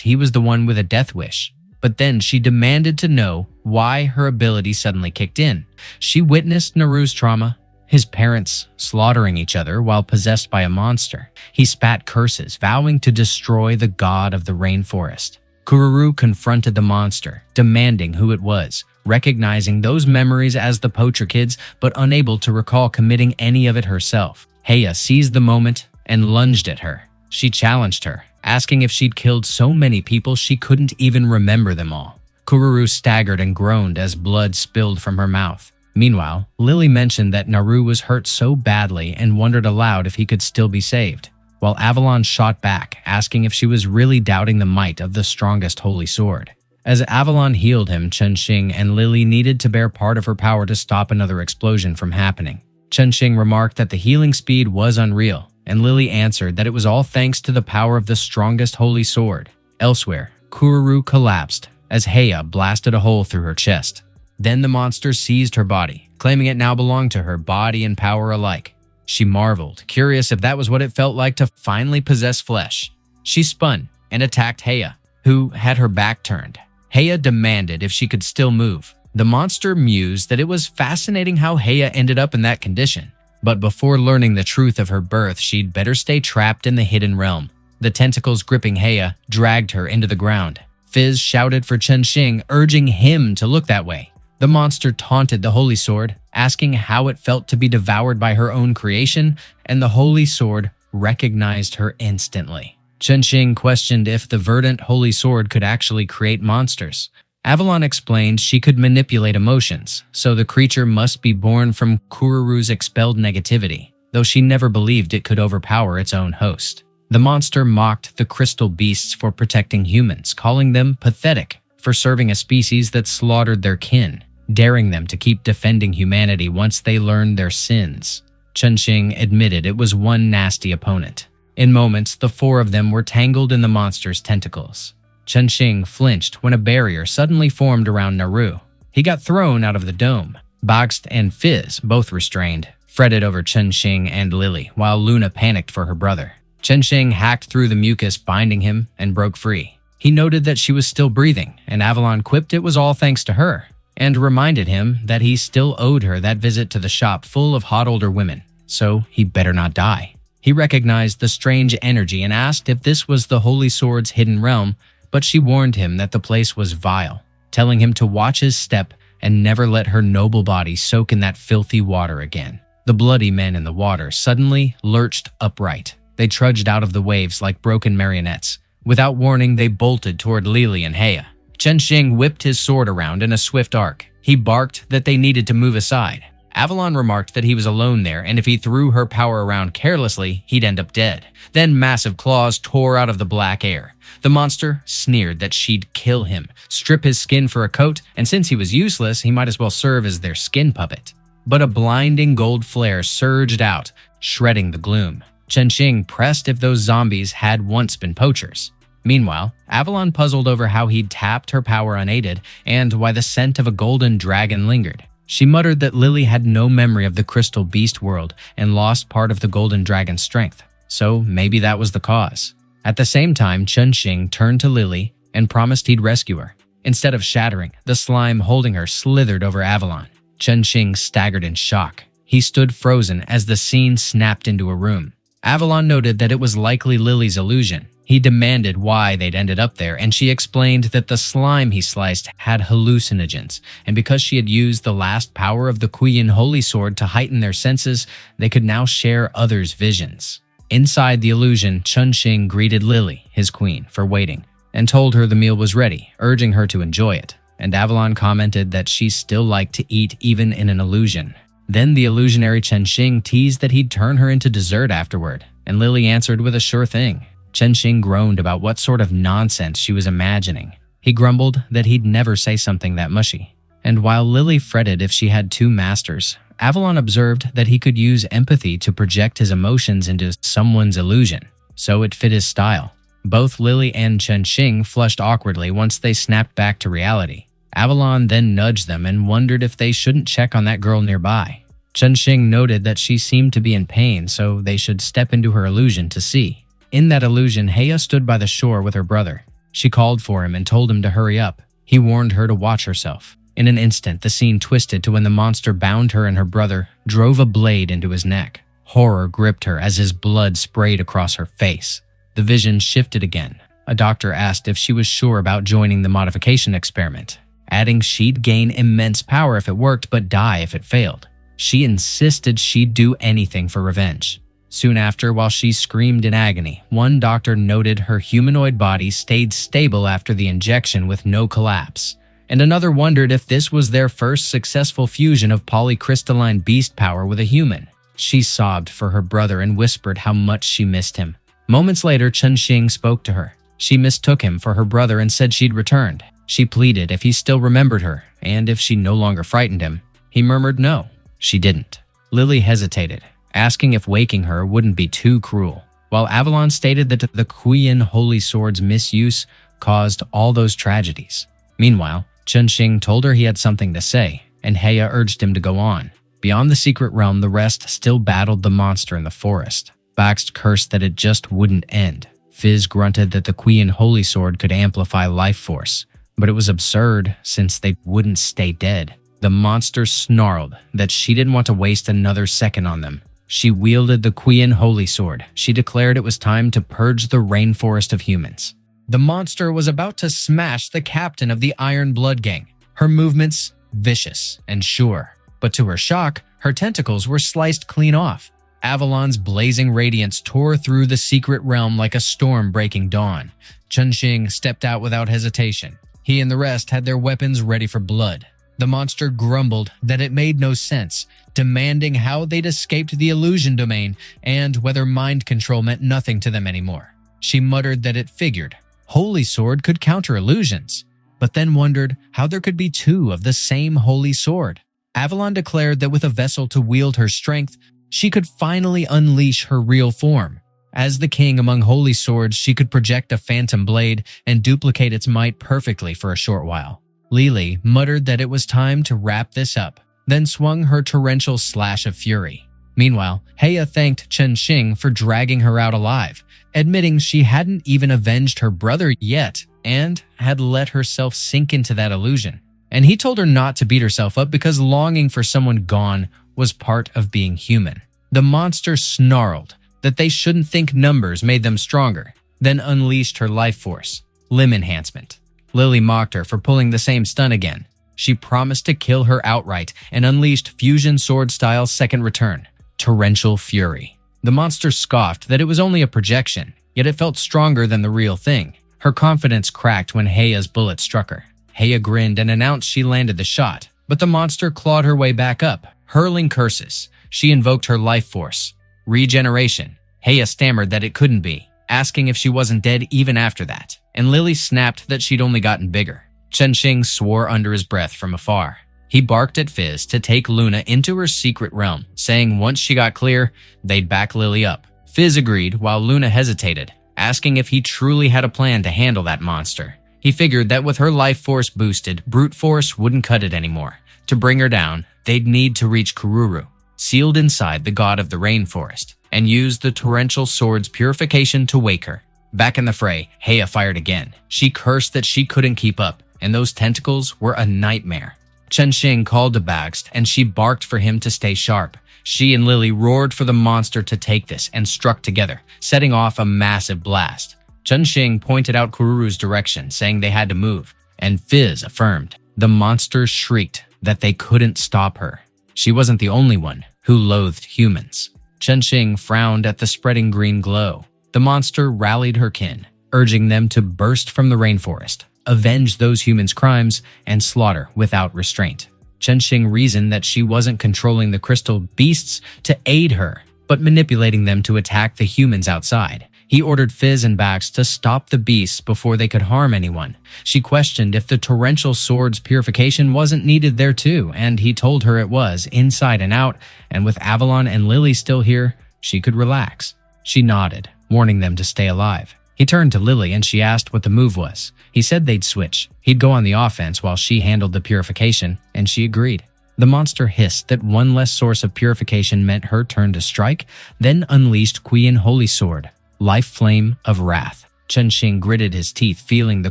he was the one with a death wish. But then she demanded to know why her ability suddenly kicked in. She witnessed Naru's trauma, his parents slaughtering each other while possessed by a monster. He spat curses, vowing to destroy the god of the rainforest. Kururu confronted the monster, demanding who it was, recognizing those memories as the poacher kids, but unable to recall committing any of it herself. Heya seized the moment and lunged at her. She challenged her, asking if she'd killed so many people she couldn't even remember them all. Kururu staggered and groaned as blood spilled from her mouth. Meanwhile, Lily mentioned that Naru was hurt so badly and wondered aloud if he could still be saved, while Avalon shot back, asking if she was really doubting the might of the strongest holy sword. As Avalon healed him, Chen Ning and Lily needed to bear part of her power to stop another explosion from happening. Chen Ning remarked that the healing speed was unreal, and Lily answered that it was all thanks to the power of the strongest holy sword. Elsewhere, Kururu collapsed as Heya blasted a hole through her chest. Then the monster seized her body, claiming it now belonged to her, body and power alike. She marveled, curious if that was what it felt like to finally possess flesh. She spun and attacked Heya, who had her back turned. Heya demanded if she could still move. The monster mused that it was fascinating how Heya ended up in that condition. But before learning the truth of her birth, she'd better stay trapped in the hidden realm. The tentacles gripping Heya dragged her into the ground. Fizz shouted for Chen Ning, urging him to look that way. The monster taunted the Holy Sword, asking how it felt to be devoured by her own creation, and the Holy Sword recognized her instantly. Chen Ning questioned if the verdant Holy Sword could actually create monsters. Avalon explained she could manipulate emotions, so the creature must be born from Kururu's expelled negativity, though she never believed it could overpower its own host. The monster mocked the crystal beasts for protecting humans, calling them pathetic for serving a species that slaughtered their kin, daring them to keep defending humanity once they learned their sins. Chen Ning admitted it was one nasty opponent. In moments, the four of them were tangled in the monster's tentacles. Chen Ning flinched when a barrier suddenly formed around Naru. He got thrown out of the dome. Bakst and Fizz, both restrained, fretted over Chen Ning and Lily, while Luna panicked for her brother. Chen Ning hacked through the mucus binding him and broke free. He noted that she was still breathing, and Avalon quipped it was all thanks to her, and reminded him that he still owed her that visit to the shop full of hot older women, so he better not die. He recognized the strange energy and asked if this was the Holy Sword's hidden realm, but she warned him that the place was vile, telling him to watch his step and never let her noble body soak in that filthy water again. The bloody men in the water suddenly lurched upright. They trudged out of the waves like broken marionettes. Without warning, they bolted toward Lily and Heya. Chen Ning whipped his sword around in a swift arc. He barked that they needed to move aside. Avalon remarked that he was alone there, and if he threw her power around carelessly, he'd end up dead. Then massive claws tore out of the black air. The monster sneered that she'd kill him, strip his skin for a coat, and since he was useless, he might as well serve as their skin puppet. But a blinding gold flare surged out, shredding the gloom. Chen Ning pressed if those zombies had once been poachers. Meanwhile, Avalon puzzled over how he'd tapped her power unaided and why the scent of a golden dragon lingered. She muttered that Lily had no memory of the crystal beast world and lost part of the golden dragon's strength, so maybe that was the cause. At the same time, Chen Ning turned to Lily and promised he'd rescue her. Instead of shattering, the slime holding her slithered over Avalon. Chen Ning staggered in shock. He stood frozen as the scene snapped into a room. Avalon noted that it was likely Lily's illusion. He demanded why they'd ended up there, and she explained that the slime he sliced had hallucinogens, and because she had used the last power of the Kuyin Holy Sword to heighten their senses, they could now share others' visions. Inside the illusion, Chen Ning greeted Lily, his queen, for waiting, and told her the meal was ready, urging her to enjoy it, and Avalon commented that she still liked to eat even in an illusion. Then the illusionary Chen Ning teased that he'd turn her into dessert afterward, and Lily answered with a sure thing. Chen Ning groaned about what sort of nonsense she was imagining. He grumbled that he'd never say something that mushy. And while Lily fretted if she had two masters, Avalon observed that he could use empathy to project his emotions into someone's illusion, so it fit his style. Both Lily and Chen Ning flushed awkwardly once they snapped back to reality. Avalon then nudged them and wondered if they shouldn't check on that girl nearby. Chen Ning noted that she seemed to be in pain, so they should step into her illusion to see. In that illusion, Heya stood by the shore with her brother. She called for him and told him to hurry up. He warned her to watch herself. In an instant, the scene twisted to when the monster bound her and her brother, drove a blade into his neck. Horror gripped her as his blood sprayed across her face. The vision shifted again. A doctor asked if she was sure about joining the modification experiment, adding she'd gain immense power if it worked but die if it failed. She insisted she'd do anything for revenge. Soon after, while she screamed in agony, one doctor noted her humanoid body stayed stable after the injection with no collapse, and another wondered if this was their first successful fusion of polycrystalline beast power with a human. She sobbed for her brother and whispered how much she missed him. Moments later, Chen Ning spoke to her. She mistook him for her brother and said she'd returned. She pleaded if he still remembered her, and if she no longer frightened him. He murmured no, she didn't. Lily hesitated, asking if waking her wouldn't be too cruel, while Avalon stated that the Kuyin Holy Sword's misuse caused all those tragedies. Meanwhile, Chen Ning told her he had something to say, and Heya urged him to go on. Beyond the secret realm, the rest still battled the monster in the forest. Bax cursed that it just wouldn't end. Fizz grunted that the Qian Holy Sword could amplify life force, but it was absurd since they wouldn't stay dead. The monster snarled that she didn't want to waste another second on them. She wielded the Qian Holy Sword. She declared it was time to purge the rainforest of humans. The monster was about to smash the captain of the Iron Blood Gang. Her movements vicious and sure, but to her shock, her tentacles were sliced clean off. Avalon's blazing radiance tore through the secret realm like a storm breaking dawn. Chen Ning stepped out without hesitation. He and the rest had their weapons ready for blood. The monster grumbled that it made no sense, demanding how they'd escaped the illusion domain and whether mind control meant nothing to them anymore. She muttered that it figured Holy Sword could counter illusions, but then wondered how there could be two of the same Holy Sword. Avalon declared that with a vessel to wield her strength, she could finally unleash her real form. As the king among holy swords, she could project a phantom blade and duplicate its might perfectly for a short while. Lili muttered that it was time to wrap this up, then swung her torrential slash of fury. Meanwhile, Heya thanked Chen Ning for dragging her out alive, admitting she hadn't even avenged her brother yet and had let herself sink into that illusion. And he told her not to beat herself up because longing for someone gone was part of being human. The monster snarled that they shouldn't think numbers made them stronger, then unleashed her life force, limb enhancement. Lili mocked her for pulling the same stunt again. She promised to kill her outright and unleashed fusion sword-style second return, torrential fury. The monster scoffed that it was only a projection, yet it felt stronger than the real thing. Her confidence cracked when Heia's bullet struck her. Heya grinned and announced she landed the shot, but the monster clawed her way back up, hurling curses. She invoked her life force. Regeneration. Heya stammered that it couldn't be, asking if she wasn't dead even after that, and Lili snapped that she'd only gotten bigger. Chen Ning swore under his breath from afar. He barked at Fizz to take Luna into her secret realm, saying once she got clear, they'd back Lili up. Fizz agreed while Luna hesitated, asking if he truly had a plan to handle that monster. He figured that with her life force boosted, brute force wouldn't cut it anymore. To bring her down, they'd need to reach Kururu, sealed inside the god of the rainforest, and use the torrential sword's purification to wake her. Back in the fray, Heya fired again. She cursed that she couldn't keep up, and those tentacles were a nightmare. Chen Ning called to Baxt, and she barked for him to stay sharp. She and Lili roared for the monster to take this and struck together, setting off a massive blast. Chen Ning pointed out Kururu's direction, saying they had to move, and Fizz affirmed. The monster shrieked that they couldn't stop her. She wasn't the only one who loathed humans. Chen Ning frowned at the spreading green glow. The monster rallied her kin, urging them to burst from the rainforest, avenge those humans' crimes, and slaughter without restraint. Chen Ning reasoned that she wasn't controlling the crystal beasts to aid her, but manipulating them to attack the humans outside. He ordered Fizz and Bax to stop the beasts before they could harm anyone. She questioned if the torrential sword's purification wasn't needed there too, and he told her it was, inside and out, and with Avalon and Lili still here, she could relax. She nodded, warning them to stay alive. He turned to Lili and she asked what the move was. He said they'd switch. He'd go on the offense while she handled the purification, and she agreed. The monster hissed that one less source of purification meant her turn to strike, then unleashed Qian Holy Sword, Life Flame of Wrath. Chen Ning gritted his teeth, feeling the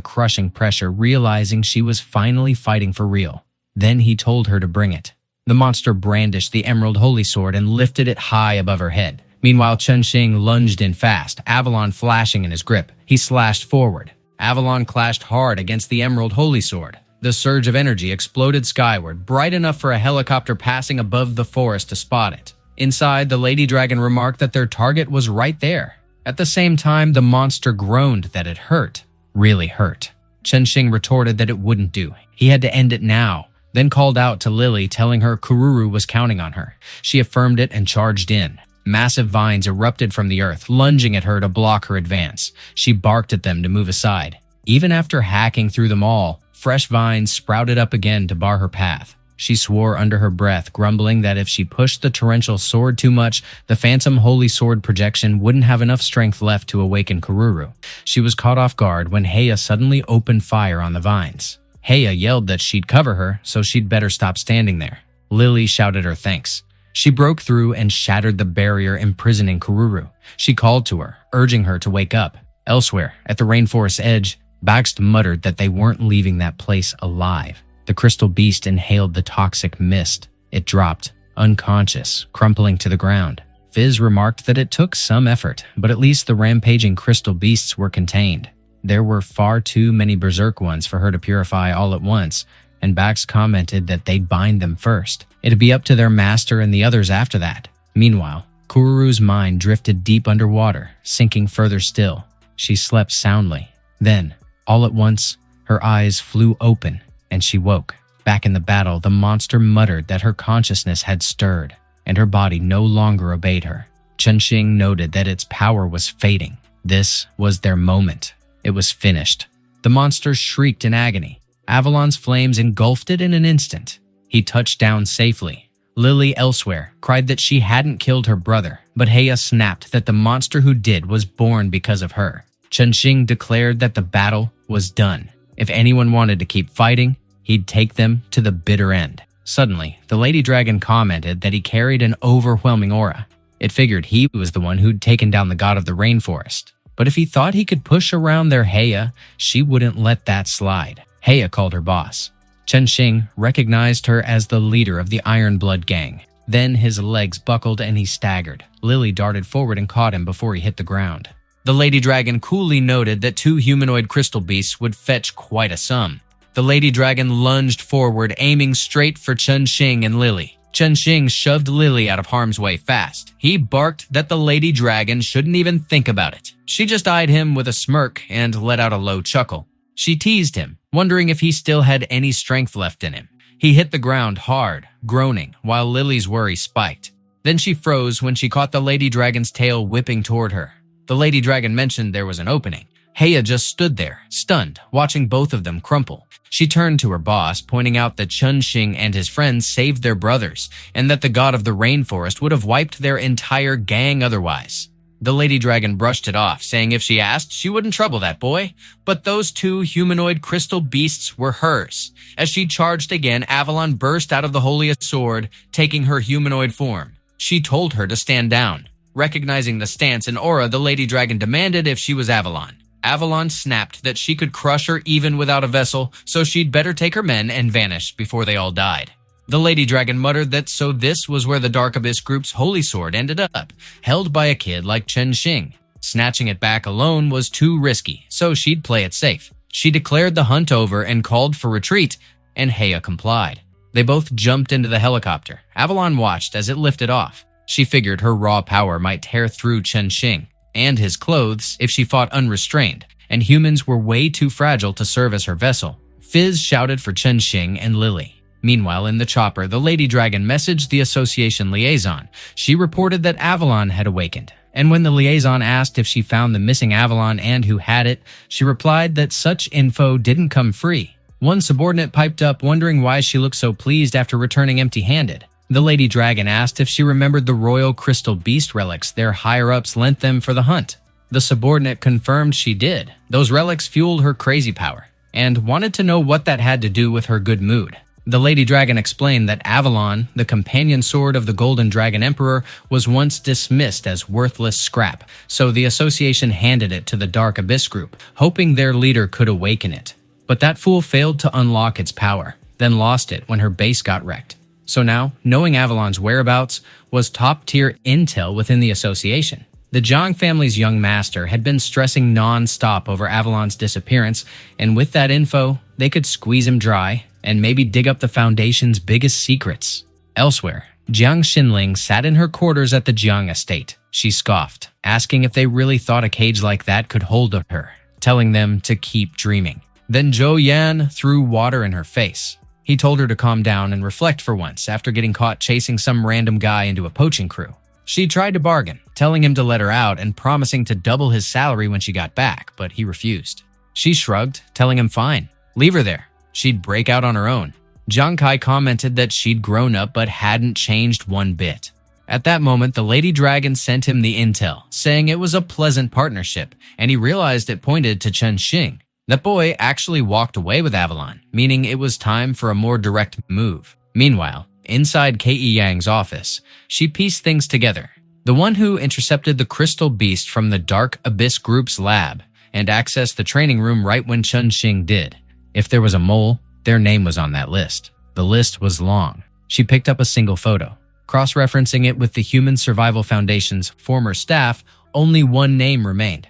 crushing pressure, realizing she was finally fighting for real. Then he told her to bring it. The monster brandished the Emerald Holy Sword and lifted it high above her head. Meanwhile, Chen Ning lunged in fast, Avalon flashing in his grip. He slashed forward. Avalon clashed hard against the Emerald Holy Sword. The surge of energy exploded skyward, bright enough for a helicopter passing above the forest to spot it. Inside, the Lady Dragon remarked that their target was right there. At the same time, the monster groaned that it hurt. Really hurt. Chen Ning retorted that it wouldn't do. He had to end it now, then called out to Lili, telling her Kururu was counting on her. She affirmed it and charged in. Massive vines erupted from the earth, lunging at her to block her advance. She barked at them to move aside. Even after hacking through them all, fresh vines sprouted up again to bar her path. She swore under her breath, grumbling that if she pushed the torrential sword too much, the phantom holy sword projection wouldn't have enough strength left to awaken Kururu. She was caught off guard when Heya suddenly opened fire on the vines. Heya yelled that she'd cover her, so she'd better stop standing there. Lily shouted her thanks. She broke through and shattered the barrier imprisoning Kururu. She called to her, urging her to wake up. Elsewhere, at the rainforest's edge, Baxt muttered that they weren't leaving that place alive. The crystal beast inhaled the toxic mist. It dropped, unconscious, crumpling to the ground. Fizz remarked that it took some effort, but at least the rampaging crystal beasts were contained. There were far too many berserk ones for her to purify all at once, and Bax commented that they'd bind them first. It'd be up to their master and the others after that. Meanwhile, Kururu's mind drifted deep underwater, sinking further still. She slept soundly. Then, all at once, her eyes flew open, and she woke. Back in the battle, the monster muttered that her consciousness had stirred, and her body no longer obeyed her. Chen Ning noted that its power was fading. This was their moment. It was finished. The monster shrieked in agony. Avalon's flames engulfed it in an instant. He touched down safely. Lily, elsewhere, cried that she hadn't killed her brother, but Heya snapped that the monster who did was born because of her. Chen Ning declared that the battle was done. If anyone wanted to keep fighting, he'd take them to the bitter end. Suddenly, the Lady Dragon commented that he carried an overwhelming aura. It figured he was the one who'd taken down the god of the rainforest. But if he thought he could push around their Heya, she wouldn't let that slide. Heya called her boss. Chen Ning recognized her as the leader of the Iron Blood gang. Then his legs buckled and he staggered. Lily darted forward and caught him before he hit the ground. The Lady Dragon coolly noted that 2 humanoid crystal beasts would fetch quite a sum. The Lady Dragon lunged forward, aiming straight for Chen Ning and Lily. Chen Ning shoved Lily out of harm's way fast. He barked that the Lady Dragon shouldn't even think about it. She just eyed him with a smirk and let out a low chuckle. She teased him, wondering if he still had any strength left in him. He hit the ground hard, groaning, while Lily's worry spiked. Then she froze when she caught the Lady Dragon's tail whipping toward her. The Lady Dragon mentioned there was an opening. Heya just stood there, stunned, watching both of them crumple. She turned to her boss, pointing out that Chen Ning and his friends saved their brothers, and that the god of the rainforest would have wiped their entire gang otherwise. The Lady Dragon brushed it off, saying if she asked, she wouldn't trouble that boy. But those 2 humanoid crystal beasts were hers. As she charged again, Avalon burst out of the holiest sword, taking her humanoid form. She told her to stand down. Recognizing the stance and aura, the Lady Dragon demanded if she was Avalon. Avalon snapped that she could crush her even without a vessel, so she'd better take her men and vanish before they all died. The Lady Dragon muttered that so this was where the Dark Abyss group's holy sword ended up, held by a kid like Chen Ning. Snatching it back alone was too risky, so she'd play it safe. She declared the hunt over and called for retreat, and Heya complied. They both jumped into the helicopter. Avalon watched as it lifted off. She figured her raw power might tear through Chen Ning and his clothes if she fought unrestrained, and humans were way too fragile to serve as her vessel. Fizz shouted for Chen Ning and Lily. Meanwhile, in the chopper, the Lady Dragon messaged the association liaison. She reported that Avalon had awakened, and when the liaison asked if she found the missing Avalon and who had it, she replied that such info didn't come free. One subordinate piped up, wondering why she looked so pleased after returning empty-handed. The Lady Dragon asked if she remembered the royal crystal beast relics their higher-ups lent them for the hunt. The subordinate confirmed she did. Those relics fueled her crazy power, and wanted to know what that had to do with her good mood. The Lady Dragon explained that Avalon, the companion sword of the Golden Dragon Emperor, was once dismissed as worthless scrap, so the association handed it to the Dark Abyss group, hoping their leader could awaken it. But that fool failed to unlock its power, then lost it when her base got wrecked. So now, knowing Avalon's whereabouts was top-tier intel within the association. The Zhang family's young master had been stressing non-stop over Avalon's disappearance, and with that info, they could squeeze him dry and maybe dig up the Foundation's biggest secrets. Elsewhere, Jiang Xinling sat in her quarters at the Jiang estate. She scoffed, asking if they really thought a cage like that could hold her, telling them to keep dreaming. Then Zhou Yan threw water in her face. He told her to calm down and reflect for once after getting caught chasing some random guy into a poaching crew. She tried to bargain, telling him to let her out and promising to double his salary when she got back, but he refused. She shrugged, telling him fine, leave her there. She'd break out on her own. Zhang Kai commented that she'd grown up but hadn't changed one bit. At that moment, the Lady Dragon sent him the intel, saying it was a pleasant partnership, and he realized it pointed to Chen Ning. That boy actually walked away with Avalon, meaning it was time for a more direct move. Meanwhile, Inside K.E. Yang's office, she pieced things together. The one who intercepted the crystal beast from the Dark Abyss Group's lab and accessed the training room right when Chen Ning did. If there was a mole, their name was on that list. The list was long. She picked up a single photo. Cross-referencing it with the Human Survival Foundation's former staff, only one name remained.